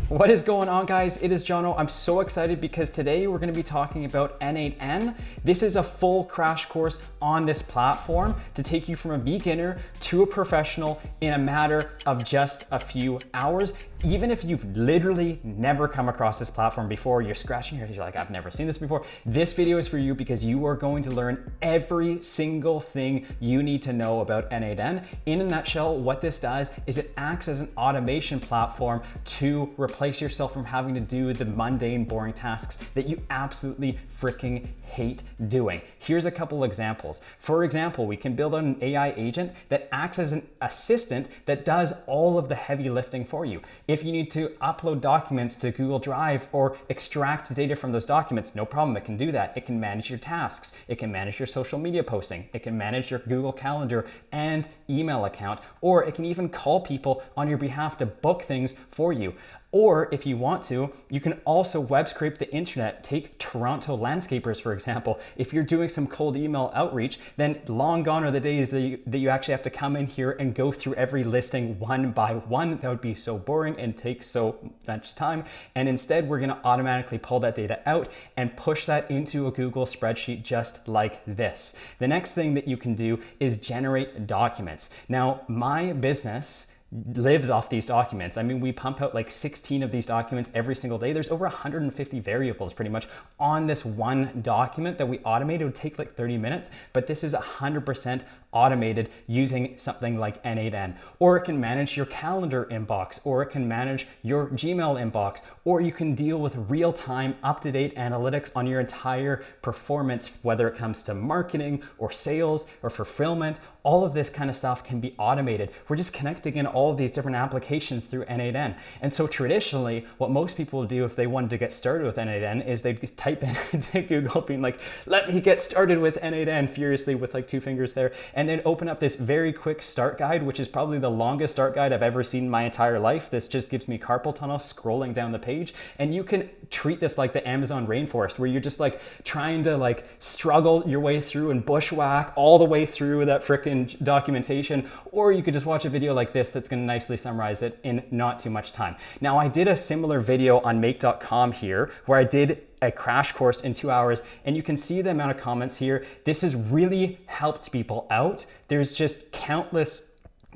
What is going on, guys? It is Jono. I'm so excited because today we're going to be talking about n8n. This is a full crash course on this platform to take you from a beginner to a professional in a matter of just a few hours. Even if you've literally never come across this platform before, you're scratching your head, you're like, I've never seen this before. This video is for you because you are going to learn every single thing you need to know about n8n. In a nutshell, what this does is it acts as an automation platform to replace yourself from having to do the mundane, boring tasks that you absolutely freaking hate doing. Here's a couple examples. For example, we can build an AI agent that acts as an assistant that does all of the heavy lifting for you. If you need to upload documents to Google Drive or extract data from those documents, no problem, it can do that. It can manage your tasks. It can manage your social media posting. It can manage your Google Calendar and email account, or it can even call people on your behalf to book things for you. Or if you want to, you can also web scrape the internet. Take Toronto landscapers, for example. If you're doing some cold email outreach, then long gone are the days that you actually have to come in here and go through every listing one by one. That would be so boring and take so much time. And instead, we're gonna automatically pull that data out and push that into a Google spreadsheet just like this. The next thing that you can do is generate documents. Now, my business lives off these documents. I mean, we pump out like 16 of these documents every single day. There's over 150 variables pretty much on this one document that we automate. It would take like 30 minutes, but this is 100% automated using something like n8n. Or it can manage your calendar inbox, or it can manage your Gmail inbox, or you can deal with real-time, up-to-date analytics on your entire performance, whether it comes to marketing or sales or fulfillment. All of this kind of stuff can be automated. We're just connecting in all of these different applications through n8n. And so traditionally, what most people do if they wanted to get started with n8n is they'd type into Google being like, let me get started with n8n furiously with like two fingers there, and then open up this very quick start guide, which is probably the longest start guide I've ever seen in my entire life. This just gives me carpal tunnel scrolling down the page. And you can treat this like the Amazon rainforest, where you're just like trying to like struggle your way through and bushwhack all the way through that frickin' documentation, or you could just watch a video like this that's going to nicely summarize it in not too much time. Now, I did a similar video on make.com here where I did a crash course in 2 hours, and you can see the amount of comments here. This has really helped people out. There's just countless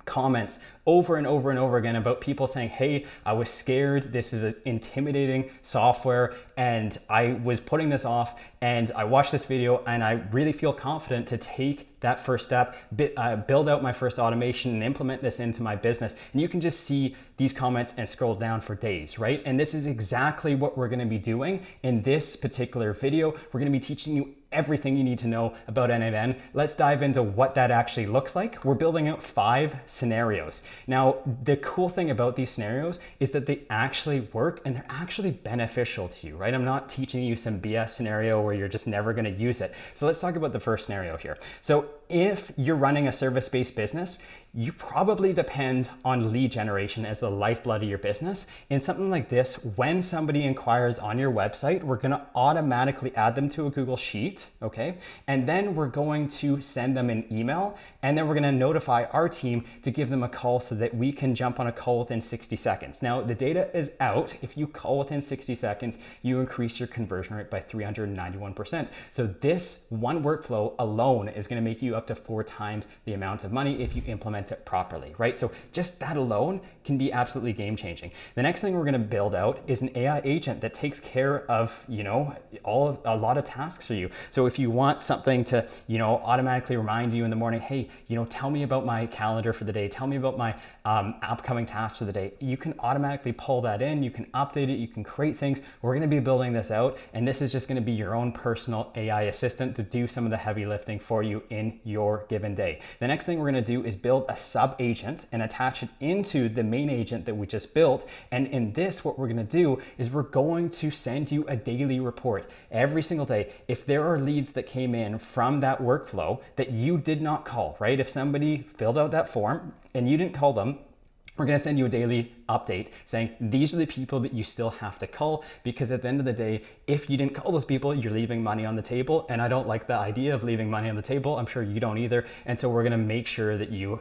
comments over and over and over again about people saying, hey, I was scared, this is an intimidating software, and I was putting this off, and I watched this video and I really feel confident to take that first step, build out my first automation and implement this into my business. And you can just see these comments and scroll down for days, right? And this is exactly what we're gonna be doing in this particular video. We're gonna be teaching you everything you need to know about n8n. Let's dive into what that actually looks like. We're building out 5 scenarios. Now, the cool thing about these scenarios is that they actually work and they're actually beneficial to you, right? I'm not teaching you some BS scenario where you're just never gonna use it. So let's talk about the first scenario here. So if you're running a service-based business, you probably depend on lead generation as the lifeblood of your business. In something like this, when somebody inquires on your website, we're gonna automatically add them to a Google Sheet, okay? And then we're going to send them an email, and then we're gonna notify our team to give them a call so that we can jump on a call within 60 seconds. Now, the data is out. If you call within 60 seconds, you increase your conversion rate by 391%. So this one workflow alone is gonna make you up to 4 times the amount of money if you implement it properly, right? So just that alone can be absolutely game changing. The next thing we're going to build out is an AI agent that takes care of, a lot of tasks for you. So if you want something to, automatically remind you in the morning, hey, tell me about my calendar for the day, tell me about my upcoming tasks for the day, you can automatically pull that in, you can update it, you can create things. We're going to be building this out, and this is just going to be your own personal AI assistant to do some of the heavy lifting for you in your given day. The next thing we're going to do is build a sub agent and attach it into the main agent that we just built. And in this, what we're going to do is we're going to send you a daily report every single day. If there are leads that came in from that workflow that you did not call, right? If somebody filled out that form and you didn't call them, we're going to send you a daily update saying these are the people that you still have to call, because at the end of the day, if you didn't call those people, you're leaving money on the table. And I don't like the idea of leaving money on the table. I'm sure you don't either. And so we're going to make sure that you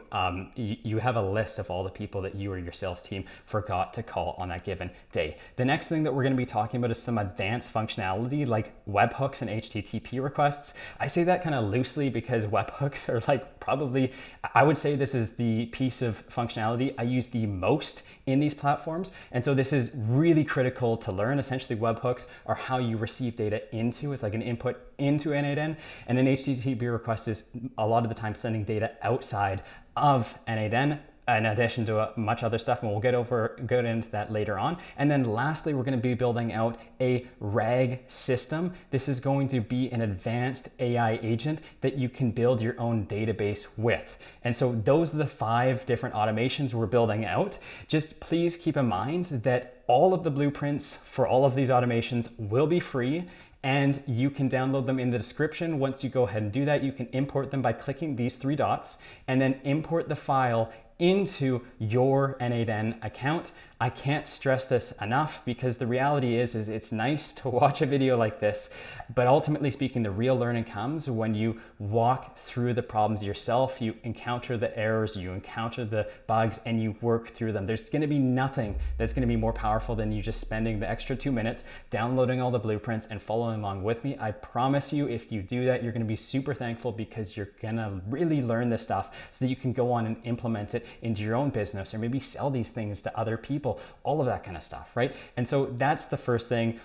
have a list of all the people that you or your sales team forgot to call on that given day. The next thing that we're going to be talking about is some advanced functionality like webhooks and HTTP requests. I say that kind of loosely because webhooks are like probably, I would say this is the piece of functionality I use the most in these platforms. And so this is really critical to learn. Essentially, webhooks are how you receive data into, it's like an input into n8n, and an HTTP request is a lot of the time sending data outside of n8n, in addition to much other stuff, and we'll get into that later on. And then lastly, we're going to be building out a RAG system. This is going to be an advanced AI agent that you can build your own database with. And so those are the 5 different automations we're building out. Just please keep in mind that all of the blueprints for all of these automations will be free, and you can download them in the description. Once you go ahead and do that, you can import them by clicking these 3 dots and then import the file into your n8n account. I can't stress this enough, because the reality is it's nice to watch a video like this, but ultimately speaking, the real learning comes when you walk through the problems yourself, you encounter the errors, you encounter the bugs, and you work through them. There's going to be nothing that's going to be more powerful than you just spending the extra 2 minutes downloading all the blueprints and following along with me. I promise you, if you do that, you're going to be super thankful, because you're going to really learn this stuff so that you can go on and implement it into your own business, or maybe sell these things to other people, all of that kind of stuff, right? And so that's the first thing.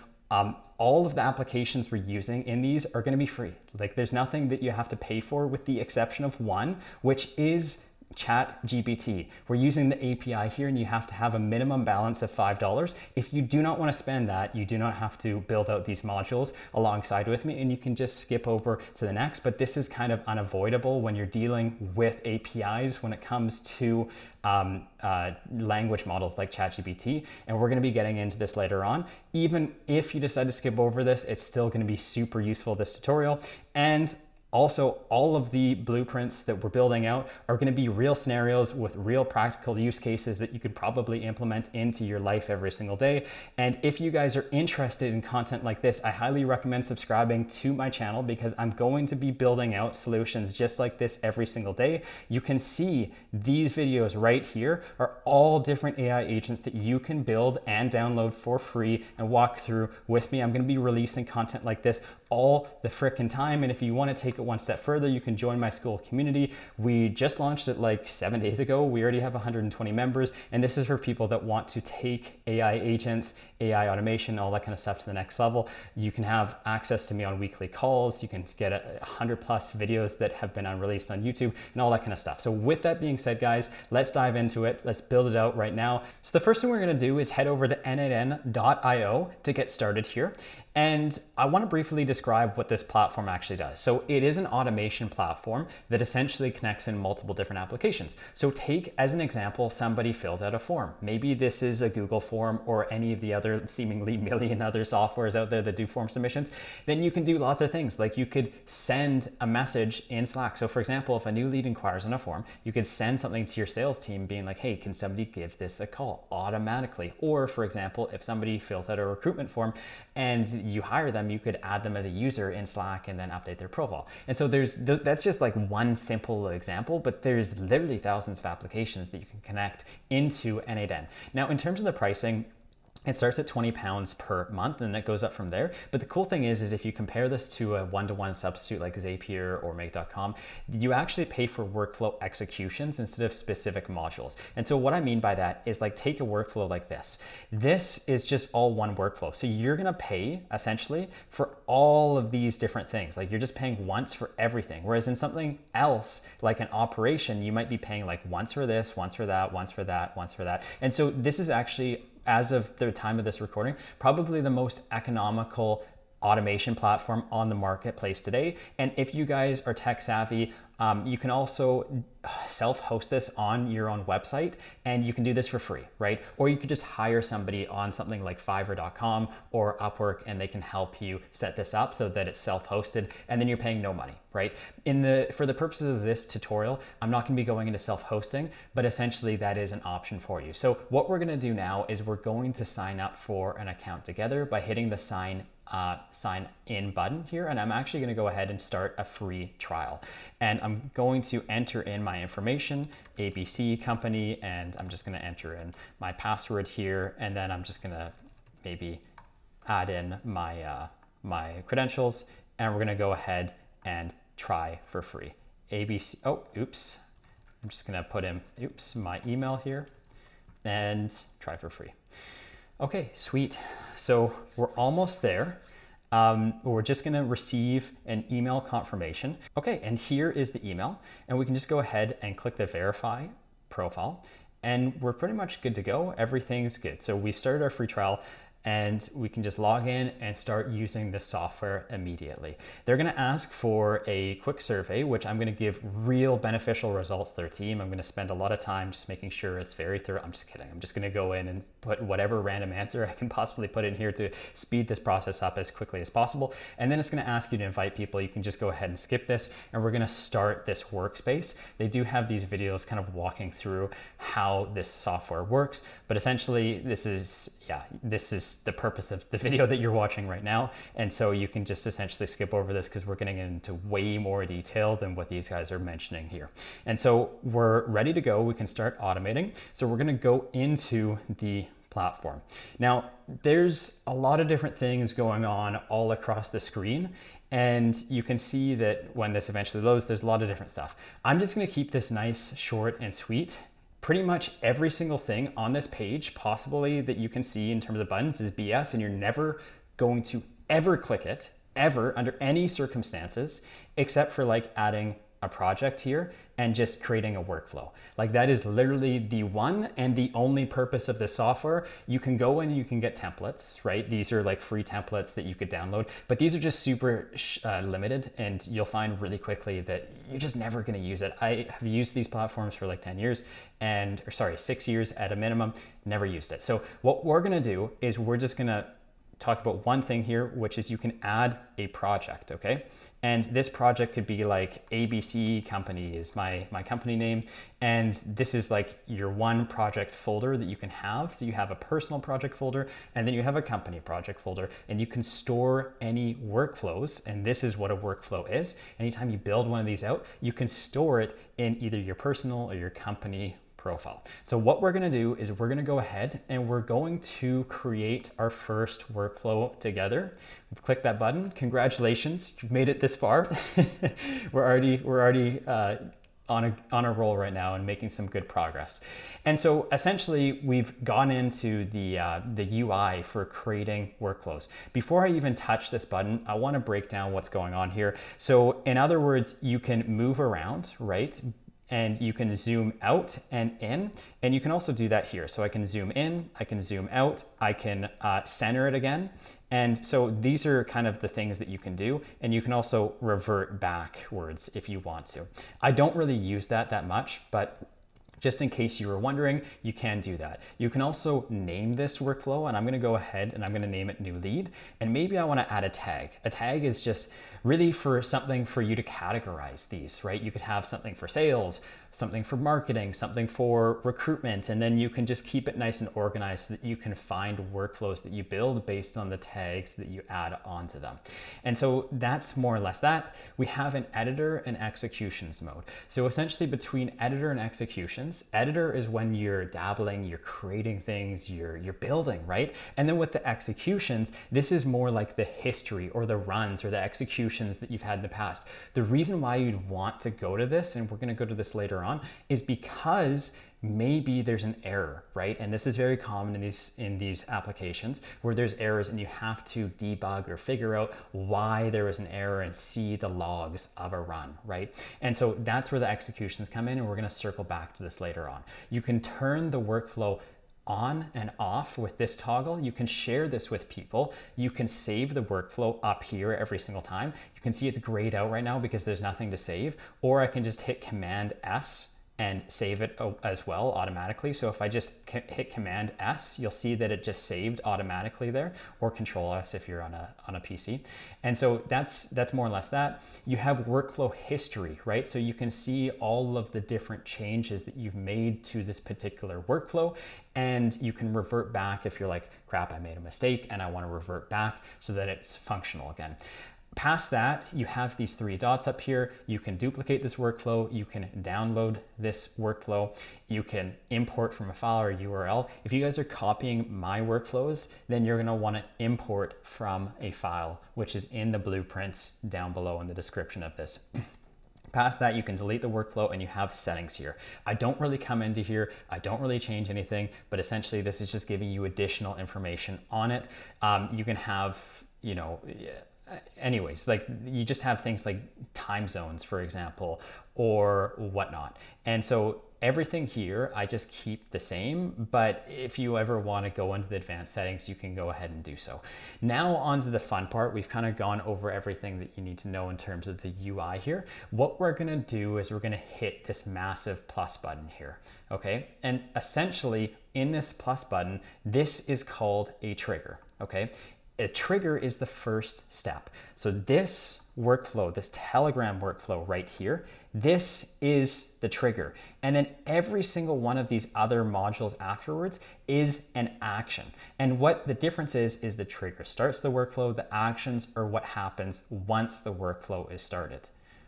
All of the applications we're using in these are going to be free. Like, there's nothing that you have to pay for, with the exception of one, which is ChatGPT. We're using the API here, and you have to have a minimum balance of $5. If you do not want to spend that, you do not have to build out these modules alongside with me, and you can just skip over to the next. But this is kind of unavoidable when you're dealing with APIs when it comes to language models like ChatGPT, and we're going to be getting into this later on. Even if you decide to skip over this, it's still going to be super useful, this tutorial. And also, all of the blueprints that we're building out are going to be real scenarios with real practical use cases that you could probably implement into your life every single day. And if you guys are interested in content like this, I highly recommend subscribing to my channel, because I'm going to be building out solutions just like this every single day. You can see these videos right here are all different AI agents that you can build and download for free and walk through with me. I'm going to be releasing content like this all the frickin' time. And if you want to take it one step further, you can join my school community. We just launched it like 7 days ago. We already have 120 members, and this is for people that want to take AI agents, AI automation, all that kind of stuff to the next level. You can have access to me on weekly calls. You can get 100+ videos that have been unreleased on YouTube and all that kind of stuff. So with that being said, guys, let's dive into it. Let's build it out right now. So the first thing we're going to do is head over to n8n.io to get started here. And I want to briefly describe what this platform actually does. So it is an automation platform that essentially connects in multiple different applications. So take as an example, somebody fills out a form. Maybe this is a Google form or any of the other seemingly million other softwares out there that do form submissions. Then you can do lots of things. Like, you could send a message in Slack. So for example, if a new lead inquires on a form, you could send something to your sales team being like, hey, can somebody give this a call automatically? Or for example, if somebody fills out a recruitment form and you hire them, you could add them as a user in Slack and then update their profile. And so that's just like one simple example, but there's literally thousands of applications that you can connect into n8n. Now, in terms of the pricing, it starts at £20 per month, and it goes up from there. But the cool thing is if you compare this to a one-to-one substitute like Zapier or Make.com, you actually pay for workflow executions instead of specific modules. And so what I mean by that is, like, take a workflow like this. This is just all one workflow. So you're gonna pay essentially for all of these different things. Like, you're just paying once for everything. Whereas in something else, like an operation, you might be paying like once for this, once for that, once for that, once for that. And so this is actually, as of the time of this recording, probably the most economical automation platform on the marketplace today. And if you guys are tech savvy, You can also self-host this on your own website, and you can do this for free, right? Or you could just hire somebody on something like Fiverr.com or Upwork, and they can help you set this up so that it's self-hosted, and then you're paying no money, right? For the purposes of this tutorial, I'm not going to be going into self-hosting, but essentially that is an option for you. So what we're going to do now is we're going to sign up for an account together by hitting the sign in button here, and I'm actually going to go ahead and start a free trial, and I'm going to enter in my information, ABC company, and I'm just going to enter in my password here, and then I'm just going to maybe add in my my credentials, and we're going to go ahead and try for free. ABC, oh oops, I'm just going to put in my email here and try for free. Okay, sweet. So we're almost there. We're just going to receive an email confirmation. Okay, and here is the email, and we can just go ahead and click the verify profile, and we're pretty much good to go. Everything's good. So we've started our free trial, and we can just log in and start using the software immediately. They're going to ask for a quick survey, which I'm going to give real beneficial results to their team. I'm going to spend a lot of time just making sure it's very thorough. I'm just kidding. I'm just going to go in and put whatever random answer I can possibly put in here to speed this process up as quickly as possible. And then it's going to ask you to invite people. You can just go ahead and skip this, and we're going to start this workspace. They do have these videos kind of walking through how this software works, but essentially this is the purpose of the video that you're watching right now. And so you can just essentially skip over this because we're getting into way more detail than what these guys are mentioning here. And so we're ready to go. We can start automating. So we're going to go into the platform. Now, there's a lot of different things going on all across the screen. And you can see that when this eventually loads, there's a lot of different stuff. I'm just going to keep this nice, short, and sweet. Pretty much every single thing on this page, possibly that you can see in terms of buttons, is BS, and you're never going to ever click it, ever, under any circumstances, except for like adding a project here and just creating a workflow. Like that is literally the one and the only purpose of this software. You can go in and you can get templates, right? These are like free templates that you could download, but these are just super limited, and you'll find really quickly that you're just never gonna use it. I have used these platforms for like 10 years and, or sorry, 6 years at a minimum, never used it. So what we're gonna do is we're just gonna talk about one thing here, which is you can add a project, okay? And this project could be like ABC company is my company name. And this is like your one project folder that you can have. So you have a personal project folder, and then you have a company project folder, and you can store any workflows. And this is what a workflow is. Anytime you build one of these out, you can store it in either your personal or your company profile. So what we're going to do is we're going to go ahead and we're going to create our first workflow together. We've clicked that button. Congratulations, you've made it this far. we're already on a roll right now and making some good progress. And so essentially we've gone into the UI for creating workflows. Before I even touch this button, I want to break down what's going on here. So in other words, you can move around, right? And you can zoom out and in, and you can also do that here. So I can zoom in, I can zoom out, I can center it again. And so these are kind of the things that you can do, and you can also revert backwards if you want to. I don't really use that much, but just in case you were wondering, you can do that. You can also name this workflow, and I'm gonna go ahead and I'm gonna name it new lead, and maybe I wanna add a tag. A tag is just really for something for you to categorize these, right? You could have something for sales, something for marketing, something for recruitment, and then you can just keep it nice and organized so that you can find workflows that you build based on the tags that you add onto them. And so that's more or less that. We have an editor and executions mode. So essentially between editor and executions, editor is when you're dabbling, you're creating things, you're building, right? And then with the executions, this is more like the history or the runs or the executions that you've had in the past. The reason why you'd want to go to this, and we're going to go to this later on, is because maybe there's an error, right? And this is very common in these applications where there's errors and you have to debug or figure out why there was an error and see the logs of a run, right? And so that's where the executions come in, and we're going to circle back to this later on. You can turn the workflow on and off with this toggle. You can share this with people. You can save the workflow up here every single time. You can see it's grayed out right now because there's nothing to save, or I can just hit Command S and save it as well automatically. So if I just hit Command S, you'll see that it just saved automatically there, or Control S if you're on a PC. And so that's more or less that. You have workflow history, right? So you can see all of the different changes that you've made to this particular workflow, and you can revert back if you're like, crap, I made a mistake and I want to revert back so that it's functional again. Past that, you have these three dots up here. You can duplicate this workflow. You can download this workflow. You can import from a file or URL. If you guys are copying my workflows, then you're gonna wanna import from a file, which is in the blueprints down below in the description of this. Past that, you can delete the workflow and you have settings here. I don't really come into here. I don't really change anything, but essentially this is just giving you additional information on it. You can have, anyways, like you just have things like time zones, for example, or whatnot. And so everything here, I just keep the same, but if you ever want to go into the advanced settings, you can go ahead and do so. Now on to the fun part. We've kind of gone over everything that you need to know in terms of the UI here. What we're going to do is we're going to hit this massive plus button here. Okay. And essentially in this plus button, this is called a trigger. Okay. A trigger is the first step. So this workflow, this Telegram workflow right here, this is the trigger. And then every single one of these other modules afterwards is an action. And what the difference is the trigger starts the workflow, the actions are what happens once the workflow is started.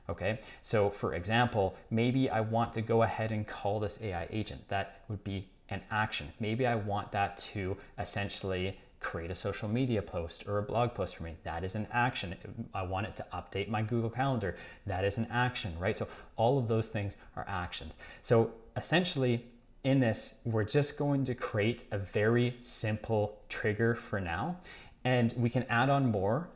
Okay, so for example, maybe I want to go ahead and call this AI agent. That would be an action. Maybe I want that to essentially create a social media post or a blog post for me. That is an action. I want it to update my Google Calendar. That is an action, right? So all of those things are actions. So essentially in this, we're just going to create a very simple trigger for now, and we can add on more.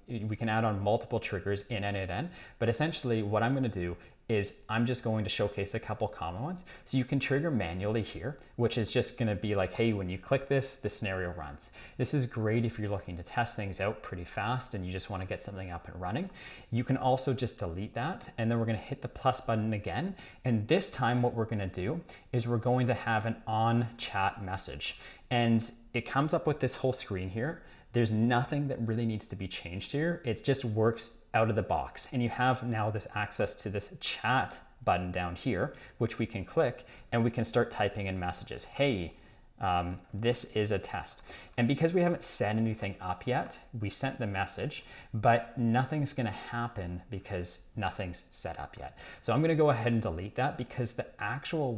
We can add on multiple triggers in n8n, but essentially what I'm going to do is I'm just going to showcase a couple common ones. So you can trigger manually here, which is just going to be like, hey, when you click this, the scenario runs. This is great if you're looking to test things out pretty fast and you just want to get something up and running. You can also just delete that, and then we're going to hit the plus button again. And this time what we're going to do is we're going to have an on chat message, and it comes up with this whole screen here. There's nothing that really needs to be changed here. It just works out of the box. And you have now this access to this chat button down here, which we can click and we can start typing in messages. Hey, this is a test. And because we haven't set anything up yet, we sent the message, but nothing's gonna happen because nothing's set up yet. So I'm gonna go ahead and delete that, because the actual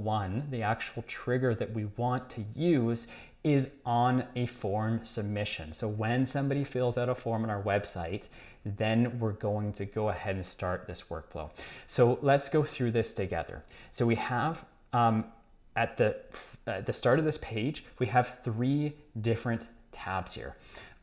trigger that we want to use is on a form submission. So when somebody fills out a form on our website, then we're going to go ahead and start this workflow. So let's go through this together. So we have at the start of this page, we have 3 different tabs here.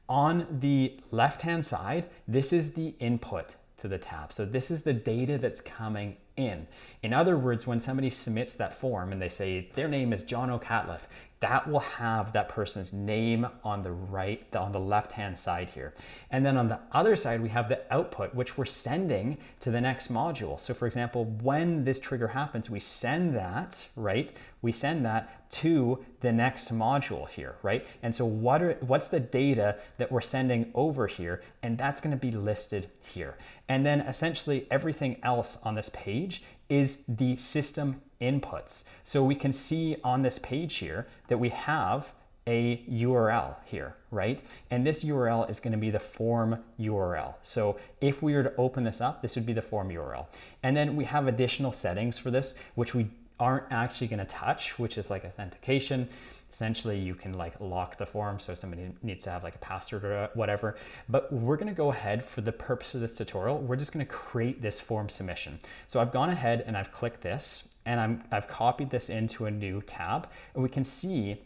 On the left-hand side, this is the input to the tab. So this is the data that's coming in. In other words, when somebody submits that form and they say their name is Jono Catliff, that will have that person's name on the left-hand side here. And then on the other side, we have the output, which we're sending to the next module. So for example, when this trigger happens, we send that, right? We send that to the next module here, right? And so what's the data that we're sending over here? And that's gonna be listed here. And then essentially everything else on this page is the system inputs. So we can see on this page here that we have a URL here, right? And this URL is going to be the form URL. So if we were to open this up, this would be the form URL. And then we have additional settings for this, which we aren't actually going to touch, which is like authentication. Essentially, you can like lock the form, so somebody needs to have like a password or whatever. But we're going to go ahead, for the purpose of this tutorial, we're just going to create this form submission. So I've gone ahead and I've clicked this, and I've copied this into a new tab, and we can see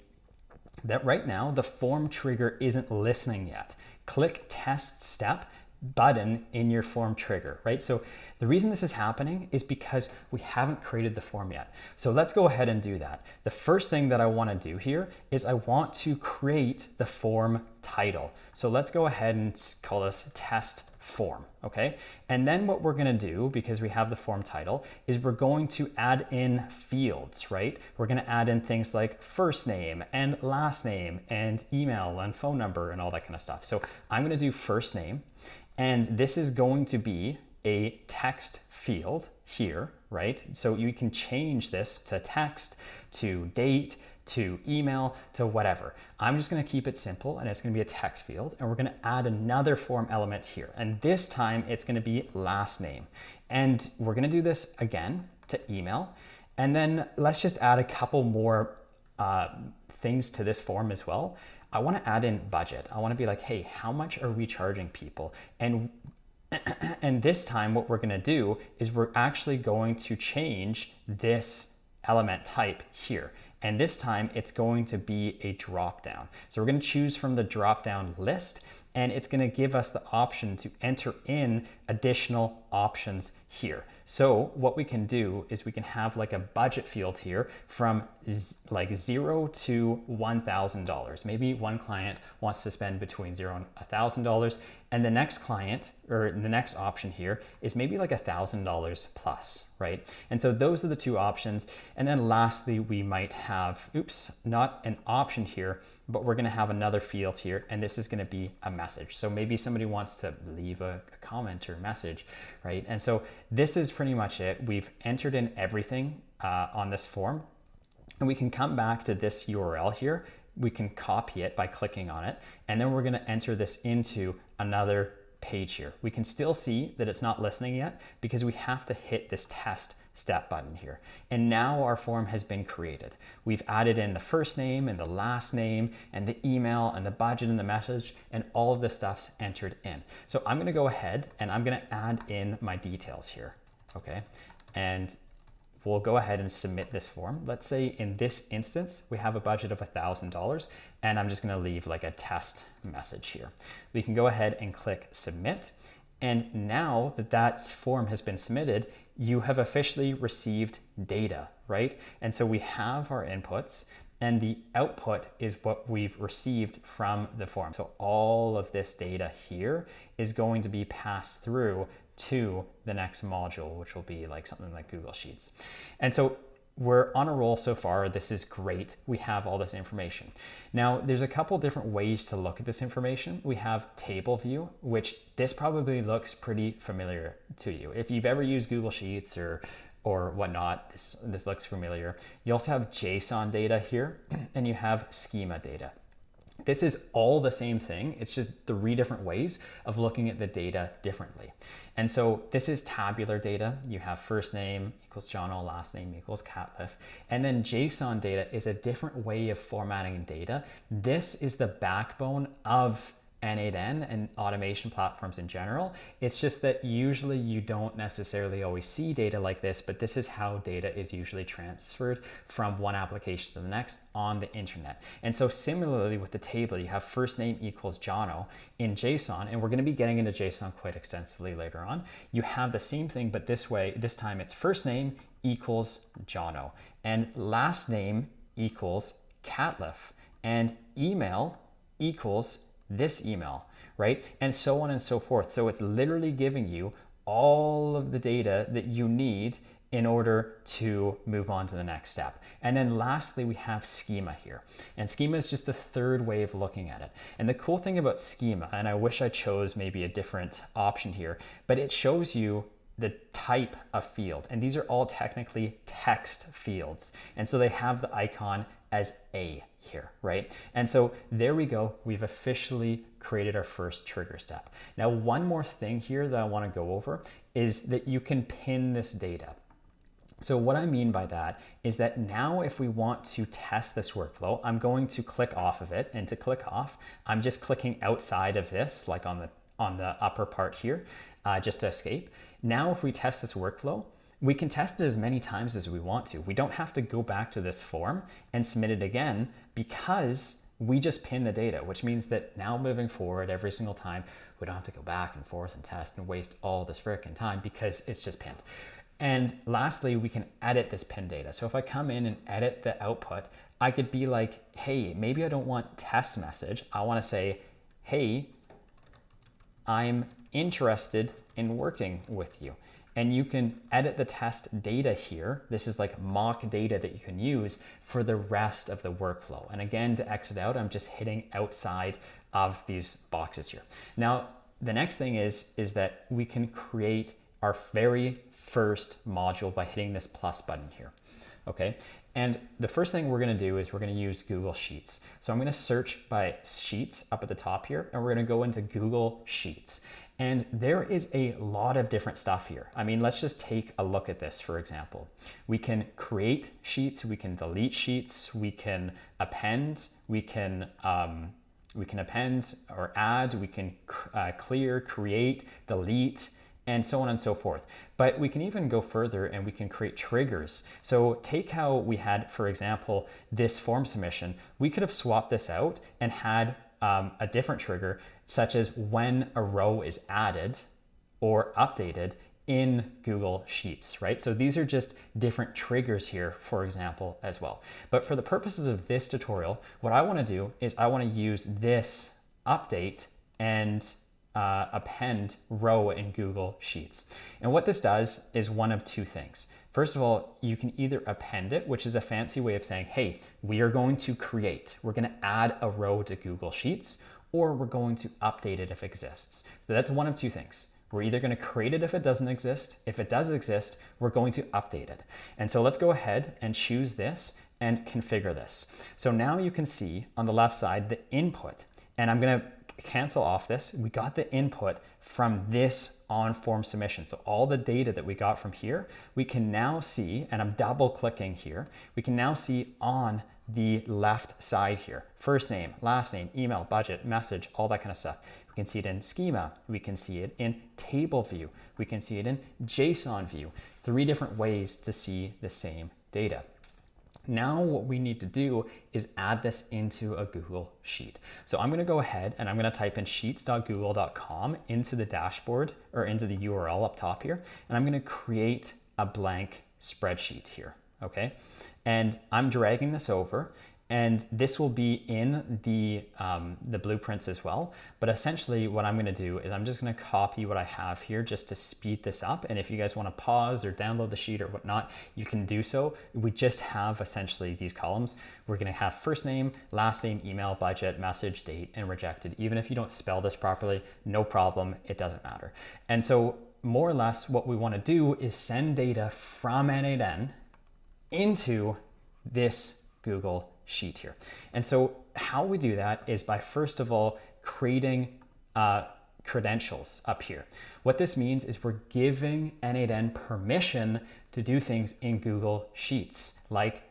that right now the form trigger isn't listening yet. Click test step, button in your form trigger, right? So the reason this is happening is because we haven't created the form yet. So let's go ahead and do that. The first thing that I want to do here is I want to create the form title. So let's go ahead and call this test form, okay? And then what we're gonna do, because we have the form title, is we're going to add in fields, right? We're gonna add in things like first name and last name and email and phone number and all that kind of stuff. So I'm gonna do first name, and this is going to be a text field here, right? So you can change this to text, to date, to email, to whatever. I'm just gonna keep it simple, and it's gonna be a text field, and we're gonna add another form element here. And this time it's gonna be last name. And we're gonna do this again to email. And then let's just add a couple more things to this form as well. I wanna add in budget. I wanna be like, hey, how much are we charging people? And this time what we're gonna do is we're actually going to change this element type here. And this time it's going to be a drop down. So we're going to choose from the drop down list, and it's going to give us the option to enter in additional options here. So what we can do is we can have like a budget field here from like $0 to $1,000. Maybe one client wants to spend between $0 and $1,000, and the next client, or the next option here, is maybe like $1,000 plus, right? And so those are the two options. And then lastly, we might have, not an option here, but we're gonna have another field here, and this is gonna be a message. So maybe somebody wants to leave a comment or message, right? And so this is pretty much it. We've entered in everything on this form, and we can come back to this URL here. We can copy it by clicking on it, and then we're gonna enter this into another page here. We can still see that it's not listening yet because we have to hit this test step button here. And now our form has been created. We've added in the first name and the last name and the email and the budget and the message, and all of this stuff's entered in. So I'm gonna go ahead and I'm gonna add in my details here, okay? And we'll go ahead and submit this form. Let's say in this instance, we have a budget of $1,000, and I'm just gonna leave like a test message here. We can go ahead and click submit. And now that that form has been submitted, you have officially received data, right? And so we have our inputs, and the output is what we've received from the form. So all of this data here is going to be passed through to the next module, which will be like something like Google Sheets. And so we're on a roll so far. This is great. We have all this information. Now, there's a couple different ways to look at this information. We have table view, which this probably looks pretty familiar to you. If you've ever used Google Sheets or whatnot, this looks familiar. You also have JSON data here, and you have schema data. This is all the same thing. It's just 3 different ways of looking at the data differently. And so this is tabular data. You have first name equals Jono, last name equals Catlif. And then JSON data is a different way of formatting data. This is the backbone of n8n and automation platforms in general. It's just that usually you don't necessarily always see data like this, but this is how data is usually transferred from one application to the next on the internet. And so similarly with the table, you have first name equals Jono in JSON, and we're going to be getting into JSON quite extensively later on. You have the same thing, but this time it's first name equals Jono, and last name equals Catlif, and email equals this email, right? And so on and so forth. So it's literally giving you all of the data that you need in order to move on to the next step. And then lastly, we have schema here. And schema is just the 3rd way of looking at it. And the cool thing about schema, and I wish I chose maybe a different option here, but it shows you the type of field. And these are all technically text fields. And so they have the icon as A here, right? And so there we go. We've officially created our first trigger step. Now, one more thing here that I want to go over is that you can pin this data. So what I mean by that is that now if we want to test this workflow, I'm going to click off of it, and to click off, I'm just clicking outside of this, like on the upper part here, just to escape. Now, if we test this workflow, we can test it as many times as we want to. We don't have to go back to this form and submit it again, because we just pin the data, which means that now moving forward, every single time, we don't have to go back and forth and test and waste all this frickin' time because it's just pinned. And lastly, we can edit this pin data. So if I come in and edit the output, I could be like, hey, maybe I don't want test message. I want to say, hey, I'm interested in working with you. And you can edit the test data here. This is like mock data that you can use for the rest of the workflow. And again, to exit out, I'm just hitting outside of these boxes here. Now, the next thing is that we can create our very first module by hitting this plus button here, okay? And the first thing we're gonna do is we're gonna use Google Sheets. So I'm gonna search by Sheets up at the top here, and we're gonna go into Google Sheets. And there is a lot of different stuff here. I mean, let's just take a look at this, for example. We can create sheets, we can delete sheets, we can append, we can append or add, we can clear, create, delete, and so on and so forth. But we can even go further and we can create triggers. So take how we had, for example, this form submission. We could have swapped this out and had a different trigger, such as when a row is added or updated in Google Sheets, right? So these are just different triggers here, for example, as well. But for the purposes of this tutorial, what I want to do is I want to use this update and append row in Google Sheets. And what this does is one of two things. First of all, you can either append it, which is a fancy way of saying, hey, we are going to create, we're going to add a row to Google Sheets, or we're going to update it if it exists. So that's one of two things. We're either going to create it if it doesn't exist. If it does exist, we're going to update it. And so let's go ahead and choose this and configure this. So now you can see on the left side the input, and I'm going to cancel off this. We got the input from this on form submission. So all the data that we got from here, we can now see, and I'm double clicking here, we can now see on the left side here, first name, last name, email, budget, message, all that kind of stuff. We can see it in schema. We can see it in table view. We can see it in JSON view. 3 different ways to see the same data. Now what we need to do is add this into a Google Sheet. So I'm going to go ahead and I'm going to type in sheets.google.com into the dashboard or into the URL up top here. And I'm going to create a blank spreadsheet here. Okay. And I'm dragging this over, and this will be in the blueprints as well. But essentially what I'm going to do is I'm just going to copy what I have here just to speed this up. And if you guys want to pause or download the sheet or whatnot, you can do so. We just have essentially these columns. We're going to have first name, last name, email, budget, message, date, and rejected. Even if you don't spell this properly, no problem. It doesn't matter. And so more or less what we want to do is send data from n8n into this Google Sheet here. And so how we do that is by first of all creating credentials up here. What this means is we're giving n8n permission to do things in Google Sheets, like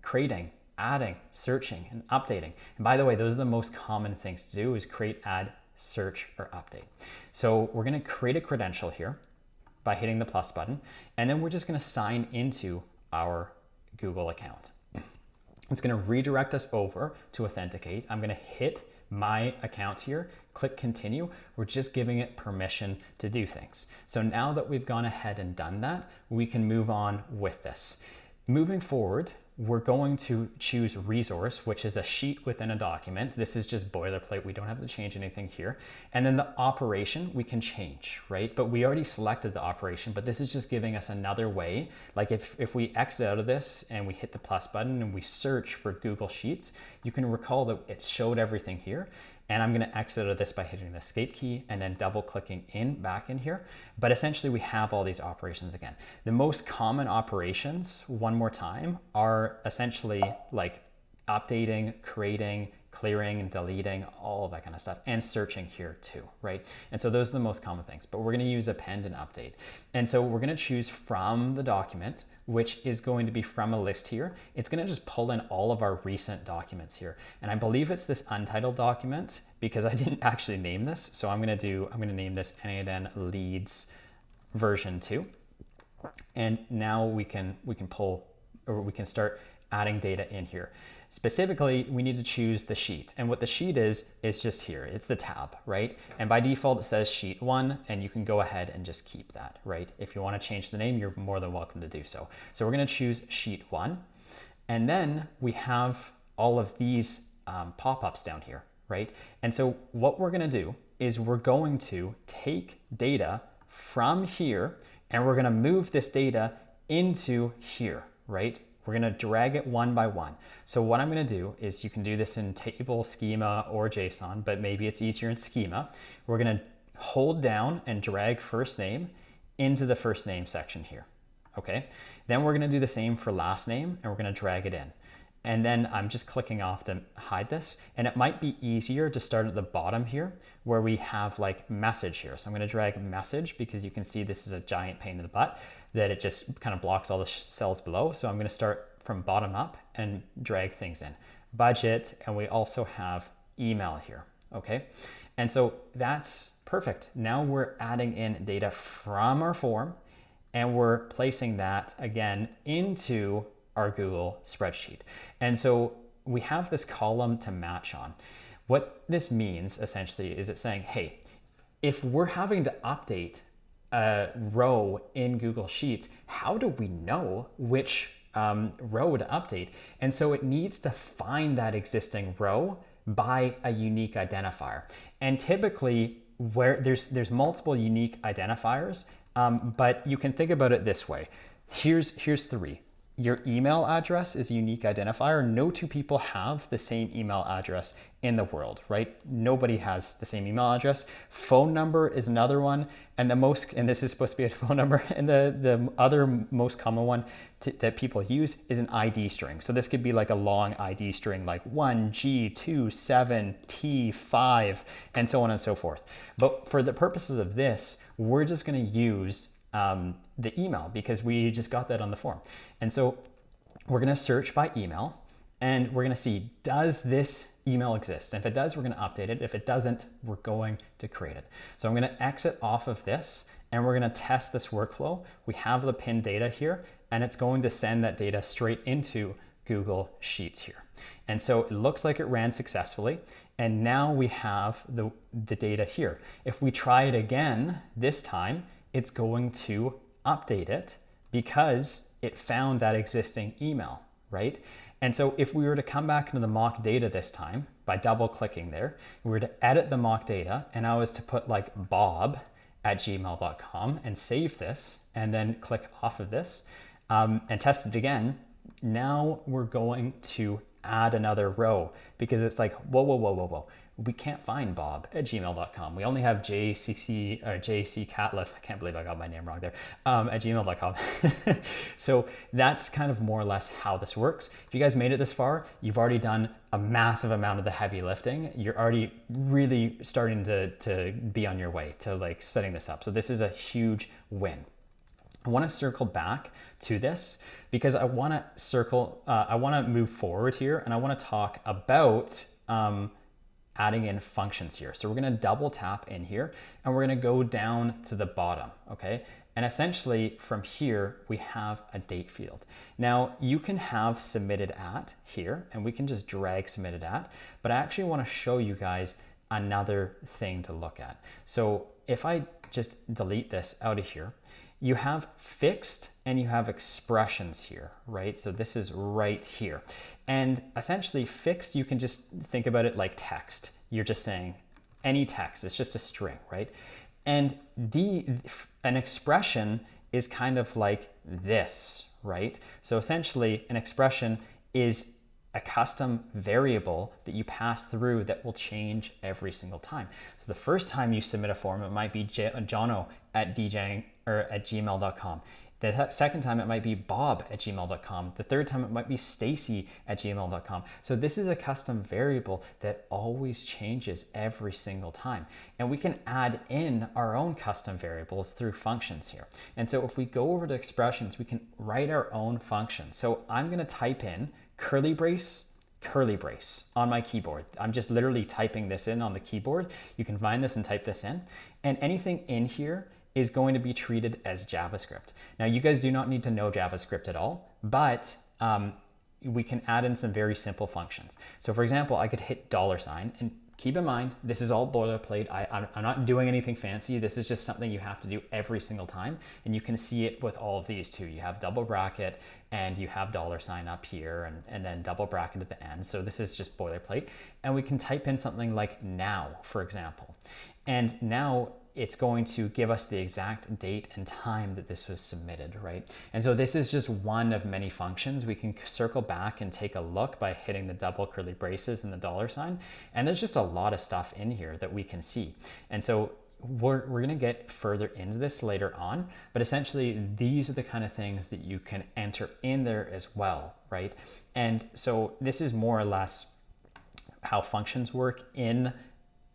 creating, adding, searching, and updating. And by the way, those are the most common things to do, is create, add, search, or update. So we're going to create a credential here by hitting the plus button, and then we're just going to sign into our Google account. It's going to redirect us over to authenticate. I'm going to hit my account here, click continue. We're just giving it permission to do things. So now that we've gone ahead and done that, we can move on with this. Moving forward, we're going to choose resource, which is a sheet within a document. This is just boilerplate. We don't have to change anything here. And then the operation we can change, right? But we already selected the operation, but this is just giving us another way. Like if we exit out of this and we hit the plus button and we search for Google Sheets, you can recall that it showed everything here. And I'm going to exit out of this by hitting the escape key and then double clicking back in here. But essentially we have all these operations again. The most common operations, one more time, are essentially like updating, creating, clearing, and deleting, all of that kind of stuff, and searching here too, right? And so those are the most common things, but we're going to use append and update. And so we're going to choose from the document, which is going to be from a list here. It's going to just pull in all of our recent documents here. And I believe it's this untitled document because I didn't actually name this. So I'm going to name this n8n leads version 2. And now we can pull, or we can start adding data in here. Specifically, we need to choose the sheet. And what the sheet is just here. It's the tab, right? And by default, it says sheet 1, and you can go ahead and just keep that, right? If you want to change the name, you're more than welcome to do so. So we're going to choose sheet 1. And then we have all of these pop-ups down here, right? And so what we're going to do is we're going to take data from here, and we're going to move this data into here, right? We're going to drag it one by one. So what I'm going to do is, you can do this in table, schema, or JSON, but maybe it's easier in schema. We're going to hold down and drag first name into the first name section here. Okay. Then we're going to do the same for last name, and we're going to drag it in. And then I'm just clicking off to hide this. And it might be easier to start at the bottom here, where we have like message here. So I'm going to drag message, because you can see this is a giant pain in the butt, that it just kind of blocks all the cells below. So I'm going to start from bottom up and drag things in. Budget, and we also have email here, okay? And so that's perfect. Now we're adding in data from our form, and we're placing that again into our Google spreadsheet. And so we have this column to match on. What this means essentially is it's saying, hey, if we're having to update a row in Google Sheets, how do we know which row to update? And so it needs to find that existing row by a unique identifier. And typically, where there's multiple unique identifiers, but you can think about it this way. Here's 3. Your email address is a unique identifier. No two people have the same email address in the world, right? Nobody has the same email address. Phone number is another one. And this is supposed to be a phone number. And the other most common one that people use is an ID string. So this could be like a long ID string, like 1G27T5, and so on and so forth. But for the purposes of this, we're just gonna use the email, because we just got that on the form. And so we're going to search by email, and we're going to see, does this email exist? And if it does, we're going to update it. If it doesn't, we're going to create it. So I'm going to exit off of this, and we're going to test this workflow. We have the pinned data here, and it's going to send that data straight into Google Sheets here. And so it looks like it ran successfully. And now we have the data here. If we try it again this time, it's going to update it because it found that existing email, right? And so if we were to come back into the mock data this time by double clicking there, we were to edit the mock data, and I was to put like bob@gmail.com and save this, and then click off of this and test it again. Now we're going to add another row, because it's like, whoa. We can't find bob@gmail.com. We only have JC Catliff. I can't believe I got my name wrong there, at gmail.com. So that's kind of more or less how this works. If you guys made it this far, you've already done a massive amount of the heavy lifting. You're already really starting to be on your way to like setting this up. So this is a huge win. I want to circle back to this, because I want to move forward here, and I want to talk about adding in functions here. So we're going to double tap in here, and we're going to go down to the bottom, okay? And essentially from here, we have a date field. Now you can have submitted at here, and we can just drag submitted at, but I actually want to show you guys another thing to look at. So if I just delete this out of here, you have fixed and you have expressions here, right? So this is right here. And essentially fixed, you can just think about it like text. You're just saying any text, it's just a string, right? And an expression is kind of like this, right? So essentially an expression is a custom variable that you pass through that will change every single time. So the first time you submit a form, it might be Jono@gmail.com. The second time it might be bob@gmail.com. The third time it might be stacy@gmail.com. So this is a custom variable that always changes every single time. And we can add in our own custom variables through functions here. And so if we go over to expressions, we can write our own function. So I'm going to type in curly brace on my keyboard. I'm just literally typing this in on the keyboard. You can find this and type this in. And anything in here is going to be treated as JavaScript. Now you guys do not need to know JavaScript at all, but we can add in some very simple functions. So for example, I could hit $, and keep in mind, this is all boilerplate. I'm not doing anything fancy. This is just something you have to do every single time. And you can see it with all of these too. You have double bracket and you have $sign up here and then double bracket at the end. So this is just boilerplate. And we can type in something like now, for example. And now it's going to give us the exact date and time that this was submitted, right? And so this is just one of many functions. We can circle back and take a look by hitting the double curly braces and the $sign. And there's just a lot of stuff in here that we can see. And so we're gonna get further into this later on, but essentially these are the kind of things that you can enter in there as well, right? And so this is more or less how functions work in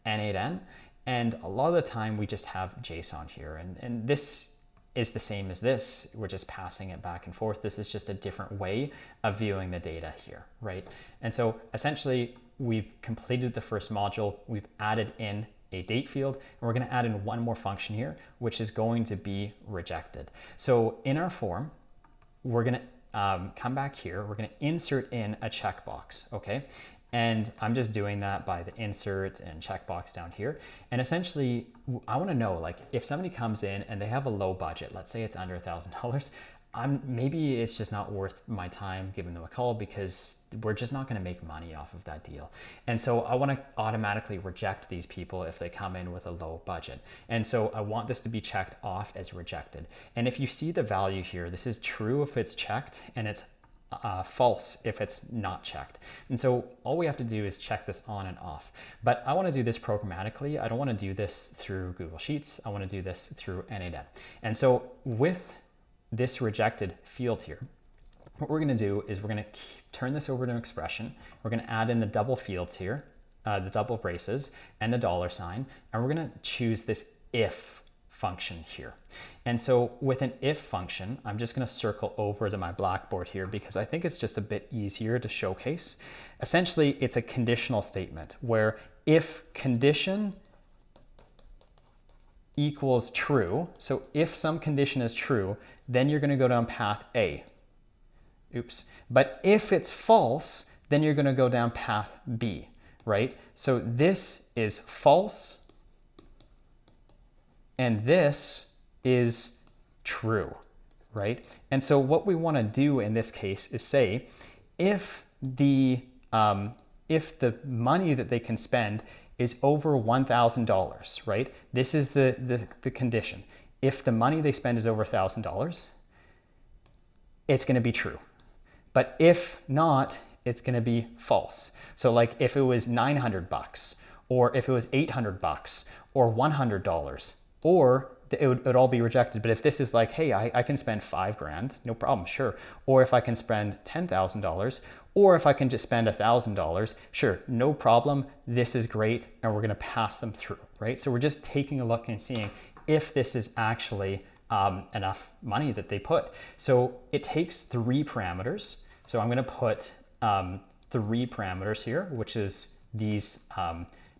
n8n. And a lot of the time we just have JSON here, and this is the same as this. We're just passing it back and forth. This is just a different way of viewing the data here, right? And so essentially we've completed the first module. We've added in a date field, and we're going to add in one more function here, which is going to be rejected. So in our form, we're going to come back here. We're going to insert in a checkbox, okay? And I'm just doing that by the insert and checkbox down here. And essentially, I want to know, like, if somebody comes in and they have a low budget, let's say it's under $1,000, maybe it's just not worth my time giving them a call because we're just not going to make money off of that deal. And so I want to automatically reject these people if they come in with a low budget. And so I want this to be checked off as rejected. And if you see the value here, this is true if it's checked, and it's false if it's not checked. And so all we have to do is check this on and off. But I want to do this programmatically. I don't want to do this through Google Sheets. I want to do this through n8n. And so with this rejected field here, what we're going to do is we're going to turn this over to an expression. We're going to add in the double fields here, the double braces and the $sign, and we're going to choose this if function here. And so with an if function, I'm just going to circle over to my blackboard here because I think it's just a bit easier to showcase. Essentially, it's a conditional statement where if condition equals true, so if some condition is true, then you're going to go down path A. Oops. But if it's false, then you're going to go down path B, right? So this is false, and this is true, right? And so what we want to do in this case is say, if the money that they can spend is over $1,000, right? This is the condition. If the money they spend is over $1,000, it's going to be true. But if not, it's going to be false. So like if it was $900, or if it was $800, or $100, or it would all be rejected. But if this is like, hey, I can spend $5,000, no problem, sure. Or if I can spend $10,000, or if I can just spend $1,000, sure, no problem, this is great, and we're gonna pass them through, right? So we're just taking a look and seeing if this is actually enough money that they put. So it takes 3 parameters. So I'm gonna put 3 parameters here, which is these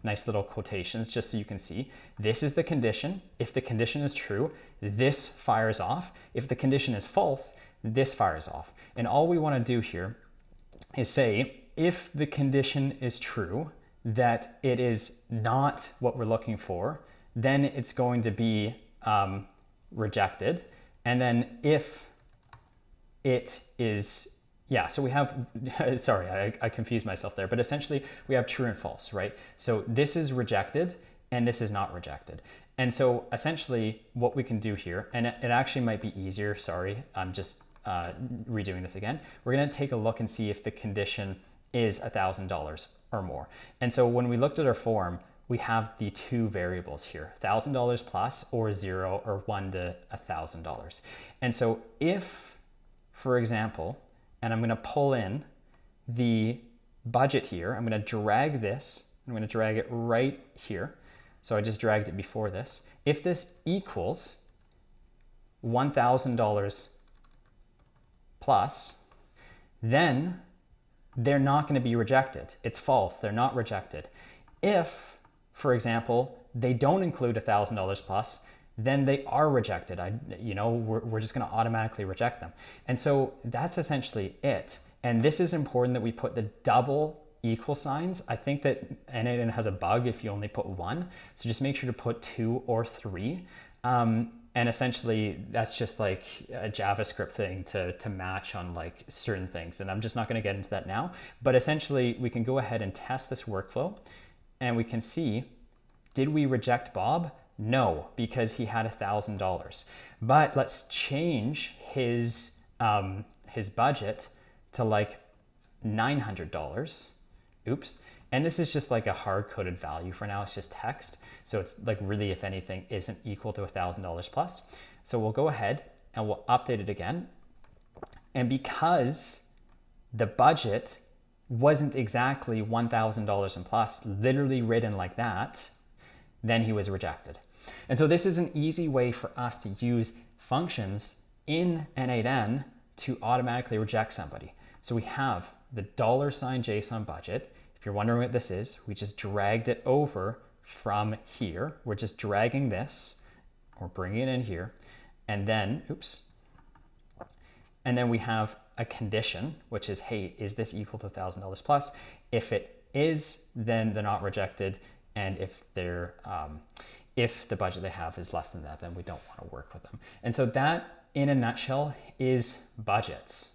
nice little quotations just so you can see. This is the condition. If the condition is true, this fires off. If the condition is false, this fires off. And all we want to do here is say, if the condition is true, that it is not what we're looking for, then it's going to be rejected. And then if it is, yeah, so we have, sorry, I confused myself there, but essentially we have true and false, right? So this is rejected and this is not rejected. And so essentially what we can do here, and it actually might be easier, sorry, I'm just redoing this again. We're gonna take a look and see if the condition is $1,000 or more. And so when we looked at our form, we have the 2 variables here, $1,000 plus or 0 or 1 to $1,000. And so if, for example, and I'm going to pull in the budget here. I'm going to drag this. I'm going to drag it right here. So I just dragged it before this. If this equals $1,000 plus, then they're not going to be rejected. It's false. They're not rejected. If, for example, they don't include $1,000 plus, then they are rejected. We're just going to automatically reject them. And so that's essentially it. And this is important that we put the double equal signs. I think that n8n has a bug if you only put one. So just make sure to put 2 or 3. And essentially that's just like a JavaScript thing to match on like certain things. And I'm just not going to get into that now, but essentially we can go ahead and test this workflow and we can see, did we reject Bob? No, because he had $1,000. But let's change his budget to like $900. Oops. And this is just like a hard-coded value for now. It's just text. So it's like really, if anything, isn't equal to $1,000 plus. So we'll go ahead and we'll update it again. And because the budget wasn't exactly $1,000 and plus, literally written like that, then he was rejected. And so this is an easy way for us to use functions in n8n to automatically reject somebody. So we have the $JSON budget. If you're wondering what this is, we just dragged it over from here. We're just dragging this, or bringing it in here, and then, oops, and then we have a condition, which is, hey, is this equal to $1,000 plus? If it is, then they're not rejected, and if they're if the budget they have is less than that, then we don't want to work with them. And so that, in a nutshell, is budgets.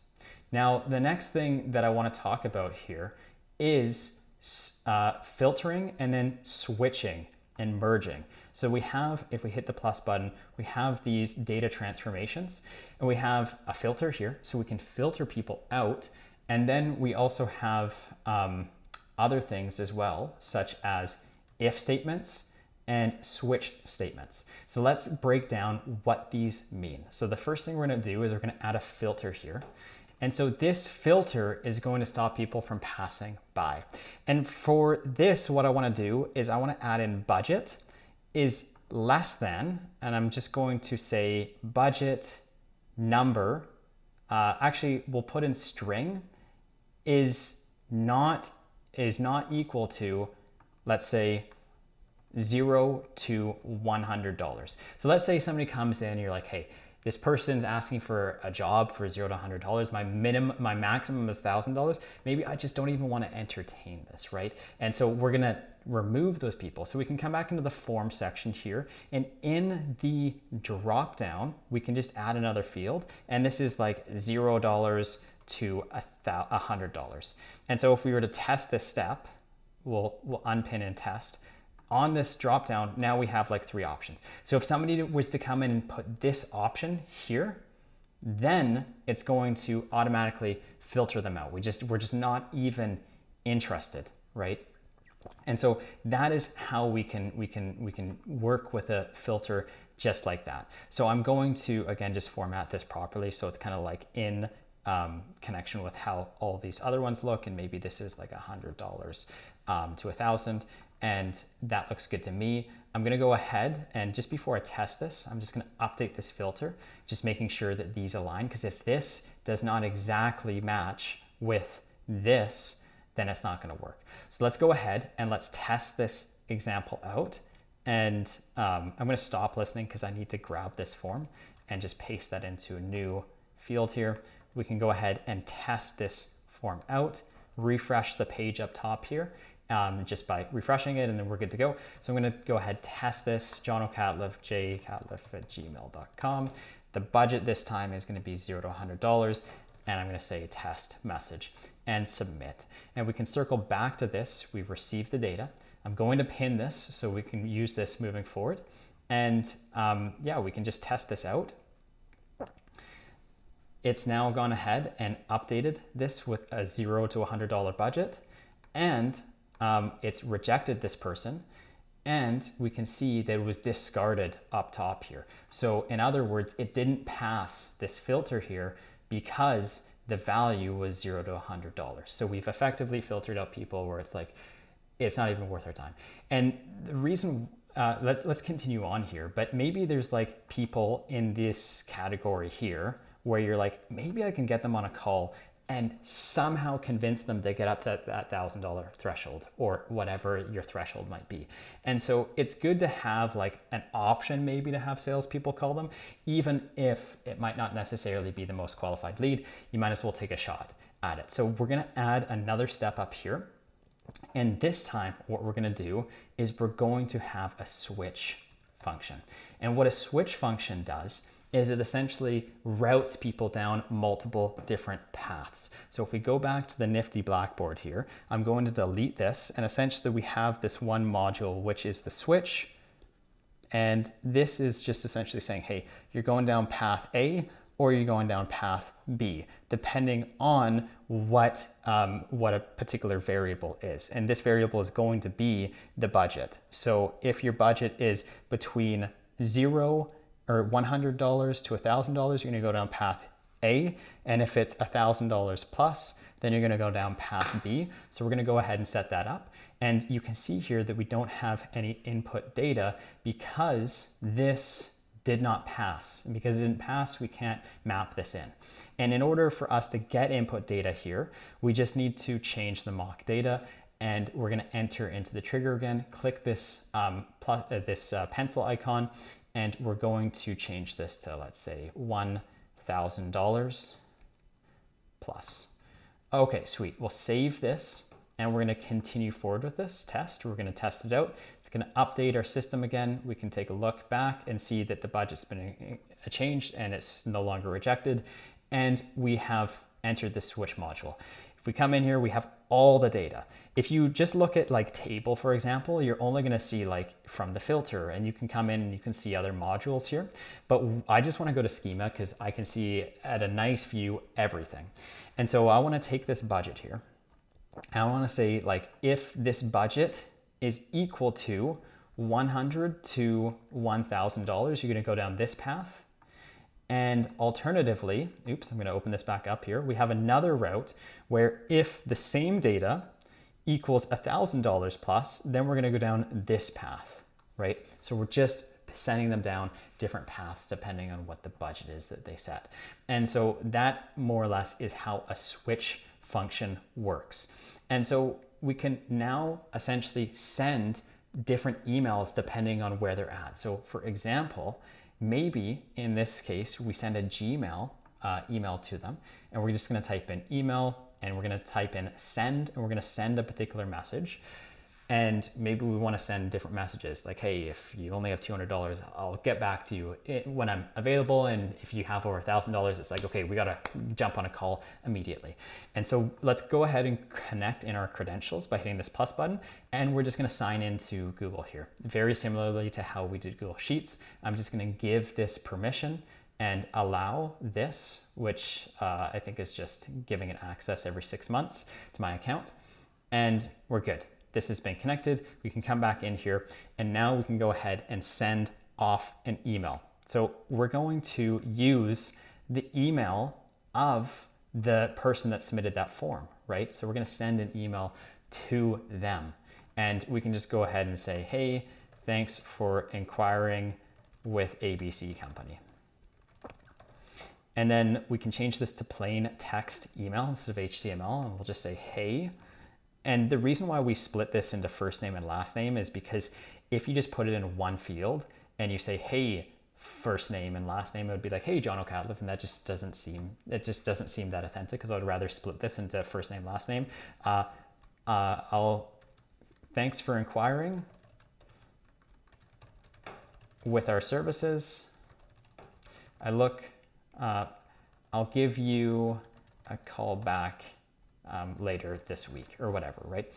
Now, the next thing that I want to talk about here is filtering and then switching and merging. So we have, if we hit the plus button, we have these data transformations, and we have a filter here, so we can filter people out. And then we also have other things as well, such as if statements and switch statements. So let's break down what these mean. So the first thing we're going to do is we're going to add a filter here. And so this filter is going to stop people from passing by. And for this, what I want to do is I want to add in budget is less than, and I'm just going to say budget number, actually we'll put in string, is not equal to, let's say, $0 to $100. So let's say somebody comes in and you're like, hey, this person's asking for a job for $0 to $100. My maximum is $1,000. Maybe I just don't even want to entertain this, right? And so we're gonna remove those people. So we can come back into the form section here, and in the drop down, we can just add another field. And this is like $0 to $100. And so if we were to test this step, we'll unpin and test. On this drop down, now we have like 3 options. So if somebody was to come in and put this option here, then it's going to automatically filter them out. We're just not even interested, right? And so that is how we can work with a filter just like that. So I'm going to, again, just format this properly so it's kind of like in connection with how all these other ones look, and maybe this is like $100 to 1,000. And that looks good to me. I'm gonna go ahead and just before I test this, I'm just gonna update this filter, just making sure that these align, because if this does not exactly match with this, then it's not gonna work. So let's go ahead and let's test this example out. And I'm gonna stop listening because I need to grab this form and just paste that into a new field here. We can go ahead and test this form out, refresh the page up top here, just by refreshing it, and then we're good to go. So I'm gonna go ahead, test this, Jono Catliffe, jcatliffe@gmail.com. The budget this time is gonna be $0 to $100, and I'm gonna say test message and submit. And we can circle back to this. We've received the data. I'm going to pin this so we can use this moving forward. And yeah, we can just test this out. It's now gone ahead and updated this with a $0 to $100 budget, and it's rejected this person, and we can see that it was discarded up top here. So in other words, it didn't pass this filter here because the value was $0 to $100. So we've effectively filtered out people where it's like, it's not even worth our time. And the reason, let's continue on here, but maybe there's like people in this category here where you're like, maybe I can get them on a call and somehow convince them to get up to that $1,000 threshold or whatever your threshold might be. And so it's good to have like an option maybe to have salespeople call them, even if it might not necessarily be the most qualified lead. You might as well take a shot. add it. So we're gonna add another step up here. And this time, what we're gonna do is we're going to have a switch function. And what a switch function does is it essentially routes people down multiple different paths. So if we go back to the nifty Blackboard here, I'm going to delete this, and essentially we have this one module, which is the switch. And this is just essentially saying, hey, you're going down path A or you're going down path B, depending on what a particular variable is. And this variable is going to be the budget. So if your budget is between $0 or $100 to $1,000, you're gonna go down path A. And if it's $1,000 plus, then you're gonna go down path B. So we're gonna go ahead and set that up. And you can see here that we don't have any input data because this did not pass. And because it didn't pass, we can't map this in. And in order for us to get input data here, we just need to change the mock data, and we're gonna enter into the trigger again, click this, pencil icon, and we're going to change this to, let's say, $1,000 plus. Okay, sweet. We'll save this, and we're gonna continue forward with this test. We're gonna test it out. It's gonna update our system again. We can take a look back and see that the budget's been changed and it's no longer rejected. And we have entered the switch module. If we come in here, we have all the data. If you just look at like table, for example, you're only gonna see like from the filter, and you can come in and you can see other modules here. But I just wanna go to schema because I can see at a nice view everything. And so I wanna take this budget here. I wanna say like, if this budget is equal to $100 to $1,000, you're gonna go down this path. And alternatively, oops, I'm gonna open this back up here. We have another route where if the same data equals $1,000 plus, then we're gonna go down this path, right? So we're just sending them down different paths depending on what the budget is that they set. And so that more or less is how a switch function works. And so we can now essentially send different emails depending on where they're at. So for example, maybe in this case, we send a Gmail email to them, and we're just gonna type in email, and we're gonna type in send, and we're gonna send a particular message. And maybe we wanna send different messages like, hey, if you only have $200, I'll get back to you when I'm available. And if you have over $1,000, it's like, okay, we gotta jump on a call immediately. And so let's go ahead and connect in our credentials by hitting this plus button. And we're just gonna sign into Google here. Very similarly to how we did Google Sheets, I'm just gonna give this permission and allow this, which I think is just giving it access every 6 months to my account. And we're good. This has been connected. We can come back in here, and now we can go ahead and send off an email. So we're going to use the email of the person that submitted that form, right? So we're gonna send an email to them, and we can just go ahead and say, hey, thanks for inquiring with ABC Company. And then we can change this to plain text email instead of HTML, and we'll just say, hey. And the reason why we split this into first name and last name is because if you just put it in one field and you say, hey, first name and last name, it would be like, hey, Jono Catliffe, and that just doesn't seem that authentic, because I would rather split this into first name, last name. Thanks for inquiring with our services. I'll give you a call back later this week or whatever, right?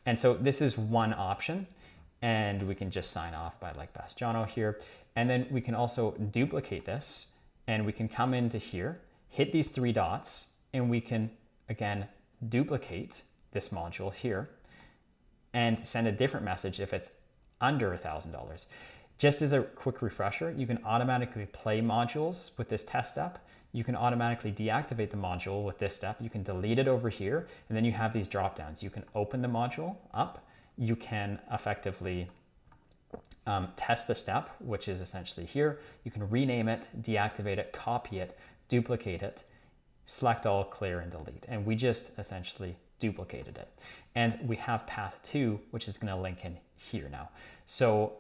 And so this is one option, and we can just sign off by like Best Jono here. And then we can also duplicate this, and we can come into here, hit these 3 dots, and we can again duplicate this module here and send a different message if it's under $1,000. Just as a quick refresher, you can automatically play modules with this test step. You can automatically deactivate the module with this step. You can delete it over here, and then you have these drop downs. You can open the module up. You can effectively test the step, which is essentially here. You can rename it, deactivate it, copy it, duplicate it, select all, clear, and delete. And we just essentially duplicated it. And we have path 2, which is gonna link in here now. So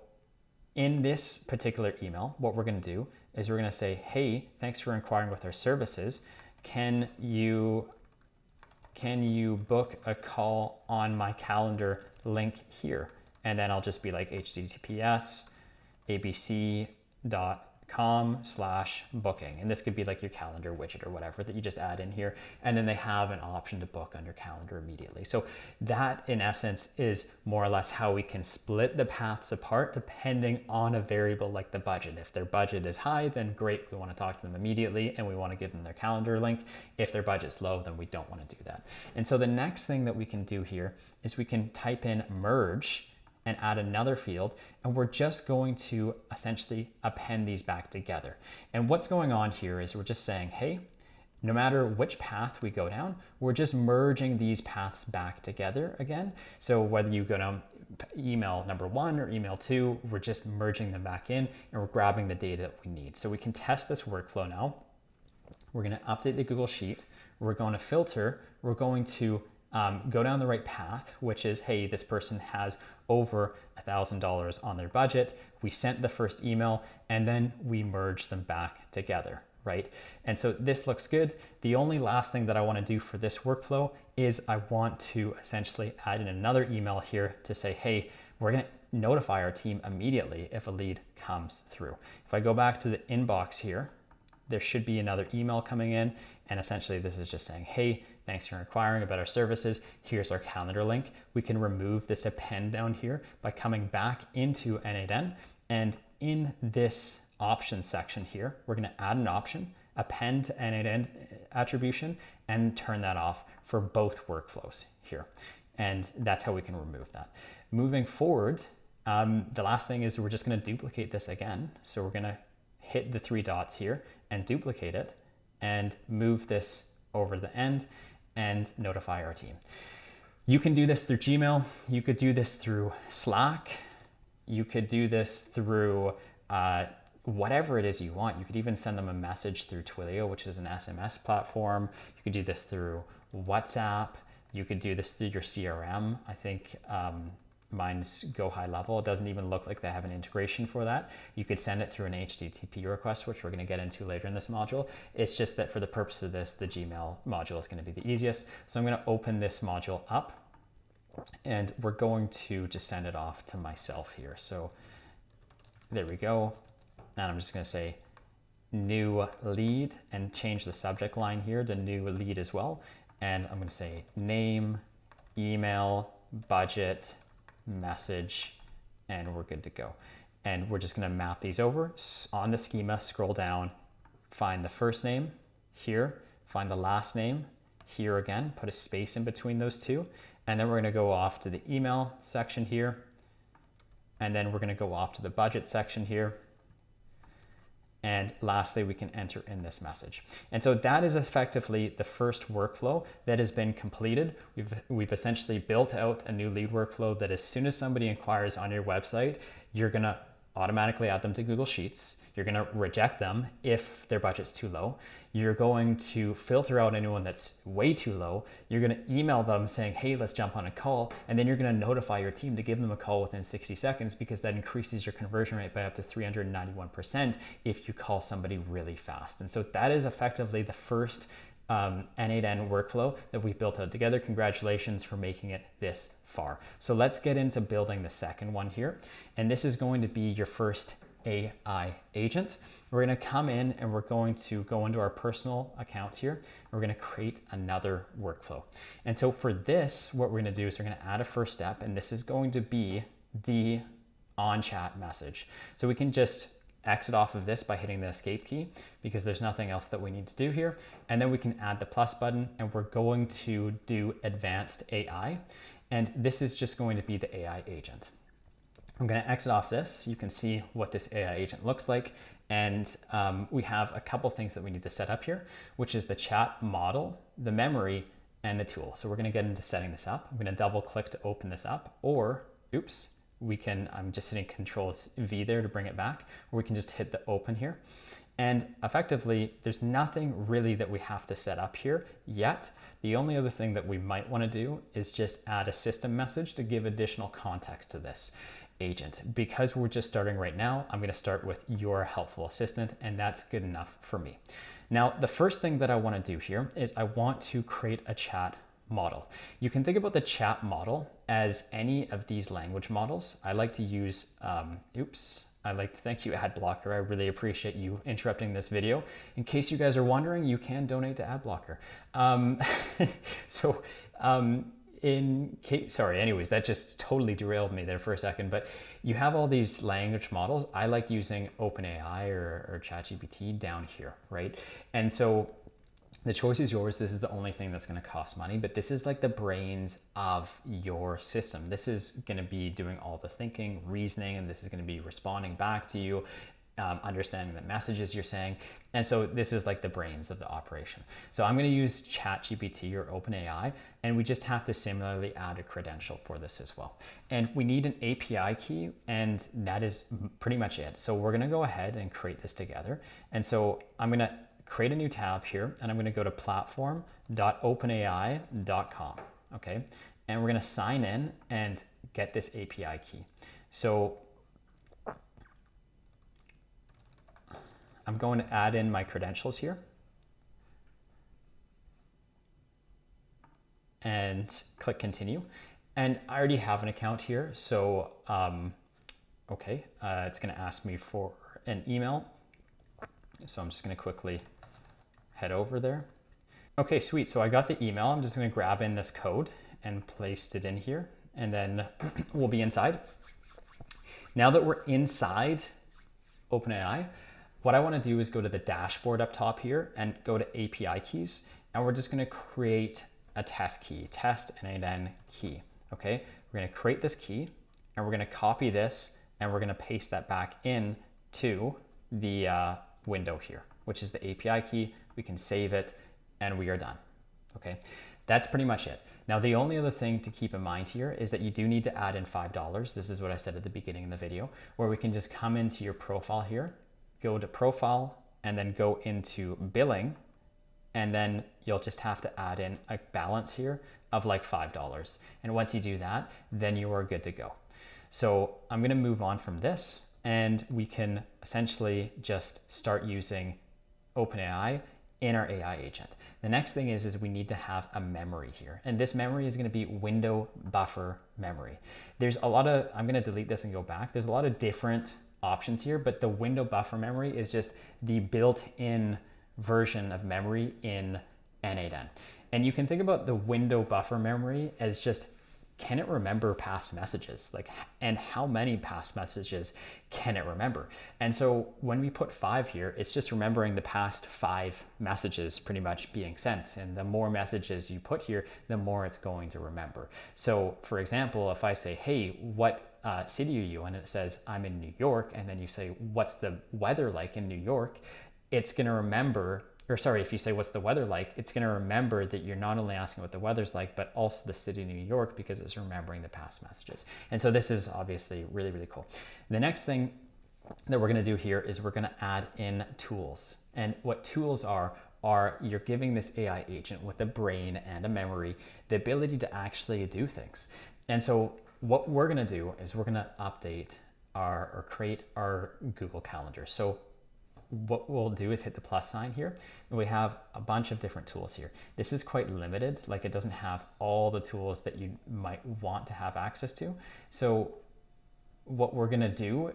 in this particular email, what we're gonna do is we're gonna say, hey, thanks for inquiring with our services. Can you can you book a call on my calendar link here? And then I'll just be like https abc.com/booking. And this could be like your calendar widget or whatever that you just add in here. And then they have an option to book on your calendar immediately. So that in essence is more or less how we can split the paths apart depending on a variable like the budget. If their budget is high, then great, we want to talk to them immediately and we want to give them their calendar link. If their budget's low, then we don't want to do that. And so the next thing that we can do here is we can type in merge and add another field, and we're just going to essentially append these back together. And what's going on here is we're just saying, hey, no matter which path we go down, we're just merging these paths back together again. So whether you go down email number 1 or email 2, we're just merging them back in and we're grabbing the data that we need. So we can test this workflow now. We're going to update the Google Sheet. We're going to filter. We're going to go down the right path, which is, hey, this person has over $1,000 on their budget. We sent the first email and then we merge them back together, right? And so this looks good. The only last thing that I want to do for this workflow is I want to essentially add in another email here to say, hey, we're going to notify our team immediately if a lead comes through. If I go back to the inbox here, there should be another email coming in. And essentially this is just saying, hey, thanks for inquiring about our services. Here's our calendar link. We can remove this append down here by coming back into n8n. And in this option section here, we're going to add an option, append to n8n attribution, and turn that off for both workflows here. And that's how we can remove that. Moving forward, the last thing is we're just going to duplicate this again. So we're going to hit the 3 dots here and duplicate it and move this over the end and notify our team. You can do this through Gmail. You could do this through Slack. You could do this through whatever it is you want. You could even send them a message through Twilio, which is an SMS platform. You could do this through WhatsApp. You could do this through your CRM. I think mine's Go High Level. It doesn't even look like they have an integration for that. You could send it through an HTTP request, which we're going to get into later in this module. It's just that for the purpose of this, the Gmail module is going to be the easiest. So I'm going to open this module up and we're going to just send it off to myself here. So there we go. And I'm just going to say new lead and change the subject line here to new lead as well. And I'm going to say name, email, budget, message, and we're good to go. And we're just going to map these over on the schema, scroll down, find the first name here, find the last name here again, put a space in between those two, and then we're going to go off to the email section here, and then we're going to go off to the budget section here. And lastly, we can enter in this message. And so that is effectively the first workflow that has been completed. We've essentially built out a new lead workflow that as soon as somebody inquires on your website, you're gonna automatically add them to Google Sheets. You're gonna reject them if their budget's too low. You're going to filter out anyone that's way too low. You're gonna email them saying, hey, let's jump on a call. And then you're gonna notify your team to give them a call within 60 seconds because that increases your conversion rate by up to 391% if you call somebody really fast. And so that is effectively the first n8n workflow that we built out together. Congratulations for making it this far. So let's get into building the second one here. And this is going to be your first AI agent. We're going to come in and we're going to go into our personal accounts here. We're going to create another workflow. And so for this, what we're going to do is we're going to add a first step, and this is going to be the on-chat message. So we can just exit off of this by hitting the escape key because there's nothing else that we need to do here. And then we can add the plus button and we're going to do advanced AI. And this is just going to be the AI agent. I'm going to exit off this. You can see what this AI agent looks like. And we have a couple things that we need to set up here, which is the chat model, the memory, and the tool. So we're going to get into setting this up. I'm going to double click to open this up, or oops, we can, I'm just hitting Control-V there to bring it back, or we can just hit the open here. And effectively, there's nothing really that we have to set up here yet. The only other thing that we might want to do is just add a system message to give additional context to this agent. Because we're just starting right now, I'm going to start with your helpful assistant, and that's good enough for me. Now, the first thing that I want to do here is I want to create a chat model. You can think about the chat model as any of these language models. I like to use, I'd like to thank you, Adblocker. I really appreciate you interrupting this video. In case you guys are wondering, you can donate to Adblocker. Sorry, anyways, that just totally derailed me there for a second, but you have all these language models. I like using OpenAI or ChatGPT down here, right? And so the choice is yours. This is the only thing that's going to cost money, but this is like the brains of your system. This is going to be doing all the thinking, reasoning, and this is going to be responding back to you, understanding the messages you're saying. And so this is like the brains of the operation. So I'm going to use ChatGPT or OpenAI, and we just have to similarly add a credential for this as well. And we need an API key, and that is pretty much it. So we're going to go ahead and create this together. And so I'm going to create a new tab here, and I'm going to go to platform.openai.com. Okay. And we're going to sign in and get this API key. So I'm going to add in my credentials here and click continue. And I already have an account here. So, it's going to ask me for an email. So I'm just going to quickly head over there. Okay, sweet. So I got the email. I'm just going to grab in this code and paste it in here, and then we'll be inside. Now that we're inside OpenAI, what I want to do is go to the dashboard up top here and go to API keys, and we're just going to create a test key, test n8n key. Okay, we're going to create this key, and we're going to copy this, and we're going to paste that back in to the window here, which is the API key. We can save it, and we are done. Okay, that's pretty much it. Now, the only other thing to keep in mind here is that you do need to add in $5. This is what I said at the beginning of the video, where we can just come into your profile here, go to profile, and then go into billing, and then you'll just have to add in a balance here of like $5. And once you do that, then you are good to go. So I'm going to move on from this, and we can essentially just start using OpenAI in our AI agent. The next thing is we need to have a memory here. And this memory is going to be window buffer memory. There's a lot of, I'm going to delete this and go back. There's a lot of different options here, but the window buffer memory is just the built-in version of memory in n8n. And you can think about the window buffer memory as just, can it remember past messages? And how many past messages can it remember? And so when we put 5 here, it's just remembering the past 5 messages pretty much being sent. And the more messages you put here, the more it's going to remember. So for example, if I say, hey, what city are you? And it says, I'm in New York. And then you say, what's the weather like in New York? It's going to remember, or sorry, if you say, what's the weather like? It's going to remember that you're not only asking what the weather's like, but also the city of New York, because it's remembering the past messages. And so this is obviously really, really cool. The next thing that we're going to do here is we're going to add in tools. And what tools are you're giving this AI agent with a brain and a memory the ability to actually do things. And so what we're going to do is we're going to update or create our Google Calendar. So what we'll do is hit the plus sign here, and we have a bunch of different tools here. This is quite limited, like it doesn't have all the tools that you might want to have access to. So what we're gonna do,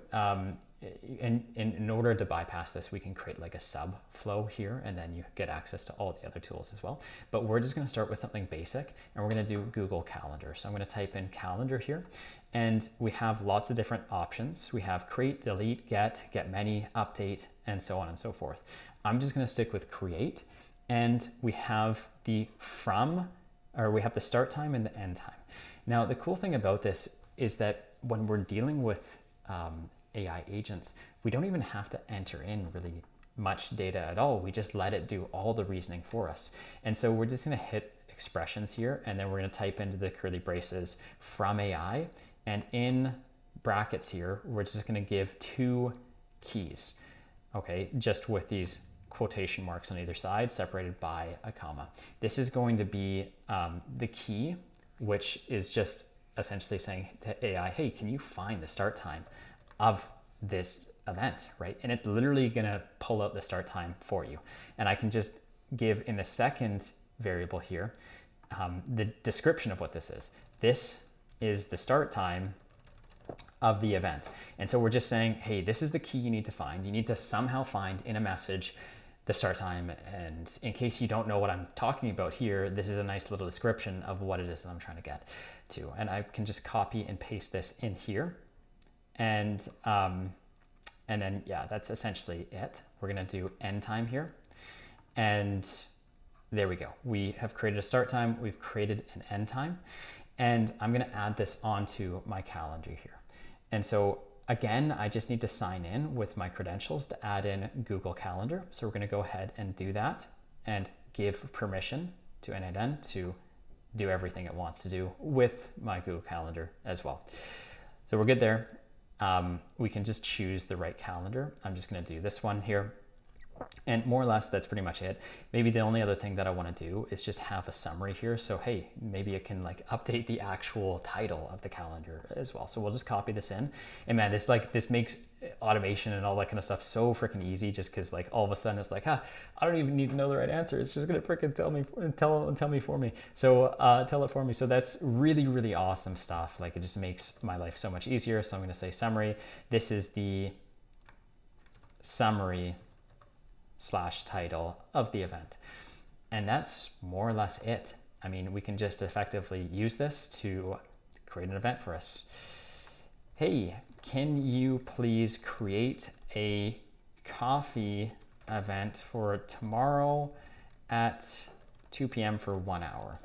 in order to bypass this, we can create like a sub flow here, and then you get access to all the other tools as well. But we're just gonna start with something basic, and we're gonna do Google Calendar. So I'm gonna type in calendar here, and we have lots of different options. We have create, delete, get many, update, and so on and so forth. I'm just gonna stick with create, and we have the we have the start time and the end time. Now, the cool thing about this is that when we're dealing with AI agents, we don't even have to enter in really much data at all. We just let it do all the reasoning for us. And so we're just gonna hit expressions here, and then we're gonna type into the curly braces from AI, and in brackets here, we're just gonna give 2 keys, okay, just with these quotation marks on either side separated by a comma. This is going to be the key, which is just essentially saying to AI, hey, can you find the start time of this event, right? And it's literally gonna pull out the start time for you. And I can just give in the second variable here, the description of what this is. This is the start time of the event. And so we're just saying, hey, this is the key you need to find. You need to somehow find in a message the start time. And in case you don't know what I'm talking about here, this is a nice little description of what it is that I'm trying to get to. And I can just copy and paste this in here. And then, yeah, that's essentially it. We're gonna do end time here. And there we go. We have created a start time. We've created an end time. And I'm gonna add this onto my calendar here. And so again, I just need to sign in with my credentials to add in Google Calendar. So we're gonna go ahead and do that and give permission to n8n to do everything it wants to do with my Google Calendar as well. So we're good there. We can just choose the right calendar. I'm just gonna do this one here. And more or less, that's pretty much it. Maybe the only other thing that I want to do is just have a summary here. So, hey, maybe it can like update the actual title of the calendar as well. So we'll just copy this in. And man, this makes automation and all that kind of stuff so freaking easy, just because like all of a sudden it's like, I don't even need to know the right answer. It's just gonna freaking tell me for me. So tell it for me. So that's really, really awesome stuff. Like it just makes my life so much easier. So I'm gonna say summary. This is the summary / title of the event. And that's more or less it. I mean, we can just effectively use this to create an event for us. Hey, can you please create a coffee event for tomorrow at 2 p.m. for 1 hour?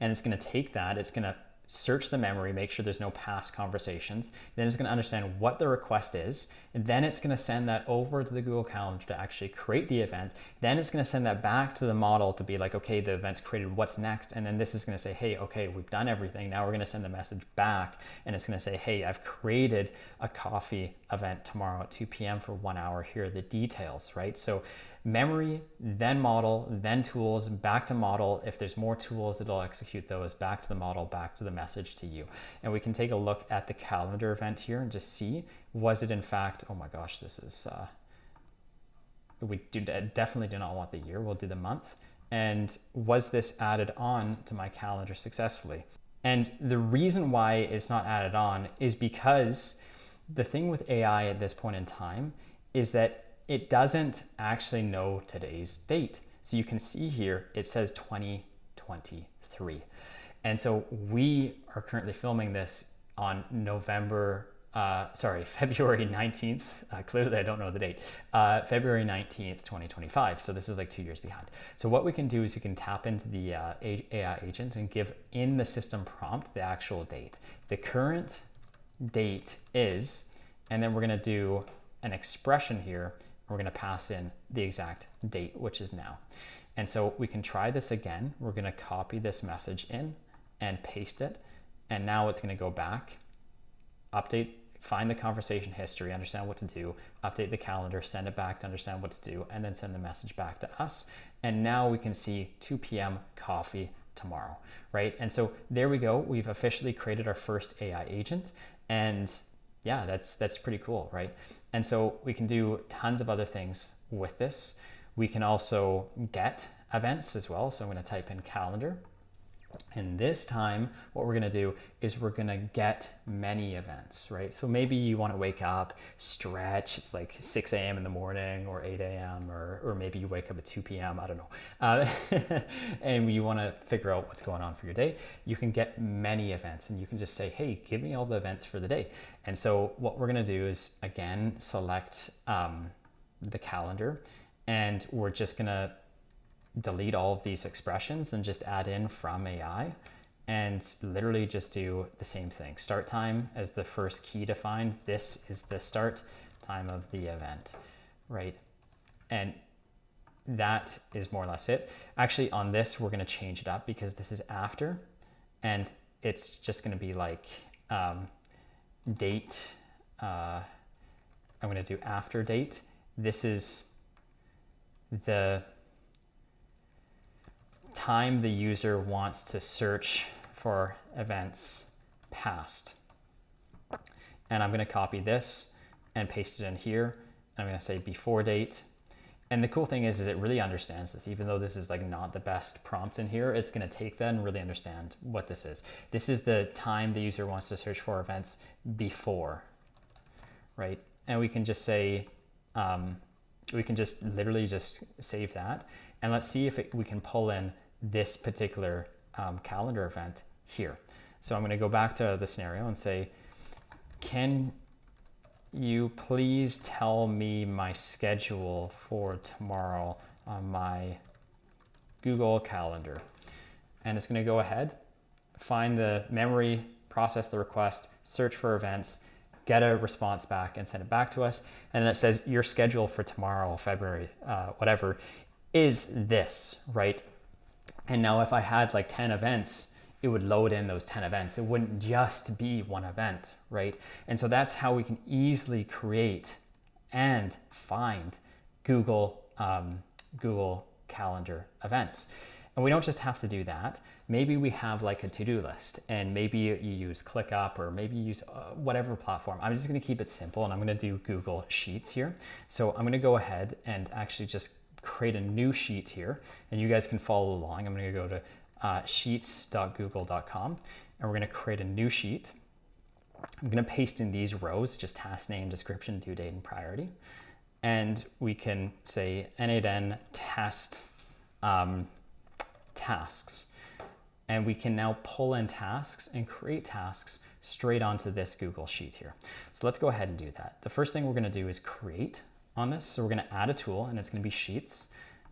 And it's going to take that, it's going to search the memory, make sure there's no past conversations. Then it's going to understand what the request is. And then it's going to send that over to the Google Calendar to actually create the event. Then it's going to send that back to the model to be like, okay, the event's created, what's next? And then this is going to say, hey, okay, we've done everything. Now we're going to send the message back. And it's going to say, hey, I've created a coffee event tomorrow at 2 p.m. for 1 hour. Here are the details, right? So memory, then model, then tools, back to model. If there's more tools that'll execute those, back to the model, back to the message to you. And we can take a look at the calendar event here and just see, was it in fact, oh my gosh, this is, definitely do not want the year, we'll do the month. And was this added on to my calendar successfully? And the reason why it's not added on is because the thing with AI at this point in time is that it doesn't actually know today's date. So you can see here, it says 2023. And so we are currently filming this on February 19th. Clearly I don't know the date. February 19th, 2025. So this is like 2 years behind. So what we can do is we can tap into the AI agent and give in the system prompt the actual date. The current date is, and then we're gonna do an expression here. We're going to pass in the exact date, which is now. And so we can try this again. We're going to copy this message in and paste it. And now it's going to go back, update, find the conversation history, understand what to do, update the calendar, send it back to understand what to do, and then send the message back to us. And now we can see 2 p.m. coffee tomorrow, right? And so there we go. We've officially created our first AI agent. And yeah, that's pretty cool, right? And so we can do tons of other things with this. We can also get events as well. So I'm going to type in calendar. And this time, what we're going to do is we're going to get many events, right? So maybe you want to wake up, stretch. It's like 6 a.m. in the morning or 8 a.m. or maybe you wake up at 2 p.m. I don't know. And you want to figure out what's going on for your day. You can get many events and you can just say, hey, give me all the events for the day. And so what we're going to do is, again, select the calendar, and we're just going to delete all of these expressions and just add in from AI and literally just do the same thing. Start time as the first key defined. This is the start time of the event, right? And that is more or less it. Actually, on this, we're going to change it up because this is after, and it's just going to be like date. I'm going to do after date. This is the time the user wants to search for events past. And I'm going to copy this and paste it in here. And I'm going to say before date. And the cool thing is it really understands this. Even though this is like not the best prompt in here, it's going to take that and really understand what this is. This is the time the user wants to search for events before, right? And we can just say, we can just literally just save that. And let's see if we can pull in this particular calendar event here. So I'm going to go back to the scenario and say, can you please tell me my schedule for tomorrow on my Google Calendar? And it's going to go ahead, find the memory, process the request, search for events, get a response back and send it back to us. And then it says your schedule for tomorrow, February, whatever, is this, right? And now if I had like 10 events, it would load in those 10 events. It wouldn't just be one event, right? And so that's how we can easily create and find Google Calendar events. And we don't just have to do that. Maybe we have like a to-do list, and maybe you use ClickUp, or maybe you use whatever platform. I'm just gonna keep it simple, and I'm gonna do Google Sheets here. So I'm gonna go ahead and actually just create a new sheet here, and you guys can follow along. I'm gonna go to sheets.google.com, and we're gonna create a new sheet. I'm gonna paste in these rows, just task name, description, due date, and priority. And we can say n8n test tasks. And we can now pull in tasks and create tasks straight onto this Google Sheet here. So let's go ahead and do that. The first thing we're gonna do is create on this. So we're gonna add a tool, and it's gonna be Sheets.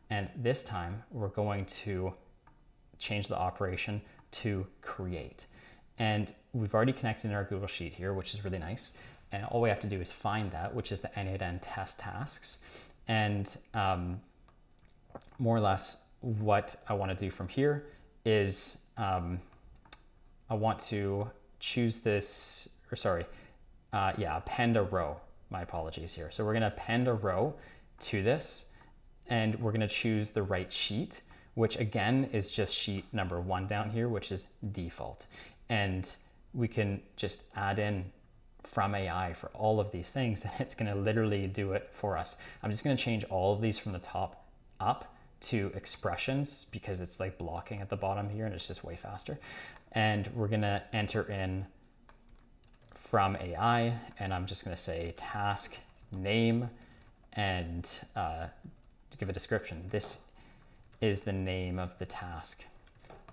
And this time we're going to change the operation to create. And we've already connected in our Google Sheet here, which is really nice. And all we have to do is find that, which is the n8n test tasks. And more or less what I want to do from here is I want to choose this, or sorry, append a row. My apologies here. So we're going to append a row to this, and we're going to choose the right sheet, which again is just sheet number 1 down here, which is default. And we can just add in from AI for all of these things, and it's going to literally do it for us. I'm just going to change all of these from the top up to expressions, because it's like blocking at the bottom here, and it's just way faster. And we're going to enter in from AI, and I'm just going to say task name, and to give a description, this is the name of the task.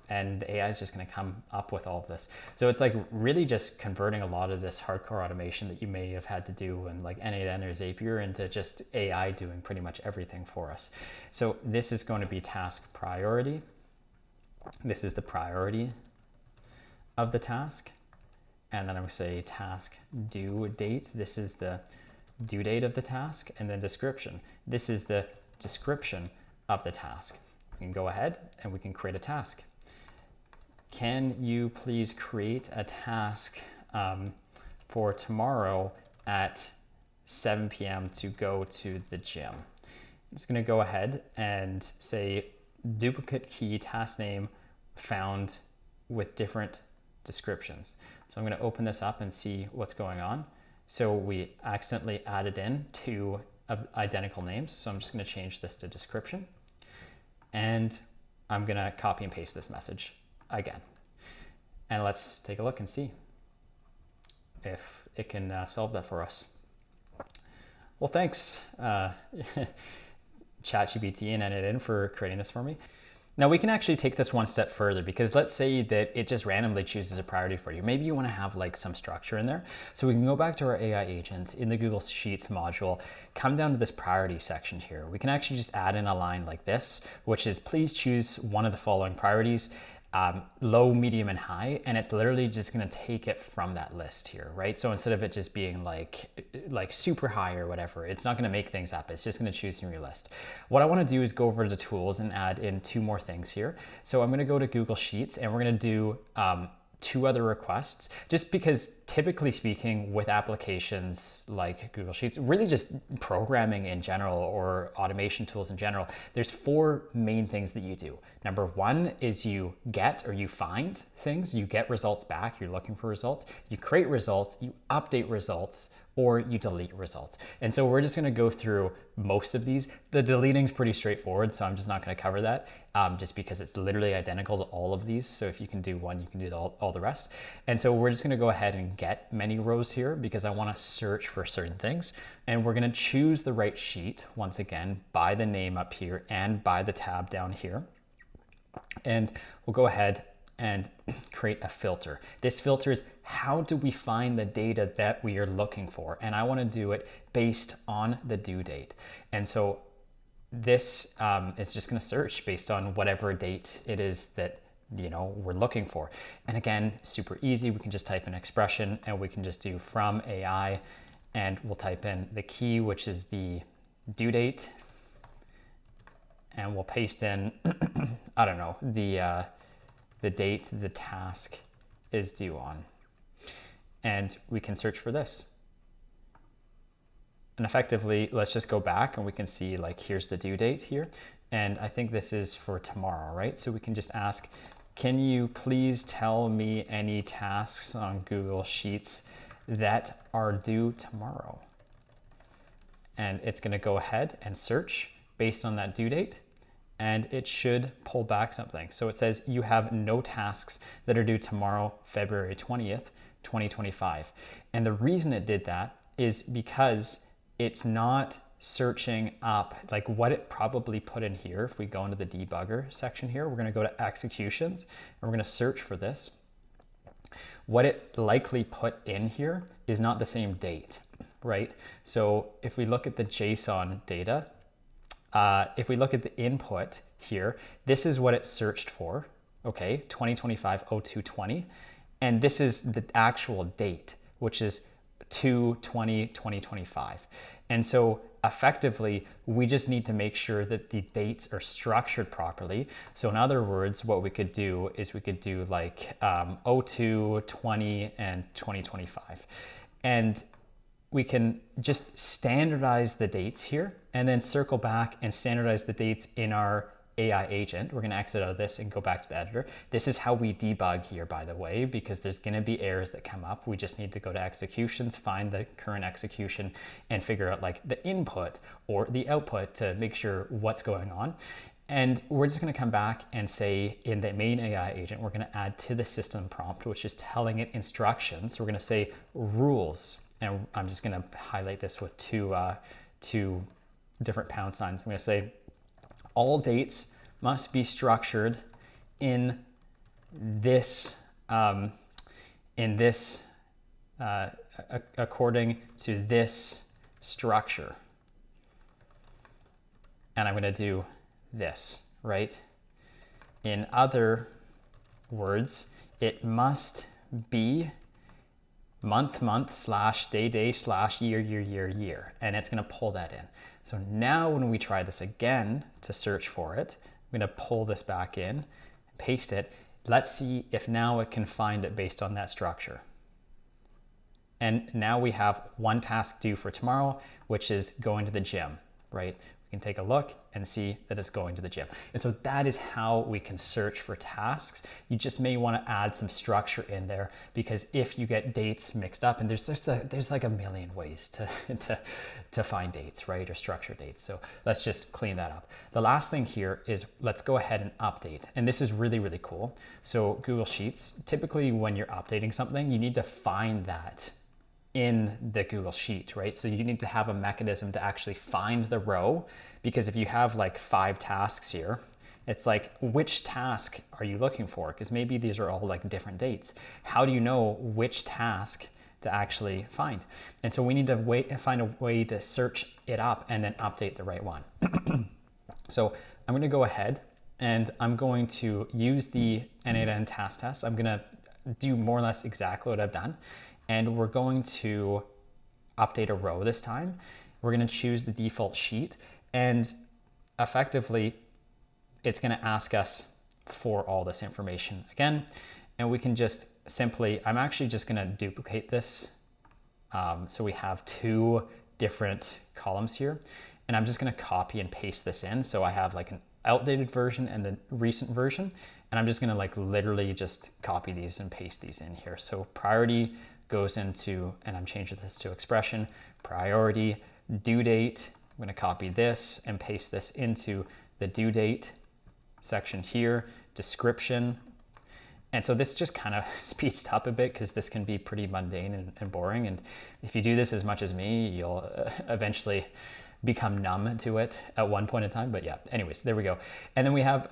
And the AI is just going to come up with all of this. So it's like really just converting a lot of this hardcore automation that you may have had to do in like n8n or Zapier into just AI doing pretty much everything for us. So this is going to be task priority. This is the priority of the task. And then I'm going to say task due date. This is the due date of the task. And then description. This is the description of the task. We can go ahead and we can create a task. Can you please create a task for tomorrow at 7 p.m. to go to the gym? I'm just going to go ahead and say duplicate key task name found with different descriptions. So I'm going to open this up and see what's going on. So we accidentally added in 2 identical names. So I'm just going to change this to description. And I'm going to copy and paste this message again. And let's take a look and see if it can solve that for us. Well, thanks ChatGPT and n8n for creating this for me. Now we can actually take this one step further, because let's say that it just randomly chooses a priority for you. Maybe you want to have like some structure in there. So we can go back to our AI agent in the Google Sheets module, come down to this priority section here. We can actually just add in a line like this, which is please choose one of the following priorities, low, medium, and high, and it's literally just going to take it from that list here, right? So instead of it just being like super high or whatever, it's not going to make things up. It's just going to choose from your list. What I want to do is go over to tools and add in 2 more things here. So I'm going to go to Google Sheets, and we're going to do 2 other requests, just because typically speaking with applications like Google Sheets, really just programming in general or automation tools in general, there's 4 main things that you do. Number 1 is you get or you find things, you get results back, you're looking for results, you create results, you update results or you delete results. And so we're just gonna go through most of these. The deleting is pretty straightforward, so I'm just not gonna cover that just because it's literally identical to all of these. So if you can do one, you can do all the rest. And so we're just gonna go ahead and get many rows here because I wanna search for certain things. And we're gonna choose the right sheet, once again, by the name up here and by the tab down here. And we'll go ahead and create a filter. This filter is how do we find the data that we are looking for? And I want to do it based on the due date. And so this is just going to search based on whatever date it is that we're looking for. And again, super easy. We can just type an expression and we can just do from AI, and we'll type in the key, which is the due date, and we'll paste in I don't know, the date the task is due on. And we can search for this. And effectively, let's just go back and we can see like, here's the due date here. And I think this is for tomorrow, right? So we can just ask, can you please tell me any tasks on Google Sheets that are due tomorrow? And it's gonna go ahead and search based on that due date. And it should pull back something. So it says you have no tasks that are due tomorrow, February 20th, 2025. And the reason it did that is because it's not searching up like what it probably put in here. If we go into the debugger section here, we're gonna go to executions and we're gonna search for this. What it likely put in here is not the same date, right? So if we look at the JSON data, if we look at the input here, this is what it searched for, okay, 2025-02-20, and this is the actual date, which is 2/20/2025. And so effectively, we just need to make sure that the dates are structured properly. So in other words, what we could do is we could do like 02, 20, and 2025. And we can just standardize the dates here and then circle back and standardize the dates in our AI agent. We're gonna exit out of this and go back to the editor. This is how we debug here, by the way, because there's gonna be errors that come up. We just need to go to executions, find the current execution, and figure out like the input or the output to make sure what's going on. And we're just gonna come back and say in the main AI agent, we're gonna add to the system prompt, which is telling it instructions. So we're gonna say rules. And I'm just gonna highlight this with two different pound signs. I'm gonna say all dates must be structured in this, according to this structure. And I'm gonna do this, right? In other words, it must be month / day / year, and it's gonna pull that in. So now when we try this again to search for it, I'm gonna pull this back in, paste it. Let's see if now it can find it based on that structure. And now we have one task due for tomorrow, which is going to the gym, right? We can take a look and see that it's going to the gym. And so that is how we can search for tasks. You just may want to add some structure in there, because if you get dates mixed up, and there's like a million ways to find dates, right? Or structure dates. So let's just clean that up. The last thing here is let's go ahead and update. And this is really, really cool. So Google Sheets, typically when you're updating something, you need to find that in the Google Sheet, right? So you need to have a mechanism to actually find the row, because if you have like 5 tasks here, it's like, which task are you looking for? Because maybe these are all like different dates. How do you know which task to actually find? And so we need to find a way to search it up and then update the right one. So I'm gonna go ahead and I'm going to use the n8n task test. I'm gonna do more or less exactly what I've done. And we're going to update a row this time. We're gonna choose the default sheet, and effectively, it's gonna ask us for all this information again. And we can just simply, I'm actually just gonna duplicate this. So we have 2 different columns here, and I'm just gonna copy and paste this in. So I have like an outdated version and the recent version, and I'm just gonna like literally just copy these and paste these in here. So priority goes into, and I'm changing this to expression, priority, due date. I'm going to copy this and paste this into the due date section here, description. And so this just kind of speeds up a bit because this can be pretty mundane and boring. And if you do this as much as me, you'll eventually become numb to it at one point in time. But yeah, anyways, there we go. And then we have,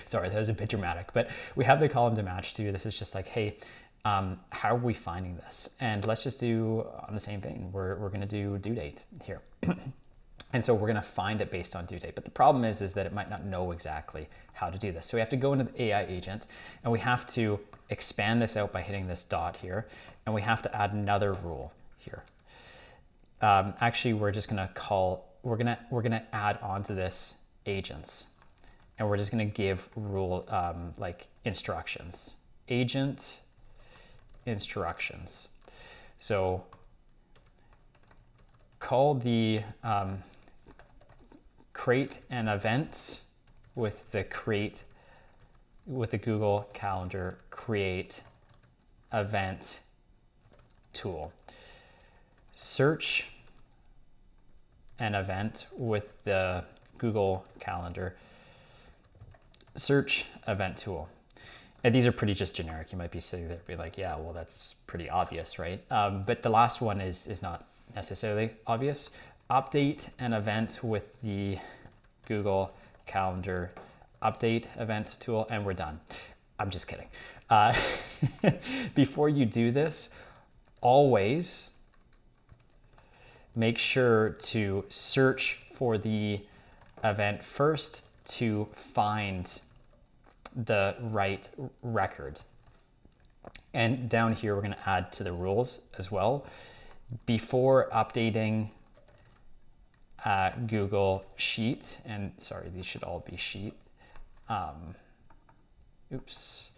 sorry, that was a bit dramatic, but we have the column to match to. This is just like, hey, how are we finding this? And let's just do on the same vein. We're going to do due date here. And so we're going to find it based on due date. But the problem is that it might not know exactly how to do this. So we have to go into the AI agent and we have to expand this out by hitting this dot here. And we have to add another rule here. Actually, we're just going to call, we're going to add onto this agents. And we're just going to give rule like instructions. Agent instructions. So call the create an event with the Google Calendar create event tool. Search an event with the Google Calendar search event tool. And these are pretty just generic. You might be sitting there being like, yeah, well, that's pretty obvious, right? But the last one is not necessarily obvious. Update an event with the Google Calendar update event tool, and we're done. I'm just kidding. Before you do this, always make sure to search for the event first to find the right record. And down here, we're going to add to the rules as well. Before updating Google Sheet, and sorry, these should all be Sheet. Oops.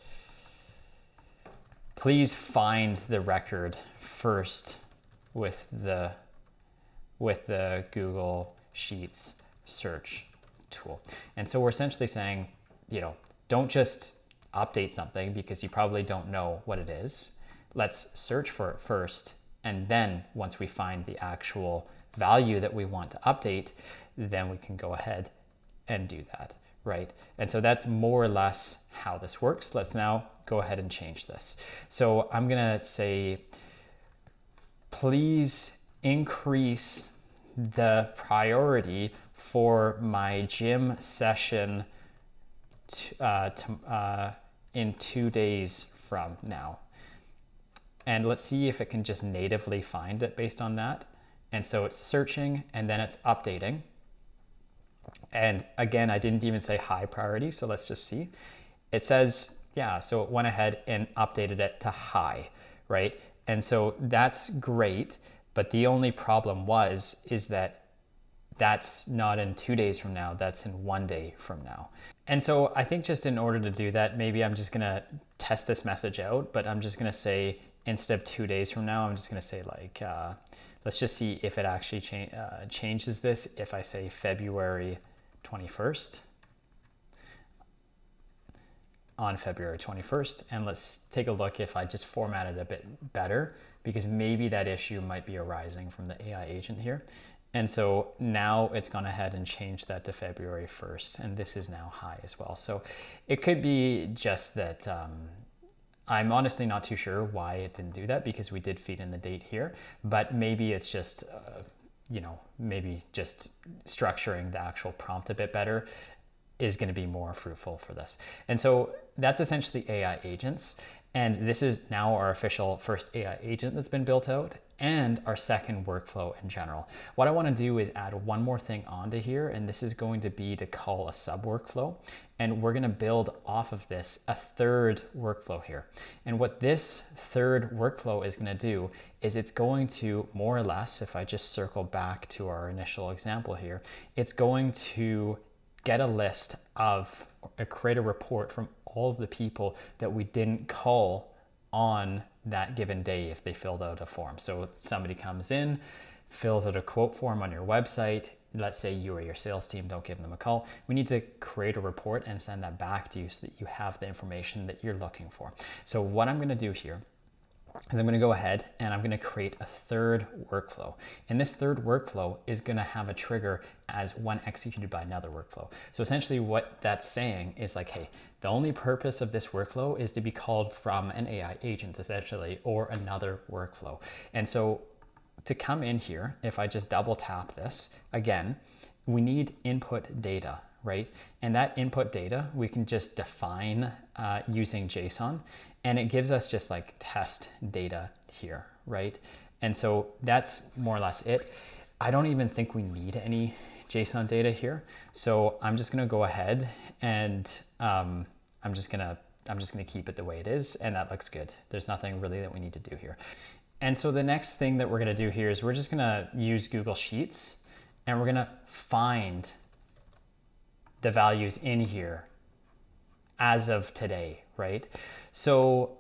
Please find the record first with the Google Sheets search tool. And so we're essentially saying, you know, don't just update something because you probably don't know what it is. Let's search for it first. And then once we find the actual value that we want to update, then we can go ahead and do that, right? And so that's more or less how this works. Let's now go ahead and change this. So I'm gonna say, please increase the priority for my gym session in 2 days from now. And let's see if it can just natively find it based on that. And so it's searching and then it's updating. And again, I didn't even say high priority, so let's just see. It says, yeah, so it went ahead and updated it to high, right? And so that's great, but the only problem is that that's not in 2 days from now, that's in 1 day from now. And so I think just in order to do that, maybe I'm just gonna test this message out, but I'm just gonna say, instead of 2 days from now, I'm just gonna say like, let's just see if it actually changes this. If I say February 21st, on February 21st, and let's take a look if I just format it a bit better, because maybe that issue might be arising from the AI agent here. And so now it's gone ahead and changed that to February 1st, and this is now high as well. So it could be just that, I'm honestly not too sure why it didn't do that, because we did feed in the date here, but maybe it's just, you know, maybe just structuring the actual prompt a bit better is going to be more fruitful for this. And so that's essentially AI agents. And this is now our official first AI agent that's been built out, and our second workflow in general. What I want to do is add one more thing onto here, and this is going to be to call a sub workflow. And we're going to build off of this a third workflow here. And what this third workflow is going to do is it's going to more or less, if I just circle back to our initial example here, it's going to get a list of, create a report from all of the people that we didn't call on that given day if they filled out a form. So somebody comes in, fills out a quote form on your website. Let's say you or your sales team don't give them a call. We need to create a report and send that back to you so that you have the information that you're looking for. So what I'm going to do here is I'm going to go ahead and I'm going to create a third workflow. And this third workflow is going to have a trigger as when executed by another workflow. So essentially what that's saying is like, hey, the only purpose of this workflow is to be called from an AI agent essentially, or another workflow. And so to come in here, if I just double tap this, again, we need input data, right? And that input data, we can just define using JSON, and it gives us just like test data here, right? And so that's more or less it. I don't even think we need any JSON data here. So I'm just gonna go ahead and I'm just gonna keep it the way it is, and that looks good. There's nothing really that we need to do here. And so the next thing that we're gonna do here is we're just gonna use Google Sheets, and we're gonna find the values in here as of today, right? So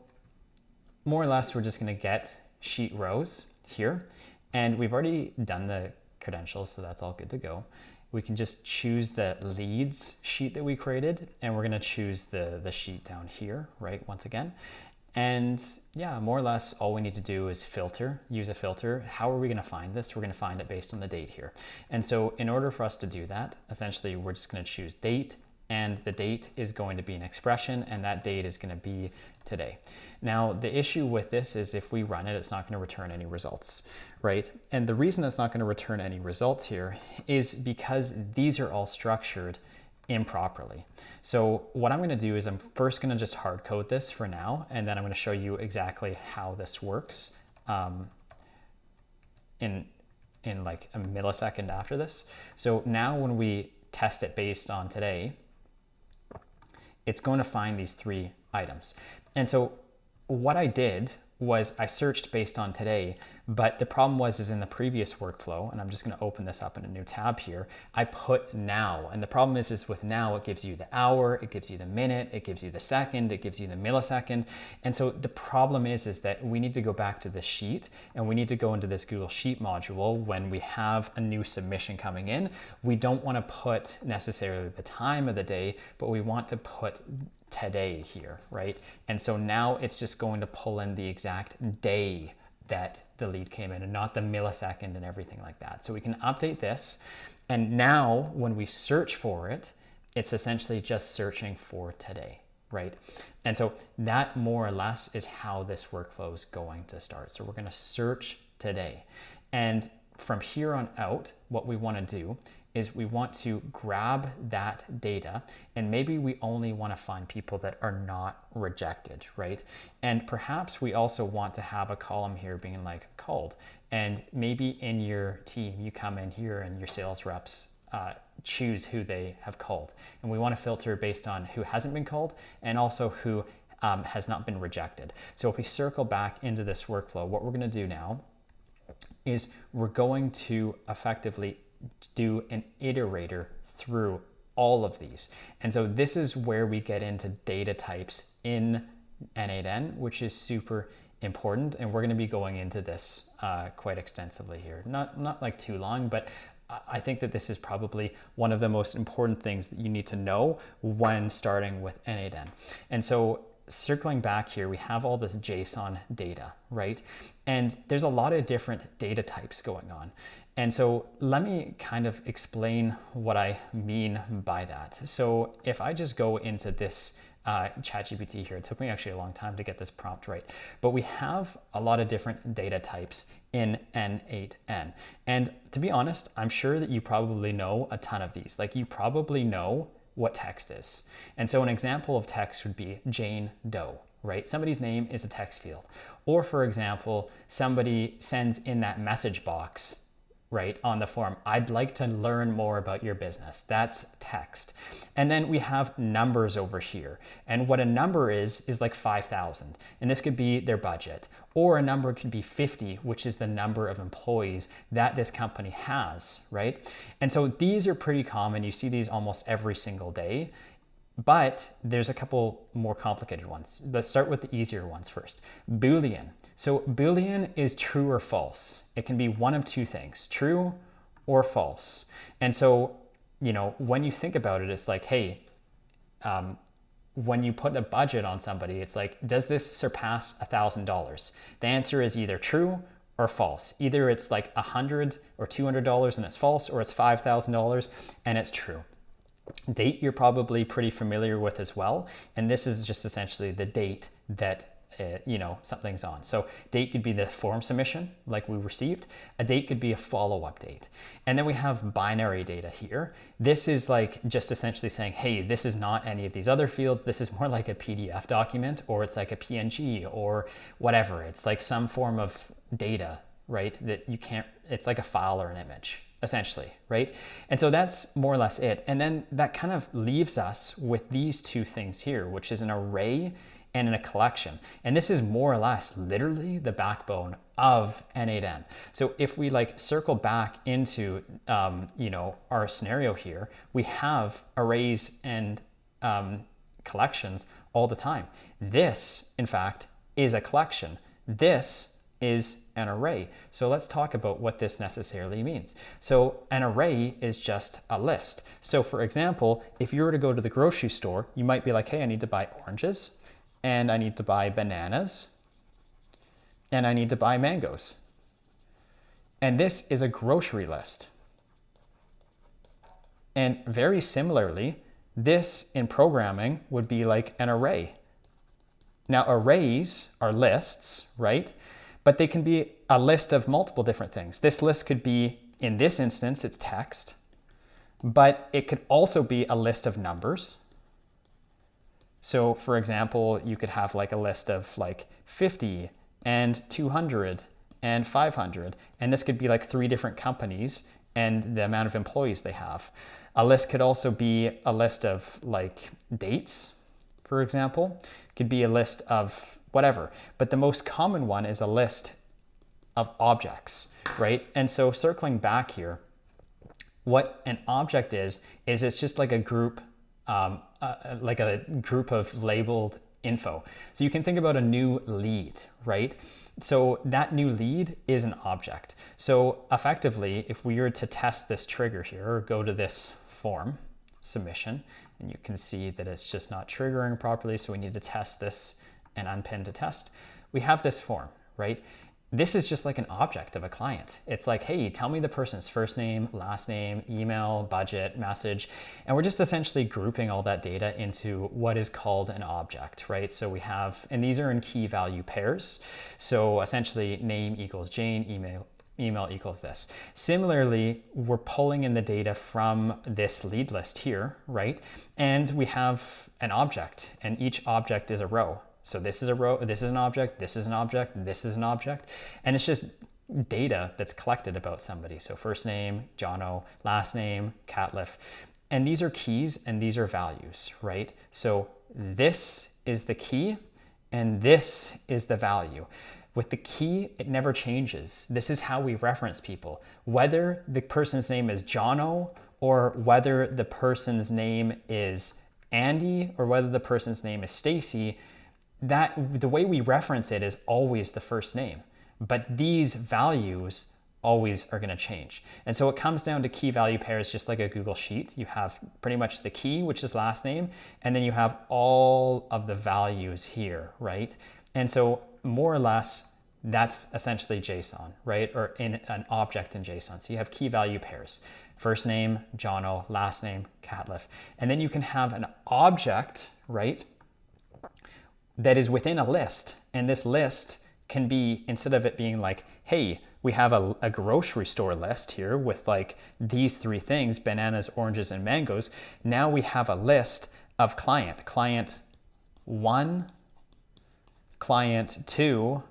more or less, we're just gonna get sheet rows here, and we've already done the credentials, so that's all good to go. We can just choose the leads sheet that we created, and we're gonna choose the sheet down here, right, once again. And yeah, more or less all we need to do is filter, use a filter. How are we gonna find this? We're gonna find it based on the date here. And so in order for us to do that, essentially we're just gonna choose date, and the date is going to be an expression, and that date is gonna be today. Now, the issue with this is if we run it, it's not gonna return any results, right? And the reason it's not gonna return any results here is because these are all structured improperly. So what I'm going to do is I'm first going to just hard code this for now, and then I'm going to show you exactly how this works in like a millisecond after this. So now when we test it based on today, it's going to find these 3 items. And so what I did was I searched based on today, but the problem was in the previous workflow, and I'm just going to open this up in a new tab here, I put now. And the problem is with now, it gives you the hour, it gives you the minute, it gives you the second, it gives you the millisecond. And so the problem is that we need to go back to the sheet, and we need to go into this Google Sheet module when we have a new submission coming in. We don't want to put necessarily the time of the day, but we want to put today here, right? And so now it's just going to pull in the exact day that the lead came in, and not the millisecond and everything like that. So we can update this, and now when we search for it, it's essentially just searching for today, right? And so that more or less is how this workflow is going to start. So we're going to search today, and from here on out, what we want to do is we want to grab that data, and maybe we only want to find people that are not rejected, right? And perhaps we also want to have a column here being like called, and maybe in your team you come in here and your sales reps choose who they have called, and we want to filter based on who hasn't been called and also who has not been rejected. So if we circle back into this workflow, what we're going to do now is we're going to effectively do an iterator through all of these. And so this is where we get into data types in n8n, which is super important. And we're going to be going into this quite extensively here. Not like too long, but I think that this is probably one of the most important things that you need to know when starting with n8n. And so circling back here, we have all this JSON data, right? And there's a lot of different data types going on. And so let me kind of explain what I mean by that. So if I just go into this ChatGPT here, it took me actually a long time to get this prompt right, but we have a lot of different data types in n8n. And to be honest, I'm sure that you probably know a ton of these. Like you probably know what text is. And so an example of text would be Jane Doe, right? Somebody's name is a text field. Or for example, somebody sends in that message box, right, on the form, I'd like to learn more about your business. That's text. And then we have numbers over here. And what a number is like 5,000. And this could be their budget. Or a number could be 50, which is the number of employees that this company has, right? And so these are pretty common. You see these almost every single day. But there's a couple more complicated ones. Let's start with the easier ones first. Boolean. So Boolean is true or false. It can be one of two things, true or false. And so, you know, when you think about it, it's like, hey, when you put a budget on somebody, it's like, does this surpass $1,000? The answer is either true or false. Either it's like $100 or $200 and it's false, or it's $5,000 and it's true. Date you're probably pretty familiar with as well, and this is just essentially the date that something's on. So date could be the form submission like we received. A date could be a follow-up date. And then we have binary data here. This is like just essentially saying, hey, this is not any of these other fields. This is more like a PDF document, or it's like a PNG or whatever. It's like some form of data, right? That you can't, it's like a file or an image, essentially, right? And so that's more or less it. And then that kind of leaves us with these two things here, which is an array and in a collection. And this is more or less literally the backbone of n8n. So if we like circle back into our scenario here, we have arrays and collections all the time. This, in fact, is a collection. This is an array. So let's talk about what this necessarily means. So an array is just a list. So for example, if you were to go to the grocery store, you might be like, hey, I need to buy oranges, and I need to buy bananas, and I need to buy mangoes. And this is a grocery list. And very similarly, this in programming would be like an array. Now arrays are lists, right? But they can be a list of multiple different things. This list could be, in this instance, it's text, but it could also be a list of numbers. So for example, you could have like a list of like 50 and 200 and 500, and this could be like 3 different companies and the amount of employees they have. A list could also be a list of like dates, for example. It could be a list of whatever, but the most common one is a list of objects, right? And so circling back here, what an object is it's just like a group of labeled info. So you can think about a new lead, right? So that new lead is an object. So effectively, if we were to test this trigger here, or go to this form submission, and you can see that it's just not triggering properly, so we need to test this and unpin to test. We have this form, right? This is just like an object of a client. It's like, hey, tell me the person's first name, last name, email, budget, message. And we're just essentially grouping all that data into what is called an object, right? So we have, and these are in key value pairs. So essentially name equals Jane, email equals this. Similarly, we're pulling in the data from this lead list here, right? And we have an object, and each object is a row. So this is a row, this is an object, this is an object, this is an object, and it's just data that's collected about somebody. So first name, Jono, last name, Catlif, and these are keys and these are values, right? So this is the key and this is the value. With the key, it never changes. This is how we reference people. Whether the person's name is Jono or whether the person's name is Andy or whether the person's name is Stacy, that the way we reference it is always the first name, but these values always are going to change. And so it comes down to key value pairs, just like a Google Sheet. You have pretty much the key, which is last name, and then you have all of the values here, right? And so more or less, that's essentially JSON, right? Or in an object in JSON. So you have key value pairs, first name, Jono, last name, Catlif. And then you can have an object, right, that is within a list. And this list can be, instead of it being like, hey, we have a grocery store list here with like these 3 things, bananas, oranges, and mangoes. Now we have a list of client 1, client 2,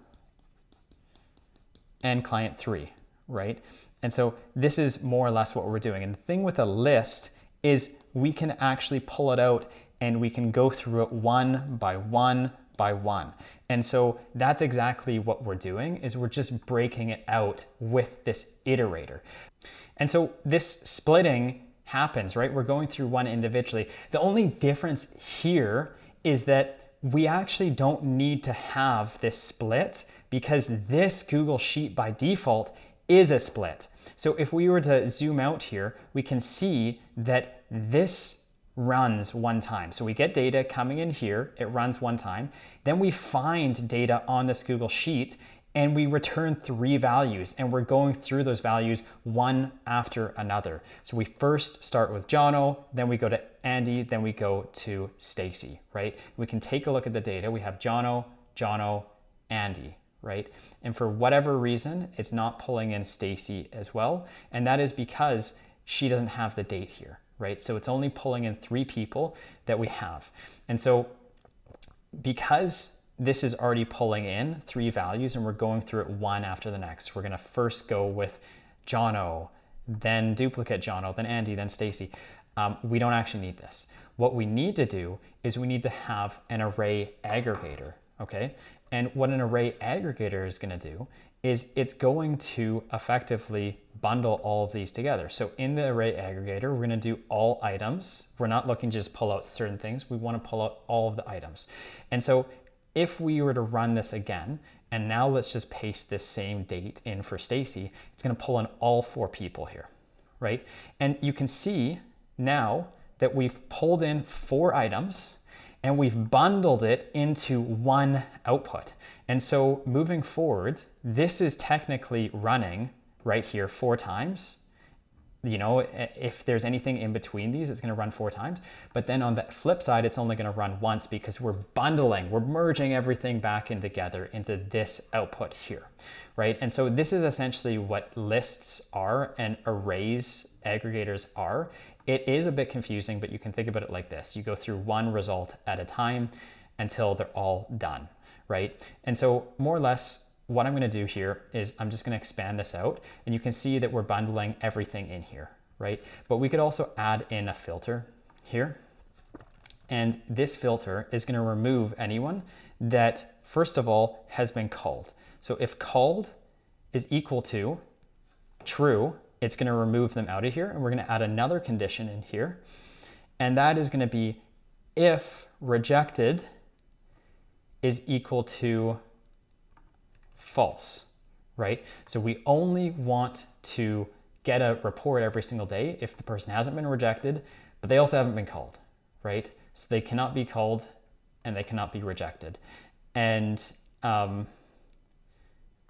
and client 3, right? And so this is more or less what we're doing. And the thing with a list is we can actually pull it out and we can go through it one by one by one. And so that's exactly what we're doing, is we're just breaking it out with this iterator. And so this splitting happens, right? We're going through one individually. The only difference here is that we actually don't need to have this split because this Google Sheet by default is a split. So if we were to zoom out here, we can see that this runs one time. So we get data coming in here, it runs one time. Then we find data on this Google Sheet and we return 3 values, and we're going through those values one after another. So we first start with Jono, then we go to Andy, then we go to Stacy, right? We can take a look at the data. We have Jono, Jono, Andy, right? And for whatever reason, it's not pulling in Stacy as well. And that is because she doesn't have the date here, right? So it's only pulling in 3 people that we have. And so because this is already pulling in 3 values and we're going through it one after the next, we're gonna first go with Jono, then duplicate Jono, then Andy, then Stacy. We don't actually need this. What we need to do is we need to have an array aggregator, okay? And what an array aggregator is gonna do is it's going to effectively bundle all of these together. So in the array aggregator, we're gonna do all items. We're not looking to just pull out certain things. We wanna pull out all of the items. And so if we were to run this again, and now let's just paste this same date in for Stacy, it's gonna pull in all 4 people here, right? And you can see now that we've pulled in 4 items and we've bundled it into one output. And so moving forward, this is technically running right here 4 times. You know, if there's anything in between these, it's going to run 4 times. But then on the flip side, it's only going to run once because we're bundling, we're merging everything back in together into this output here, right? And so this is essentially what lists are and arrays aggregators are. It is a bit confusing, but you can think about it like this. You go through one result at a time until they're all done, right? And so more or less, what I'm gonna do here is I'm just gonna expand this out, and you can see that we're bundling everything in here, right? But we could also add in a filter here. And this filter is gonna remove anyone that, first of all, has been called. So if called is equal to true, it's gonna remove them out of here, and we're gonna add another condition in here. And that is gonna be if rejected is equal to false, right? So we only want to get a report every single day if the person hasn't been rejected, but they also haven't been called, right? So they cannot be called and they cannot be rejected. And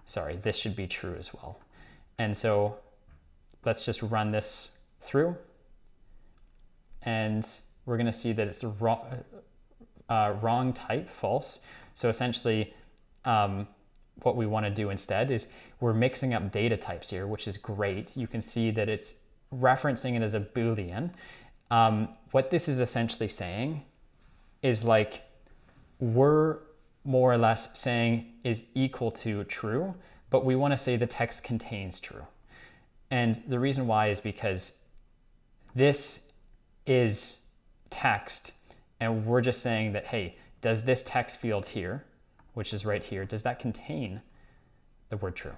sorry, this should be true as well. And so let's just run this through, and we're gonna see that it's wrong type, false. So essentially, what we want to do instead is we're mixing up data types here, which is great. You can see that it's referencing it as a Boolean. What this is essentially saying is like we're more or less saying is equal to true, but we want to say the text contains true. And the reason why is because this is text, and we're just saying that, hey, does this text field here, which is right here, does that contain the word true?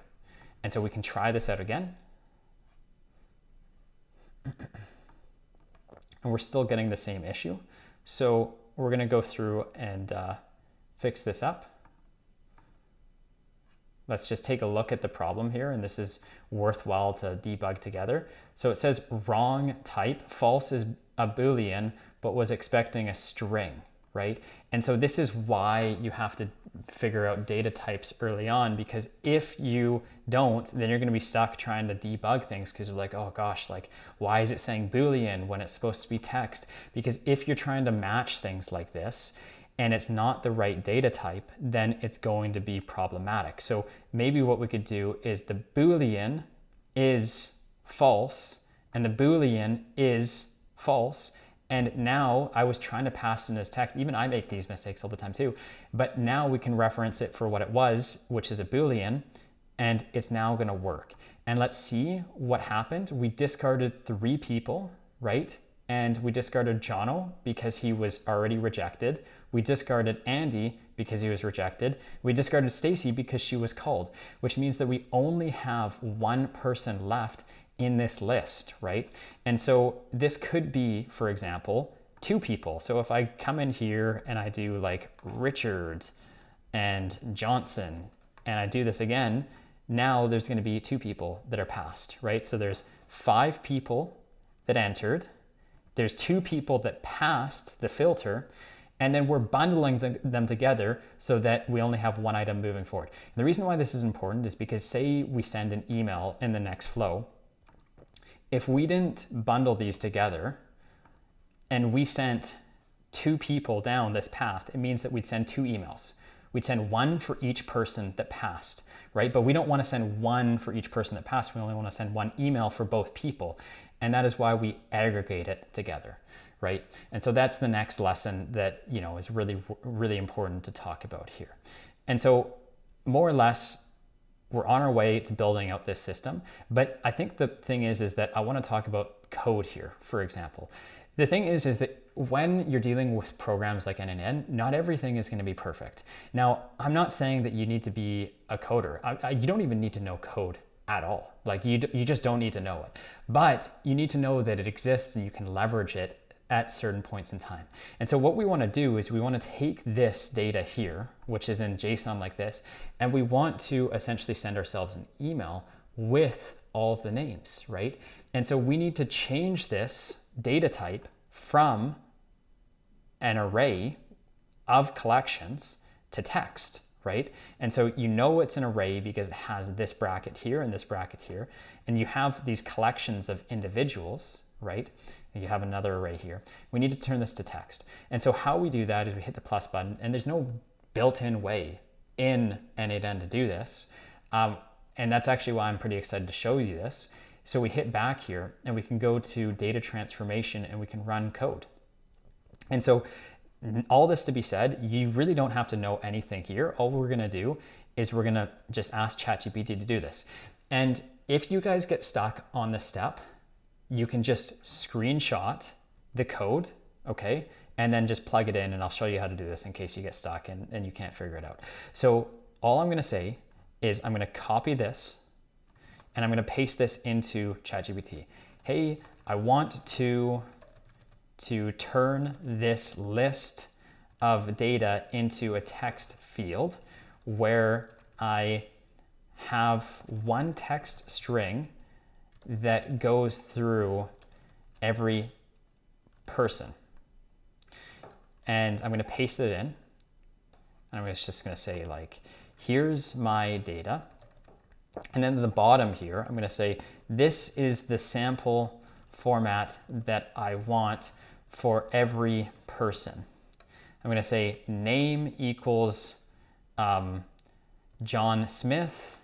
And so we can try this out again. And we're still getting the same issue. So we're gonna go through and fix this up. Let's just take a look at the problem here, and this is worthwhile to debug together. So it says wrong type, false is a Boolean, but was expecting a string, right? And so this is why you have to figure out data types early on, because if you don't, then you're gonna be stuck trying to debug things because you're like, oh gosh, like why is it saying Boolean when it's supposed to be text? Because if you're trying to match things like this and it's not the right data type, then it's going to be problematic. So maybe what we could do is the Boolean is false and the Boolean is false. And now I was trying to pass in as text. Even I make these mistakes all the time too. But now we can reference it for what it was, which is a Boolean, and it's now gonna work. And let's see what happened. We discarded 3 people, right? And we discarded Jono because he was already rejected. We discarded Andy because he was rejected. We discarded Stacy because she was called, which means that we only have 1 person left in this list, right? And so this could be, for example, 2 people. So if I come in here and I do like Richard and Johnson, and I do this again, now there's gonna be 2 people that are passed, right? So there's 5 people that entered, there's 2 people that passed the filter, and then we're bundling them together so that we only have 1 item moving forward. And the reason why this is important is because say we send an email in the next flow, if we didn't bundle these together and we sent 2 people down this path, it means that we'd send 2 emails. We'd send 1 for each person that passed, right? But we don't want to send 1 for each person that passed. We only want to send 1 email for both people. And that is why we aggregate it together, right? And so that's the next lesson that, is really, really important to talk about here. And so more or less, we're on our way to building out this system. But I think the thing is that I want to talk about code here, for example. The thing is that when you're dealing with programs like n8n, not everything is going to be perfect. Now, I'm not saying that you need to be a coder. You don't even need to know code at all. Like you just don't need to know it. But you need to know that it exists and you can leverage it at certain points in time. And so what we want to do is we want to take this data here, which is in JSON like this, and we want to essentially send ourselves an email with all of the names, right? And so we need to change this data type from an array of collections to text, right? And so it's an array because it has this bracket here and this bracket here, and you have these collections of individuals, right? And you have another array here. We need to turn this to text. And so how we do that is we hit the plus button, and there's no built-in way in n8n to do this. And that's actually why I'm pretty excited to show you this. So we hit back here and we can go to data transformation and we can run code. And so all this to be said, you really don't have to know anything here. All we're gonna do is we're gonna just ask ChatGPT to do this. And if you guys get stuck on this step, you can just screenshot the code, okay? And then just plug it in, and I'll show you how to do this in case you get stuck and you can't figure it out. So all I'm gonna say is I'm gonna copy this and I'm gonna paste this into ChatGPT. Hey, I want to turn this list of data into a text field where I have 1 text string that goes through every person. And I'm gonna paste it in. And I'm just gonna say here's my data. And then at the bottom here, I'm gonna say, this is the sample format that I want for every person. I'm gonna say name equals John Smith,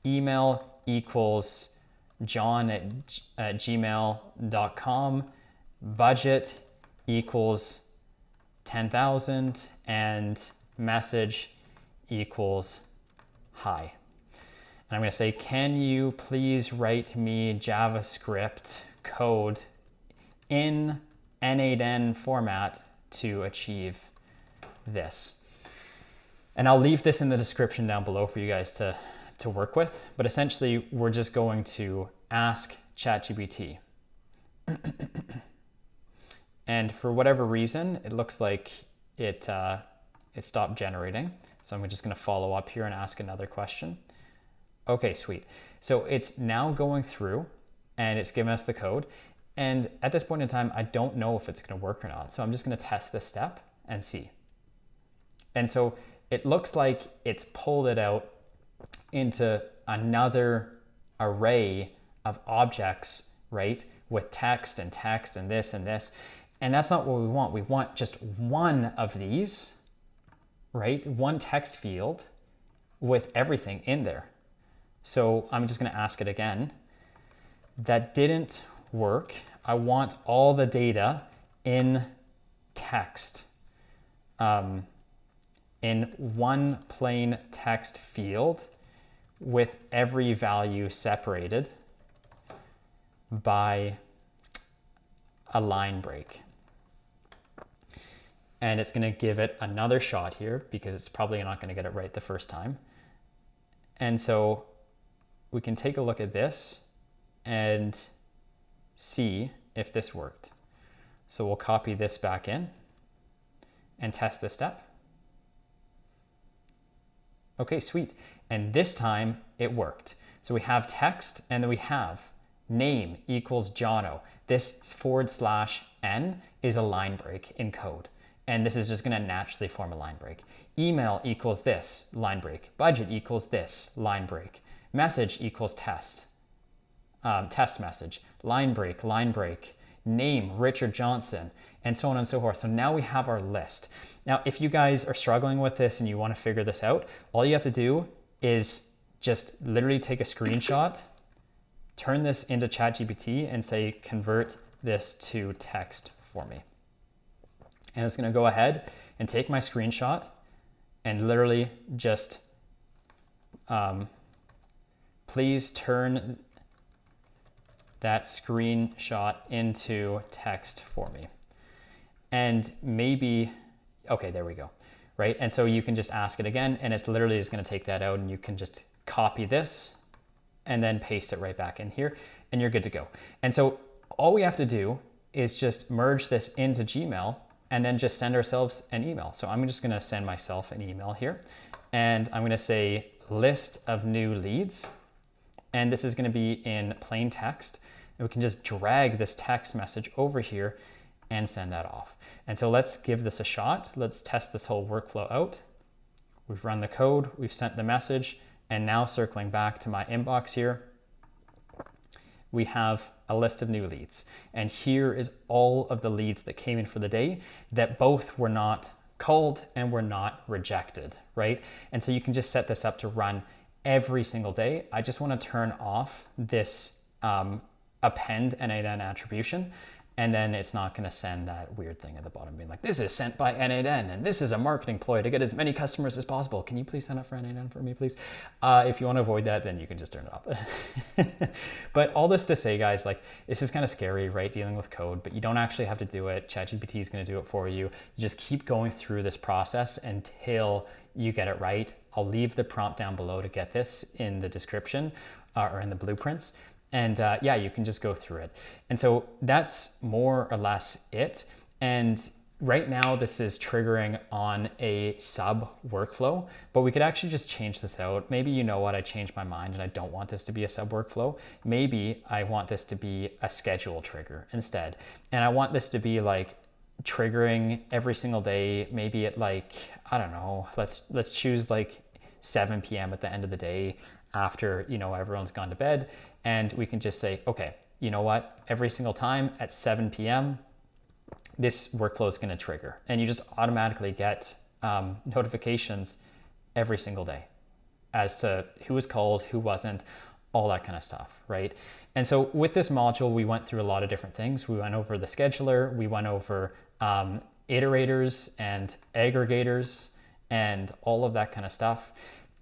email equals john@gmail.com, budget equals 10,000, and message equals hi. And I'm gonna say, can you please write me JavaScript code in n8n format to achieve this? And I'll leave this in the description down below for you guys to work with. But essentially, we're just going to ask ChatGPT. And for whatever reason, it looks like it stopped generating. So I'm just gonna follow up here and ask another question. Okay, sweet. So it's now going through and it's giving us the code. And at this point in time, I don't know if it's gonna work or not. So I'm just gonna test this step and see. And so it looks like it's pulled it out into another array of objects, right? With text and this and this. And that's not what we want. We want just one of these, right? 1 text field with everything in there. So I'm just gonna ask it again. That didn't work. I want all the data in text, in 1 plain text field with every value separated by a line break. And it's gonna give it another shot here because it's probably not gonna get it right the first time. And so we can take a look at this and see if this worked. So we'll copy this back in and test this step. Okay, sweet. And this time it worked. So we have text and then we have Name equals Jono. This /n is a line break in code. And this is just going to naturally form a line break. Email equals this, line break. Budget equals this, line break. Message equals test, test message. Line break, line break. Name, Richard Johnson, and so on and so forth. So now we have our list. Now, if you guys are struggling with this and you want to figure this out, all you have to do is just literally take a screenshot, turn this into ChatGPT and say, convert this to text for me. And it's going to go ahead and take my screenshot and literally just please turn that screenshot into text for me. And maybe, okay, there we go, right? And so you can just ask it again, and it's literally just going to take that out, and you can just copy this and then paste it right back in here, and you're good to go. And so all we have to do is just merge this into Gmail and then just send ourselves an email. So I'm just going to send myself an email here, and I'm going to say list of new leads. And this is going to be in plain text. And we can just drag this text message over here and send that off. And so let's give this a shot. Let's test this whole workflow out. We've run the code, we've sent the message, and now circling back to my inbox here, we have a list of new leads. And here is all of the leads that came in for the day that both were not called and were not rejected, right? And so you can just set this up to run every single day. I just want to turn off this append n8n attribution, and then it's not going to send that weird thing at the bottom being like, this is sent by n8n and this is a marketing ploy to get as many customers as possible. Can you please sign up for n8n for me, please? If you want to avoid that, then you can just turn it off. But all this to say, guys, like, this is kind of scary, right? Dealing with code, but you don't actually have to do it. ChatGPT is going to do it for you. You just keep going through this process until you get it right. I'll leave the prompt down below to get this in the description or in the blueprints. And yeah, you can just go through it. And so that's more or less it. And right now this is triggering on a sub workflow, but we could actually just change this out. Maybe, you know what, I changed my mind and I don't want this to be a sub workflow. Maybe I want this to be a schedule trigger instead. And I want this to be like triggering every single day, maybe at like, I don't know, let's choose like 7 p.m. at the end of the day after, you know, everyone's gone to bed. And we can just say, okay, you know what, every single time at 7 p.m., this workflow is going to trigger. And you just automatically get notifications every single day as to who was called, who wasn't, all that kind of stuff, right? And so with this module, we went through a lot of different things. We went over the scheduler, we went over iterators and aggregators and all of that kind of stuff.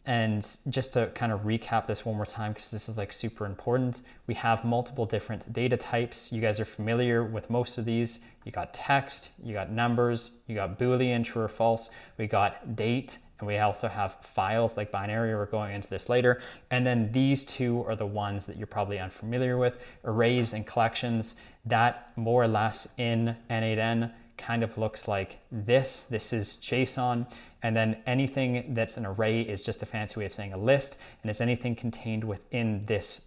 And just to kind of recap this one more time, because this is like super important, we have multiple different data types. You guys are familiar with most of these. You got text, you got numbers, you got Boolean, true or false, we got date, and we also have files like binary. We're going into this later. And then these two are the ones that you're probably unfamiliar with, arrays and collections. That more or less in n8n kind of looks like this. This is JSON. And then anything that's an array is just a fancy way of saying a list. And it's anything contained within this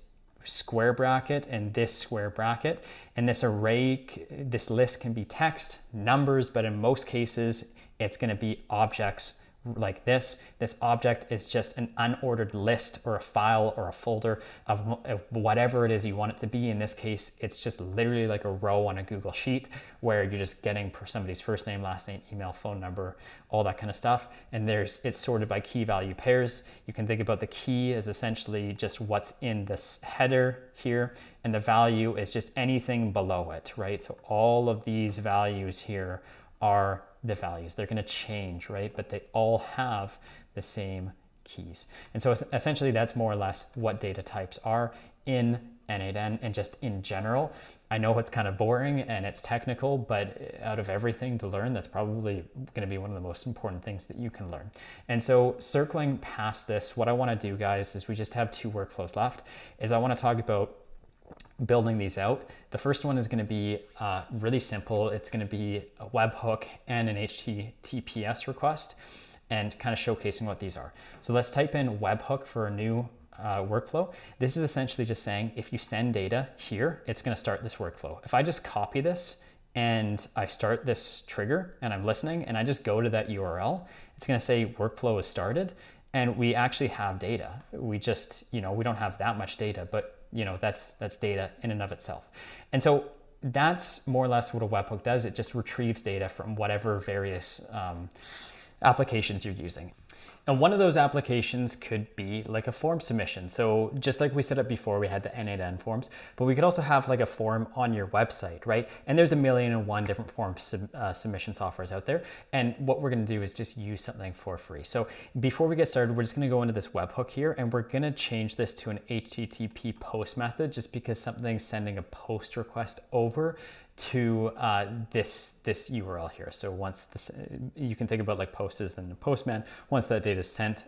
square bracket and this square bracket. And this array, this list can be text, numbers, but in most cases, it's going to be objects like this. This object is just an unordered list or a file or a folder of whatever it is you want it to be. In this case, it's just literally like a row on a Google Sheet where you're just getting somebody's first name, last name, email, phone number, all that kind of stuff. And it's sorted by key value pairs. You can think about the key as essentially just what's in this header here, and the value is just anything below it, right? So all of these values here are the values. They're going to change, right? But they all have the same keys. And so essentially that's more or less what data types are in n8n and just in general. I know it's kind of boring and it's technical, but out of everything to learn, that's probably going to be one of the most important things that you can learn. And so circling past this, what I want to do, guys, is we just have 2 workflows left, is I want to talk about building these out. The first one is going to be really simple. It's going to be a webhook and an HTTPS request, and kind of showcasing what these are. So let's type in webhook for a new workflow, this is essentially just saying if you send data here, it's going to start this workflow. If I just copy this and I start this trigger and I'm listening and I just go to that URL, it's going to say workflow is started, and we actually have data. We just, we don't have that much data, but that's data in and of itself. And so that's more or less what a webhook does. It just retrieves data from whatever various applications you're using. And one of those applications could be like a form submission. So just like we set up before, we had the n8n forms, but we could also have like a form on your website, right? And there's 1,000,001 different form submission softwares out there. And what we're gonna do is just use something for free. So before we get started, we're just gonna go into this webhook here, and we're gonna change this to an HTTP post method, just because something's sending a post request over to this URL here. So once this, you can think about like post is then the postman. Once that data is sent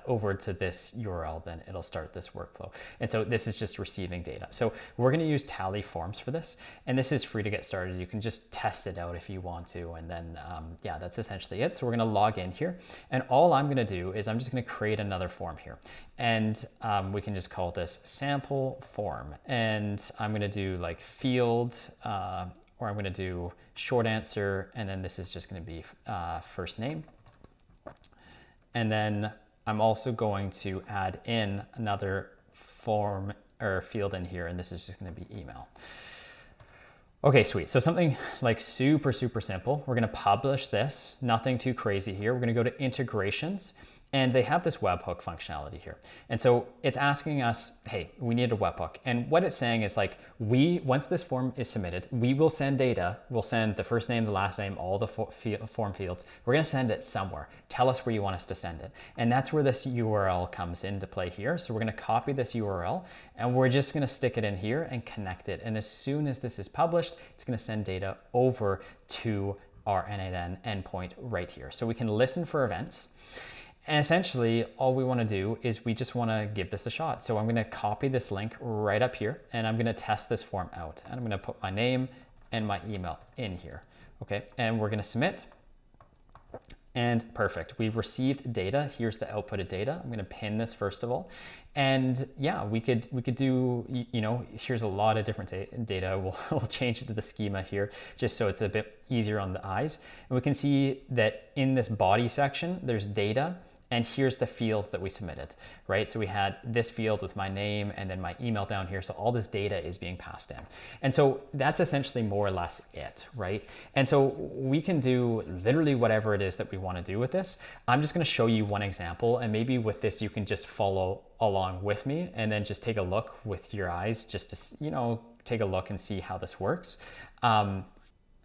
over to this URL, then it'll start this workflow. And so this is just receiving data. So we're gonna use Tally Forms for this, and this is free to get started. You can just test it out if you want to, and then yeah, that's essentially it. So we're gonna log in here, and all I'm gonna do is I'm just gonna create another form here, and we can just call this sample form, and I'm gonna do like field, or I'm gonna do short answer, and then this is just gonna be first name, and then I'm also going to add in another form or field in here, and this is just going to be email. Okay, sweet. So something like super simple. We're going to publish this, nothing too crazy here. We're going to go to integrations, and they have this webhook functionality here. And so it's asking us, hey, we need a webhook. And what it's saying is like, once this form is submitted, we will send data. We'll send the first name, the last name, all the form fields. We're gonna send it somewhere. Tell us where you want us to send it. And that's where this URL comes into play here. So we're gonna copy this URL, and we're just gonna stick it in here and connect it. And as soon as this is published, it's gonna send data over to our n8n endpoint right here. So we can listen for events. And essentially, all we want to do is we just want to give this a shot. So I'm going to copy this link right up here, and I'm going to test this form out. And I'm going to put my name and my email in here. Okay, and we're going to submit. And perfect, we've received data. Here's the outputted data. I'm going to pin this first of all. And yeah, we could do, here's a lot of different data. We'll change it to the schema here, just so it's a bit easier on the eyes. And we can see that in this body section, there's data. And here's the fields that we submitted, right? So we had this field with my name and then my email down here. So all this data is being passed in. And so that's essentially more or less it, right? And so we can do literally whatever it is that we want to do with this. I'm just going to show you one example, and maybe with this, you can just follow along with me and then just take a look with your eyes, just to, take a look and see how this works.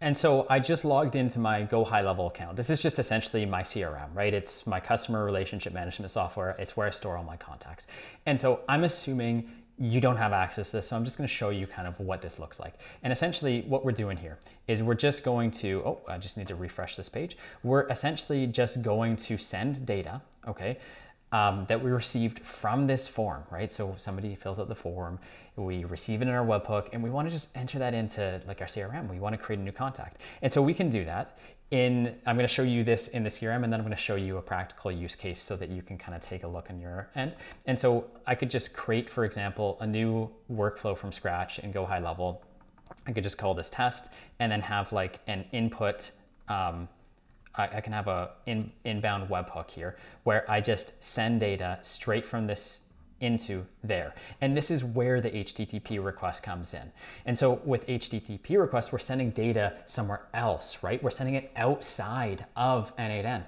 And so I just logged into my Go High Level account. This is just essentially my CRM, right? It's my customer relationship management software. It's where I store all my contacts. And so I'm assuming you don't have access to this. So I'm just going to show you kind of what this looks like. And essentially what we're doing here is we're just going to, I just need to refresh this page. We're essentially just going to send data, okay, that we received from this form, right? So somebody fills out the form, we receive it in our webhook, and we want to just enter that into like our CRM. We want to create a new contact. And so we can do that I'm going to show you this in the CRM, and then I'm going to show you a practical use case so that you can kind of take a look on your end. And so I could just create, for example, a new workflow from scratch and Go High Level. I could just call this test and then have like an input, I can have a inbound webhook here where I just send data straight from this into there. And this is where the HTTP request comes in. And so with HTTP requests, we're sending data somewhere else, right? We're sending it outside of n8n.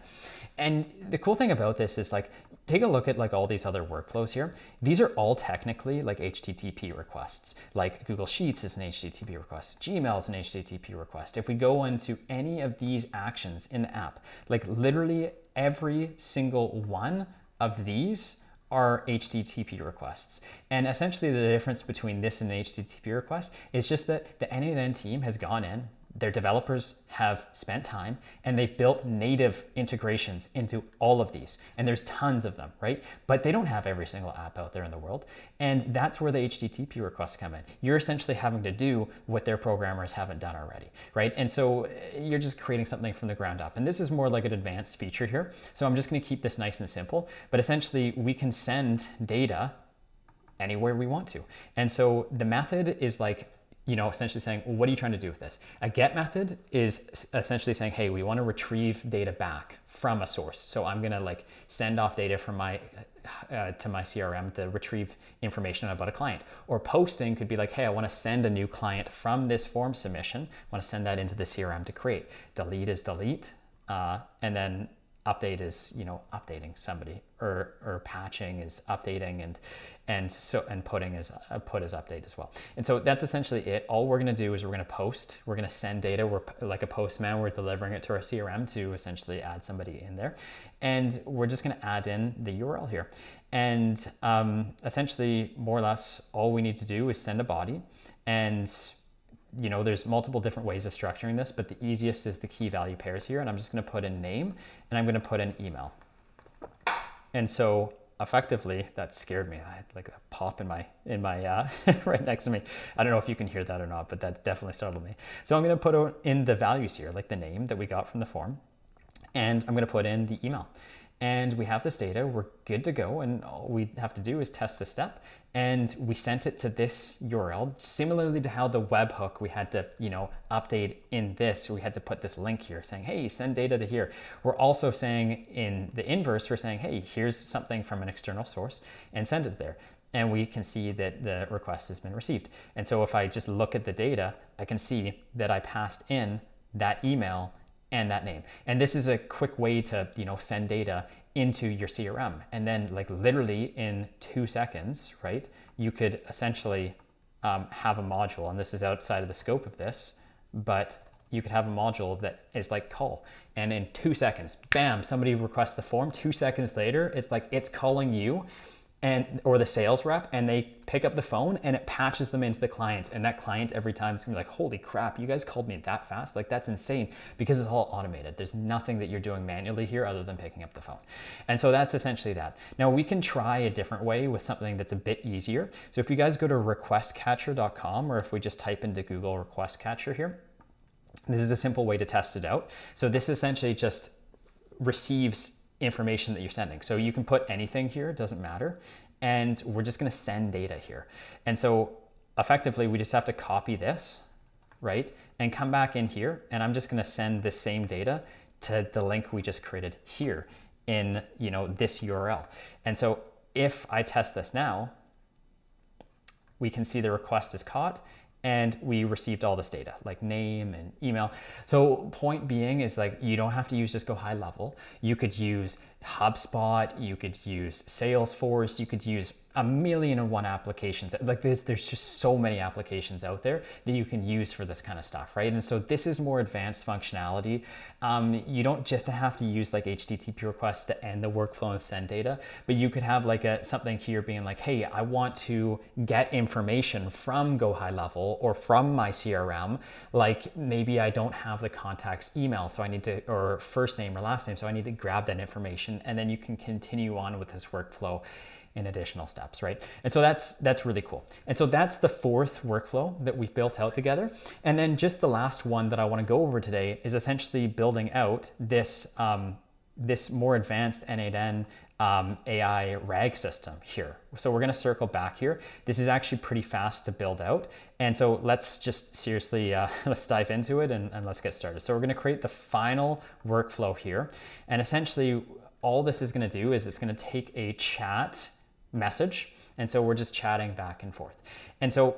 And the cool thing about this is like, take a look at like all these other workflows here. These are all technically like HTTP requests. Like Google Sheets is an HTTP request. Gmail is an HTTP request. If we go into any of these actions in the app, like literally every single one of these are HTTP requests. And essentially the difference between this and an HTTP request is just that the n8n team has gone in, their developers have spent time, and they've built native integrations into all of these. And there's tons of them, right? But they don't have every single app out there in the world. And that's where the HTTP requests come in. You're essentially having to do what their programmers haven't done already, right? And so you're just creating something from the ground up. And this is more like an advanced feature here. So I'm just gonna keep this nice and simple, but essentially we can send data anywhere we want to. And so the method is like, essentially saying, well, what are you trying to do with this? A get method is essentially saying, hey, we want to retrieve data back from a source. So I'm going to like send off data from my to my CRM to retrieve information about a client. Or posting could be like, hey, I want to send a new client from this form submission. I want to send that into the CRM to create. Delete is delete, and then update is updating somebody, or patching is updating, and putting is put is update as well. And so that's essentially it. All we're going to do is we're going to post, we're going to send data. We're like a postman, we're delivering it to our CRM to essentially add somebody in there, and we're just going to add in the URL here. And essentially, more or less, all we need to do is send a body. And there's multiple different ways of structuring this, but the easiest is the key value pairs here. And I'm just going to put in name, and I'm going to put in email. And so effectively, that scared me. I had like a pop in my right next to me. I don't know if you can hear that or not, but that definitely startled me. So I'm going to put in the values here, like the name that we got from the form, and I'm going to put in the email. And we have this data, we're good to go, and all we have to do is test the step. And we sent it to this URL, similarly to how the webhook we had to, update in this. We had to put this link here saying, hey, send data to here. We're also saying in the inverse, we're saying, hey, here's something from an external source, and send it there. And we can see that the request has been received. And so if I just look at the data, I can see that I passed in that email and that name. And this is a quick way to, send data into your CRM. And then like literally in 2 seconds, right, you could essentially have a module, and this is outside of the scope of this, but you could have a module that is like call. And in 2 seconds, bam, somebody requests the form. 2 seconds later, it's like it's calling you or the sales rep, and they pick up the phone and it patches them into the client. And that client every time is gonna be like, holy crap, you guys called me that fast? Like, that's insane, because it's all automated. There's nothing that you're doing manually here other than picking up the phone. And so that's essentially that. Now we can try a different way with something that's a bit easier. So if you guys go to requestcatcher.com, or if we just type into Google request catcher here, this is a simple way to test it out. So this essentially just receives information that you're sending. So you can put anything here, it doesn't matter. And we're just gonna send data here. And so effectively, we just have to copy this, right? And come back in here, and I'm just gonna send the same data to the link we just created here in this URL. And so if I test this now, we can see the request is caught, and we received all this data, like name and email. So point being is like, you don't have to use just go high level. You could use HubSpot, you could use Salesforce, you could use 1,000,001 applications. Like there's just so many applications out there that you can use for this kind of stuff, right? And so this is more advanced functionality. You don't just have to use like HTTP requests to end the workflow and send data, but you could have like something here being like, hey, I want to get information from Go High Level or from my CRM. Like maybe I don't have the contact's email, so I need to, or first name or last name, so I need to grab that information, and then you can continue on with this workflow in additional steps, right? And so that's really cool. And so that's the fourth workflow that we've built out together. And then just the last one that I want to go over today is essentially building out this this more advanced n8n AI RAG system here. So we're going to circle back here. This is actually pretty fast to build out. And so let's just seriously, let's dive into it and let's get started. So we're going to create the final workflow here. And essentially all this is going to do is it's going to take a chat message. And so we're just chatting back and forth. And so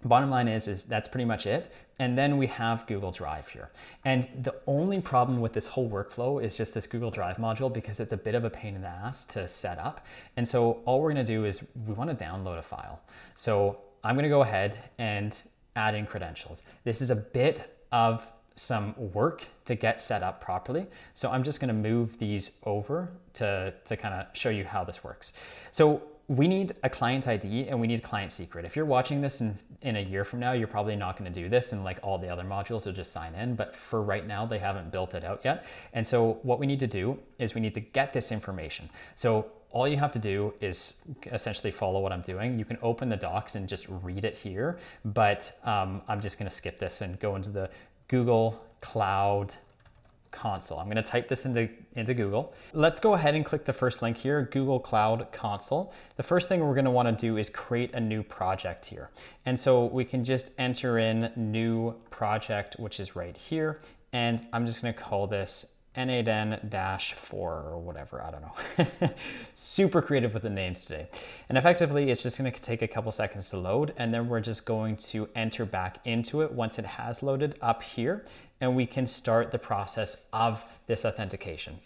bottom line is that's pretty much it. And then we have Google Drive here. And the only problem with this whole workflow is just this Google Drive module, because it's a bit of a pain in the ass to set up. And so all we're going to do is we want to download a file. So I'm going to go ahead and add in credentials. This is a bit of some work to get set up properly. So I'm just going to move these over to kind of show you how this works. So we need a client ID and we need a client secret. If you're watching this in a year from now, you're probably not going to do this, and like all the other modules will just sign in. But for right now, they haven't built it out yet. And so what we need to do is we need to get this information. So all you have to do is essentially follow what I'm doing. You can open the docs and just read it here, but I'm just going to skip this and go into the Google Cloud console. I'm going to type this into Google. Let's go ahead and click the first link here, Google Cloud Console. The first thing we're going to want to do is create a new project here. And so we can just enter in new project, which is right here. And I'm just going to call this n8n-4 or whatever, I don't know. Super creative with the names today. And effectively, it's just going to take a couple seconds to load, and then we're just going to enter back into it once it has loaded up here, and we can start the process of this authentication.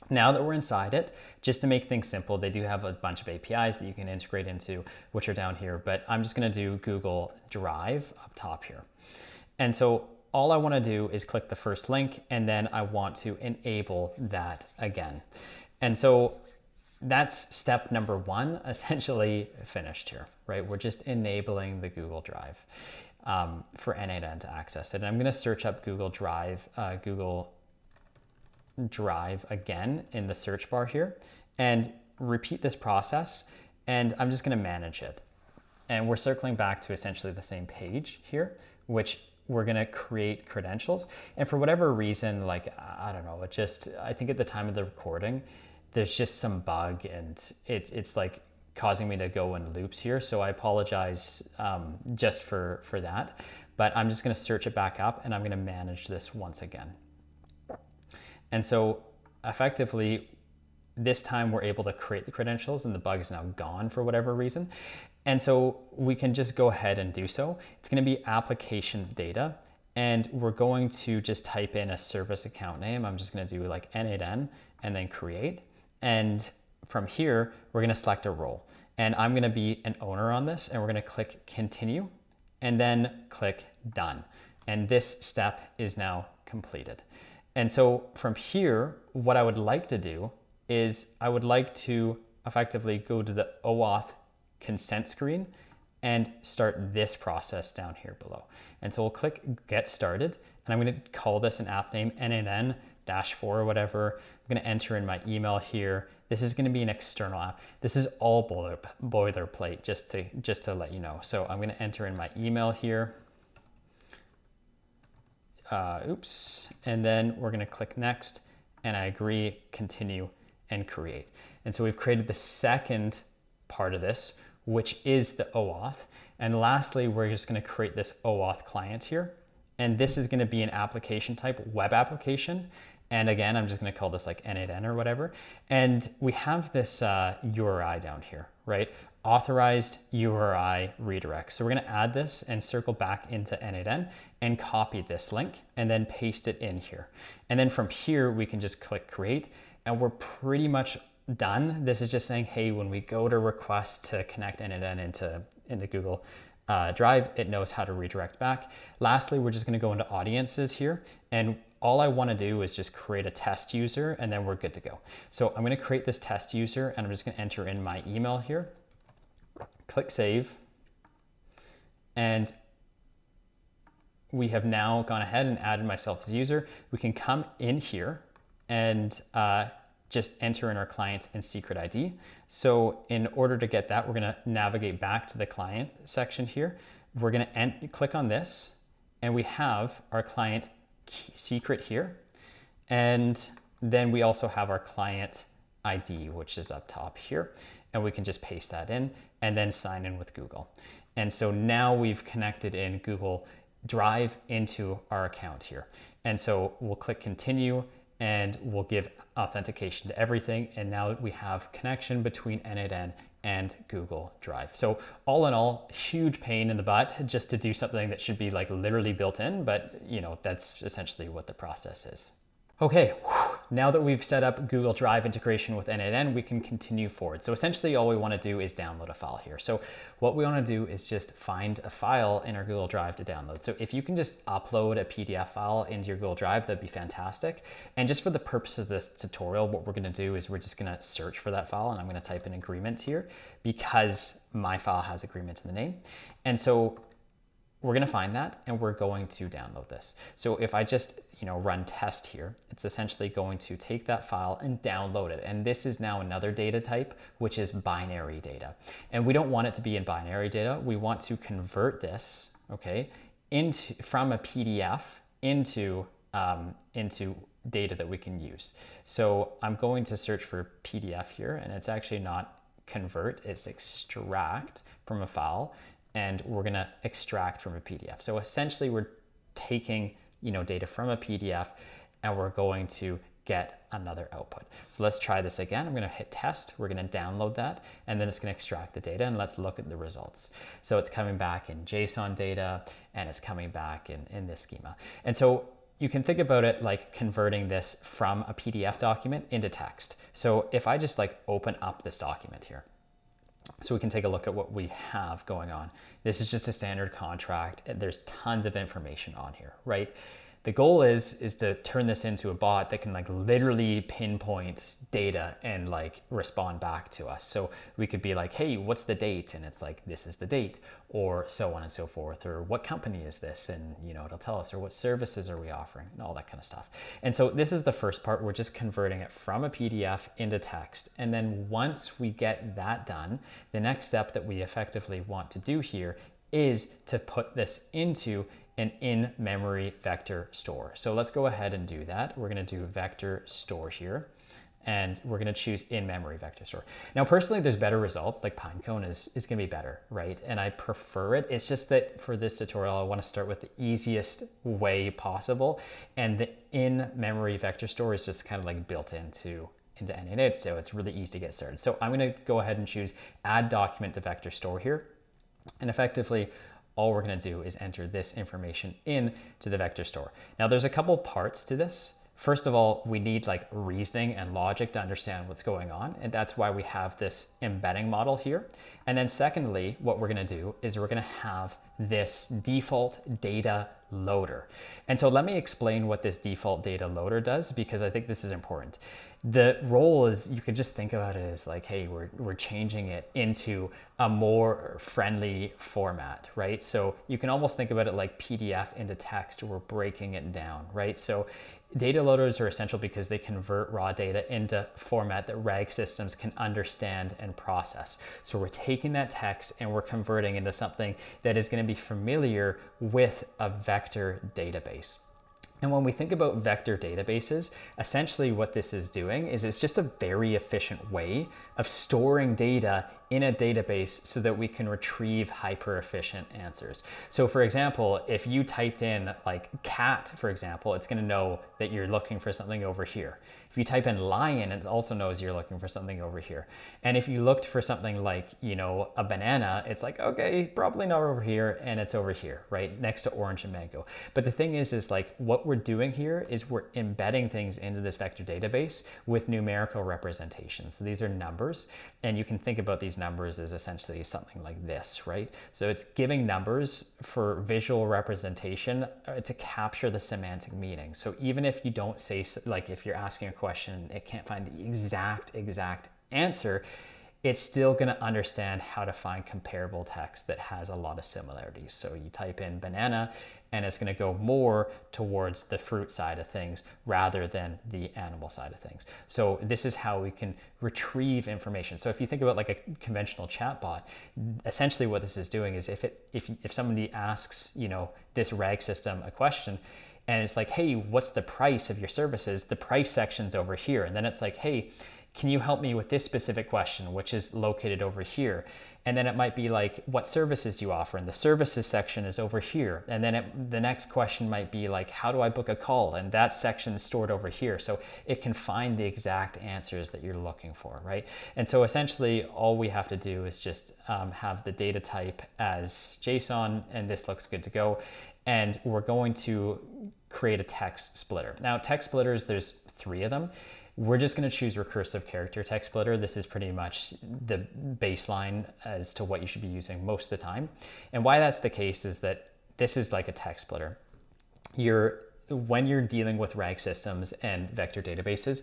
Now that we're inside it, just to make things simple, they do have a bunch of APIs that you can integrate into, which are down here, but I'm just going to do Google Drive up top here. And so all I want to do is click the first link, and then I want to enable that again. And so that's step number one, essentially finished here, right? We're just enabling the Google Drive for n8n to access it. And I'm going to search up Google Drive again in the search bar here and repeat this process. And I'm just going to manage it. And we're circling back to essentially the same page here, which we're going to create credentials. And for whatever reason, like, I don't know, I think at the time of the recording, there's just some bug, and it's like causing me to go in loops here. So I apologize just for that, but I'm just going to search it back up, and I'm going to manage this once again. And so effectively, this time we're able to create the credentials, and the bug is now gone for whatever reason. And so we can just go ahead and do so. It's going to be application data, and we're going to just type in a service account name. I'm just going to do like n8n and then create. And from here, we're going to select a role, and I'm going to be an owner on this, and we're going to click continue and then click done. And this step is now completed. And so from here, what I would like to do is I would like to effectively go to the OAuth consent screen and start this process down here below. And so we'll click get started, and I'm going to call this an app name n8n-4 or whatever. I'm going to enter in my email here. This is going to be an external app. This is all boilerplate, just to let you know. So I'm going to enter in my email here. And then we're going to click next, and I agree, continue, and create. And so we've created the second part of this, which is the OAuth. And lastly, we're just going to create this OAuth client here. And this is going to be an application type, web application. And again, I'm just going to call this like n8n or whatever. And we have this URI down here, right? Authorized URI redirect. So we're going to add this and circle back into n8n and copy this link and then paste it in here. And then from here, we can just click create, and we're pretty much done. This is just saying, hey, when we go to request to connect n8n into Google Drive, it knows how to redirect back. Lastly, we're just going to go into audiences here, and all I want to do is just create a test user, and then we're good to go. So I'm going to create this test user, and I'm just going to enter in my email here, click save, and we have now gone ahead and added myself as user. We can come in here and just enter in our client and secret ID. So in order to get that, we're going to navigate back to the client section here. We're going to click on this, and we have our client secret here. And then we also have our client ID, which is up top here. And we can just paste that in and then sign in with Google. And so now we've connected in Google Drive into our account here. And so we'll click continue, and we'll give authentication to everything. And now we have connection between n8n and Google Drive. So all in all, huge pain in the butt just to do something that should be like literally built in, but you know, that's essentially what the process is. Okay, now that we've set up Google Drive integration with n8n, we can continue forward. So essentially all we want to do is download a file here. So what we want to do is just find a file in our Google Drive to download. So if you can just upload a PDF file into your Google Drive, that'd be fantastic. And just for the purpose of this tutorial, what we're going to do is we're just going to search for that file, and I'm going to type in agreement here because my file has agreement in the name. And so we're going to find that, and we're going to download this. So if I just run test here, it's essentially going to take that file and download it. And this is now another data type, which is binary data. And we don't want it to be in binary data. We want to convert this, okay, from a PDF into data that we can use. So I'm going to search for PDF here, and it's actually not convert, it's extract from a file, and we're gonna extract from a PDF. So essentially we're taking, data from a PDF and we're going to get another output. So let's try this again. I'm gonna hit test, we're gonna download that, and then it's gonna extract the data, and let's look at the results. So it's coming back in JSON data, and it's coming back in this schema. And so you can think about it like converting this from a PDF document into text. So if I just open up this document here, so we can take a look at what we have going on. This is just a standard contract. There's tons of information on here, right? The goal is to turn this into a bot that can literally pinpoint data and respond back to us. So we could be like, hey, what's the date? And it's like, this is the date, or so on and so forth, or what company is this? And it'll tell us, or what services are we offering, and all that kind of stuff. And so this is the first part. We're just converting it from a PDF into text. And then once we get that done, the next step that we effectively want to do here is to put this into an in-memory vector store. So let's go ahead and do that. We're gonna do vector store here, and we're gonna choose in-memory vector store. Now, personally, there's better results, like Pinecone is gonna be better, right? And I prefer it. It's just that for this tutorial, I wanna start with the easiest way possible. And the in-memory vector store is just kind of built into n8n, so it's really easy to get started. So I'm gonna go ahead and choose add document to vector store here. And effectively, all we're going to do is enter this information into the vector store. Now, there's a couple parts to this. First of all, we need reasoning and logic to understand what's going on, and that's why we have this embedding model here. And then secondly, what we're going to do is we're going to have this default data loader. And so let me explain what this default data loader does, because I think this is important. The role is, you could just think about it as hey, we're changing it into a more friendly format, right? So you can almost think about it like PDF into text, we're breaking it down, right? So data loaders are essential because they convert raw data into format that RAG systems can understand and process. So we're taking that text and we're converting into something that is going to be familiar with a vector database. And when we think about vector databases, essentially what this is doing is it's just a very efficient way of storing data in a database so that we can retrieve hyper efficient answers. So for example, if you typed in cat, for example, it's going to know that you're looking for something over here. If you type in lion, it also knows you're looking for something over here. And if you looked for something like, a banana, it's okay, probably not over here, and it's over here, right? Next to orange and mango. But the thing is what we're doing here is we're embedding things into this vector database with numerical representations. So these are numbers, and you can think about these numbers as essentially something like this, right? So it's giving numbers for visual representation to capture the semantic meaning. So even if you don't say, if you're asking a question, it can't find the exact answer, it's still going to understand how to find comparable text that has a lot of similarities. So you type in banana, and it's going to go more towards the fruit side of things rather than the animal side of things. So this is how we can retrieve information. So if you think about a conventional chatbot, essentially what this is doing is if somebody asks, this RAG system a question, and it's hey, what's the price of your services? The price section's over here. And then it's hey, can you help me with this specific question, which is located over here? And then it might be what services do you offer? And the services section is over here. And then the next question might be how do I book a call? And that section is stored over here. So it can find the exact answers that you're looking for, right? And so essentially all we have to do is just have the data type as JSON, and this looks good to go. And we're going to create a text splitter. Now, text splitters, there's 3 of them. We're just going to choose recursive character text splitter. This is pretty much the baseline as to what you should be using most of the time. And why that's the case is that this is like a text splitter. When you're dealing with RAG systems and vector databases,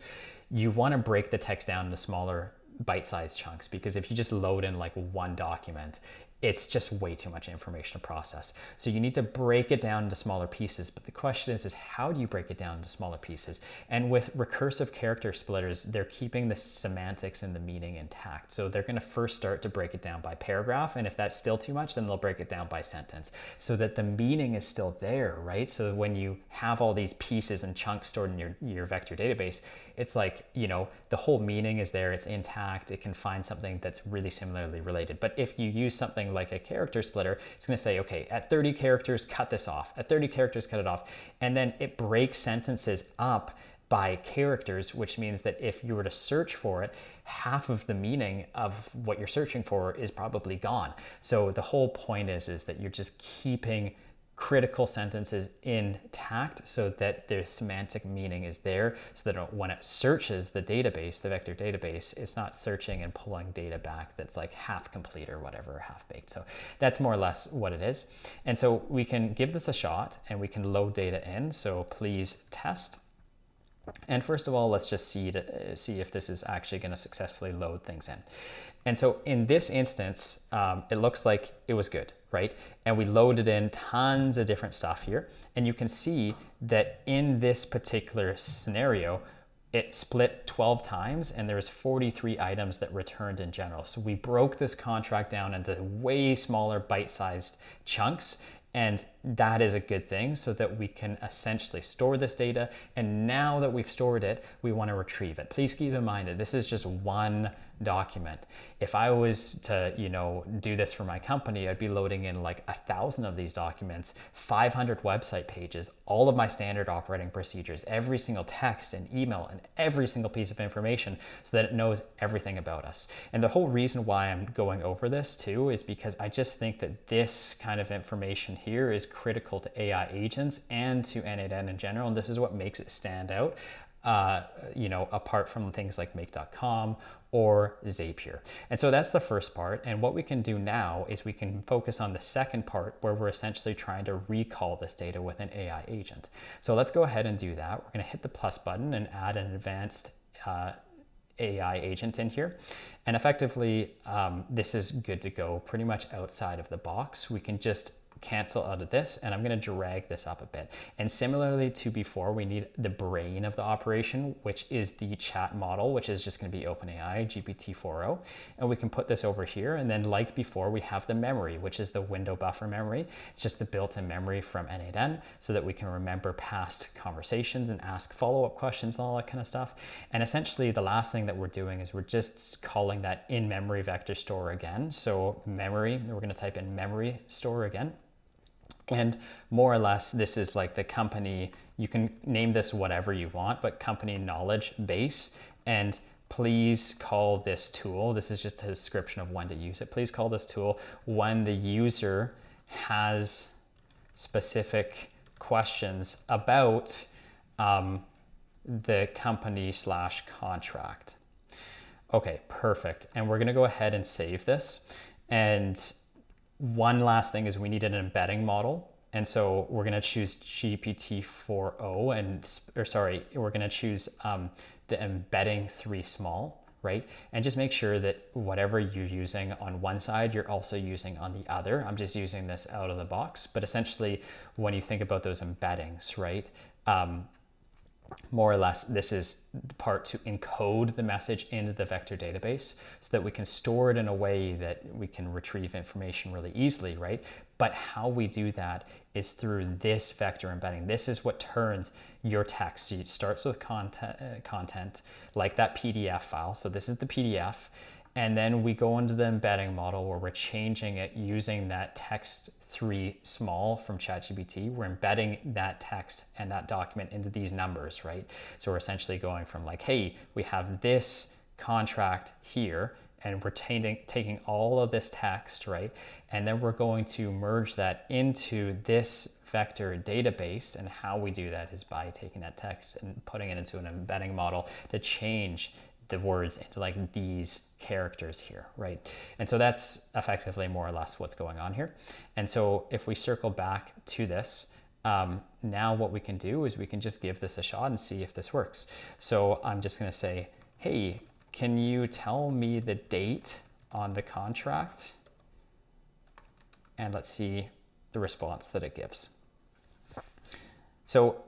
you want to break the text down into smaller bite-sized chunks, because if you just load in one document, it's just way too much information to process. So you need to break it down into smaller pieces. But the question is how do you break it down into smaller pieces? And with recursive character splitters, they're keeping the semantics and the meaning intact. So they're going to first start to break it down by paragraph. And if that's still too much, then they'll break it down by sentence so that the meaning is still there, right? So when you have all these pieces and chunks stored in your vector database, it's like, you know, the whole meaning is there, it's intact, it can find something that's really similarly related. But if you use something like a character splitter, it's going to say, okay, at 30 characters, cut this off, at 30 characters, cut it off. And then it breaks sentences up by characters, which means that if you were to search for it, half of the meaning of what you're searching for is probably gone. So the whole point is that you're just keeping critical sentences intact so that their semantic meaning is there, so that when it searches the database, the vector database, it's not searching and pulling data back that's like half complete or whatever, half baked. So that's more or less what it is. And so we can give this a shot and we can load data in. So please test. And first of all, let's just see if this is actually going to successfully load things in. And so in this instance, it looks like it was good, right? And we loaded in tons of different stuff here. And you can see that in this particular scenario, it split 12 times and there's 43 items that returned in general. So we broke this contract down into way smaller bite-sized chunks. And that is a good thing so that we can essentially store this data. And now that we've stored it, we want to retrieve it. Please keep in mind that this is just one document. If I was to, you know, do this for my company, I'd be loading in like 1,000 of these documents, 500 website pages, all of my standard operating procedures, every single text and email and every single piece of information so that it knows everything about us. And the whole reason why I'm going over this too is because I just think that this kind of information here is critical to AI agents and to n8n in general. And this is what makes it stand out, you know, apart from things like make.com or Zapier. And so that's the first part. And what we can do now is we can focus on the second part where we're essentially trying to recall this data with an AI agent. So let's go ahead and do that. We're going to hit the plus button and add an advanced AI agent in here. And effectively, this is good to go pretty much outside of the box. We can just cancel out of this, and I'm going to drag this up a bit. And similarly to before, we need the brain of the operation, which is the chat model, which is just going to be OpenAI GPT-4o. And we can put this over here. And then like before, we have the memory, which is the window buffer memory. It's just the built-in memory from n8n so that we can remember past conversations and ask follow-up questions and all that kind of stuff. And essentially the last thing that we're doing is we're just calling that in-memory vector store again. So memory, we're going to type in memory store again. And more or less, this is like the company, you can name this whatever you want, but company knowledge base. And please call this tool, this is just a description of when to use it. Please call this tool when the user has specific questions about the company / contract. Okay, perfect. And we're going to go ahead and save this. And one last thing is we need an embedding model. And so we're going to choose GPT-4o we're going to choose the embedding 3 small, right? And just make sure that whatever you're using on one side, you're also using on the other. I'm just using this out of the box, but essentially when you think about those embeddings, right? More or less, this is the part to encode the message into the vector database so that we can store it in a way that we can retrieve information really easily, right? But how we do that is through this vector embedding. This is what turns your text. So it starts with content like that PDF file. So this is the PDF. And then we go into the embedding model where we're changing it using that text 3 small from ChatGPT. We're embedding that text and that document into these numbers, right? So we're essentially going from like, hey, we have this contract here and we're taking all of this text, right? And then we're going to merge that into this vector database. And how we do that is by taking that text and putting it into an embedding model to change the words into like these characters here, right? And so that's effectively more or less what's going on here. And so if we circle back to this, now what we can do is we can just give this a shot and see if this works. So I'm just going to say, hey, can you tell me the date on the contract? And let's see the response that it gives. So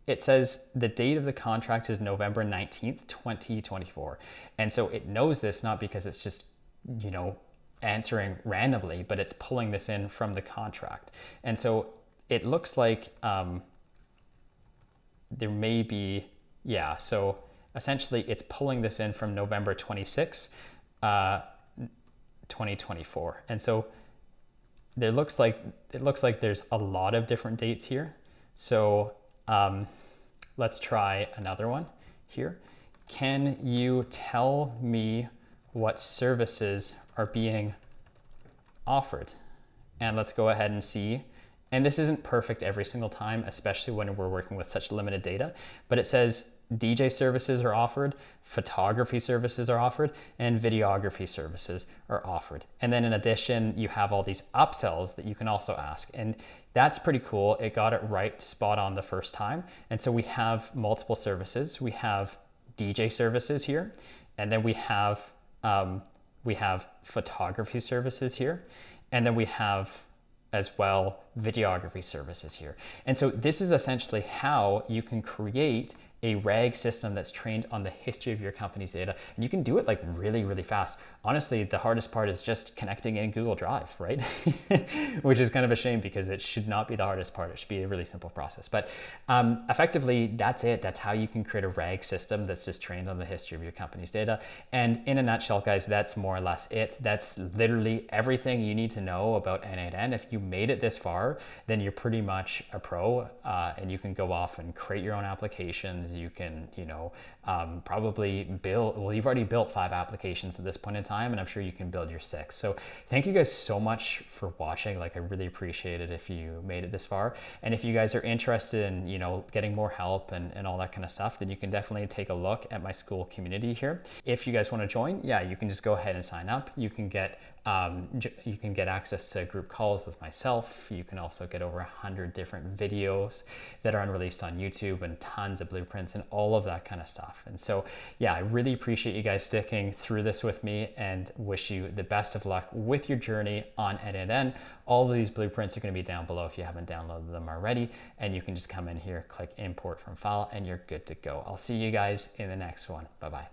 it says the date of the contract is November 19th, 2024. And so it knows this not because it's just, you know, answering randomly, but it's pulling this in from the contract. And so it looks like there may be, yeah, so essentially it's pulling this in from November 26, 2024. And so it looks like there's a lot of different dates here. So let's try another one here. Can you tell me what services are being offered? And let's go ahead and see. And this isn't perfect every single time, especially when we're working with such limited data, but it says DJ services are offered, photography services are offered, and videography services are offered. And then in addition, you have all these upsells that you can also ask. And that's pretty cool. It got it right spot on the first time. And so we have multiple services. We have DJ services here, and then we have photography services here, and then we have as well videography services here. And so this is essentially how you can create a RAG system that's trained on the history of your company's data. And you can do it like really, really fast. Honestly, the hardest part is just connecting in Google Drive, right? Which is kind of a shame because it should not be the hardest part. It should be a really simple process. But effectively, that's it. That's how you can create a RAG system that's just trained on the history of your company's data. And in a nutshell, guys, that's more or less it. That's literally everything you need to know about n8n. If you made it this far, then you're pretty much a pro, and you can go off and create your own applications. You can, probably build, well, you've already built 5 applications at this point in time, and I'm sure you can build your 6. So thank you guys so much for watching. Like, I really appreciate it if you made it this far. And if you guys are interested in, getting more help and all that kind of stuff, then you can definitely take a look at my school community here. If you guys want to join, yeah, you can just go ahead and sign up. You can get access to group calls with myself. You can also get over 100 different videos that are unreleased on YouTube and tons of blueprints and all of that kind of stuff. And so, yeah, I really appreciate you guys sticking through this with me and wish you the best of luck with your journey on n8n. All of these blueprints are going to be down below if you haven't downloaded them already. And you can just come in here, click import from file, and you're good to go. I'll see you guys in the next one. Bye-bye.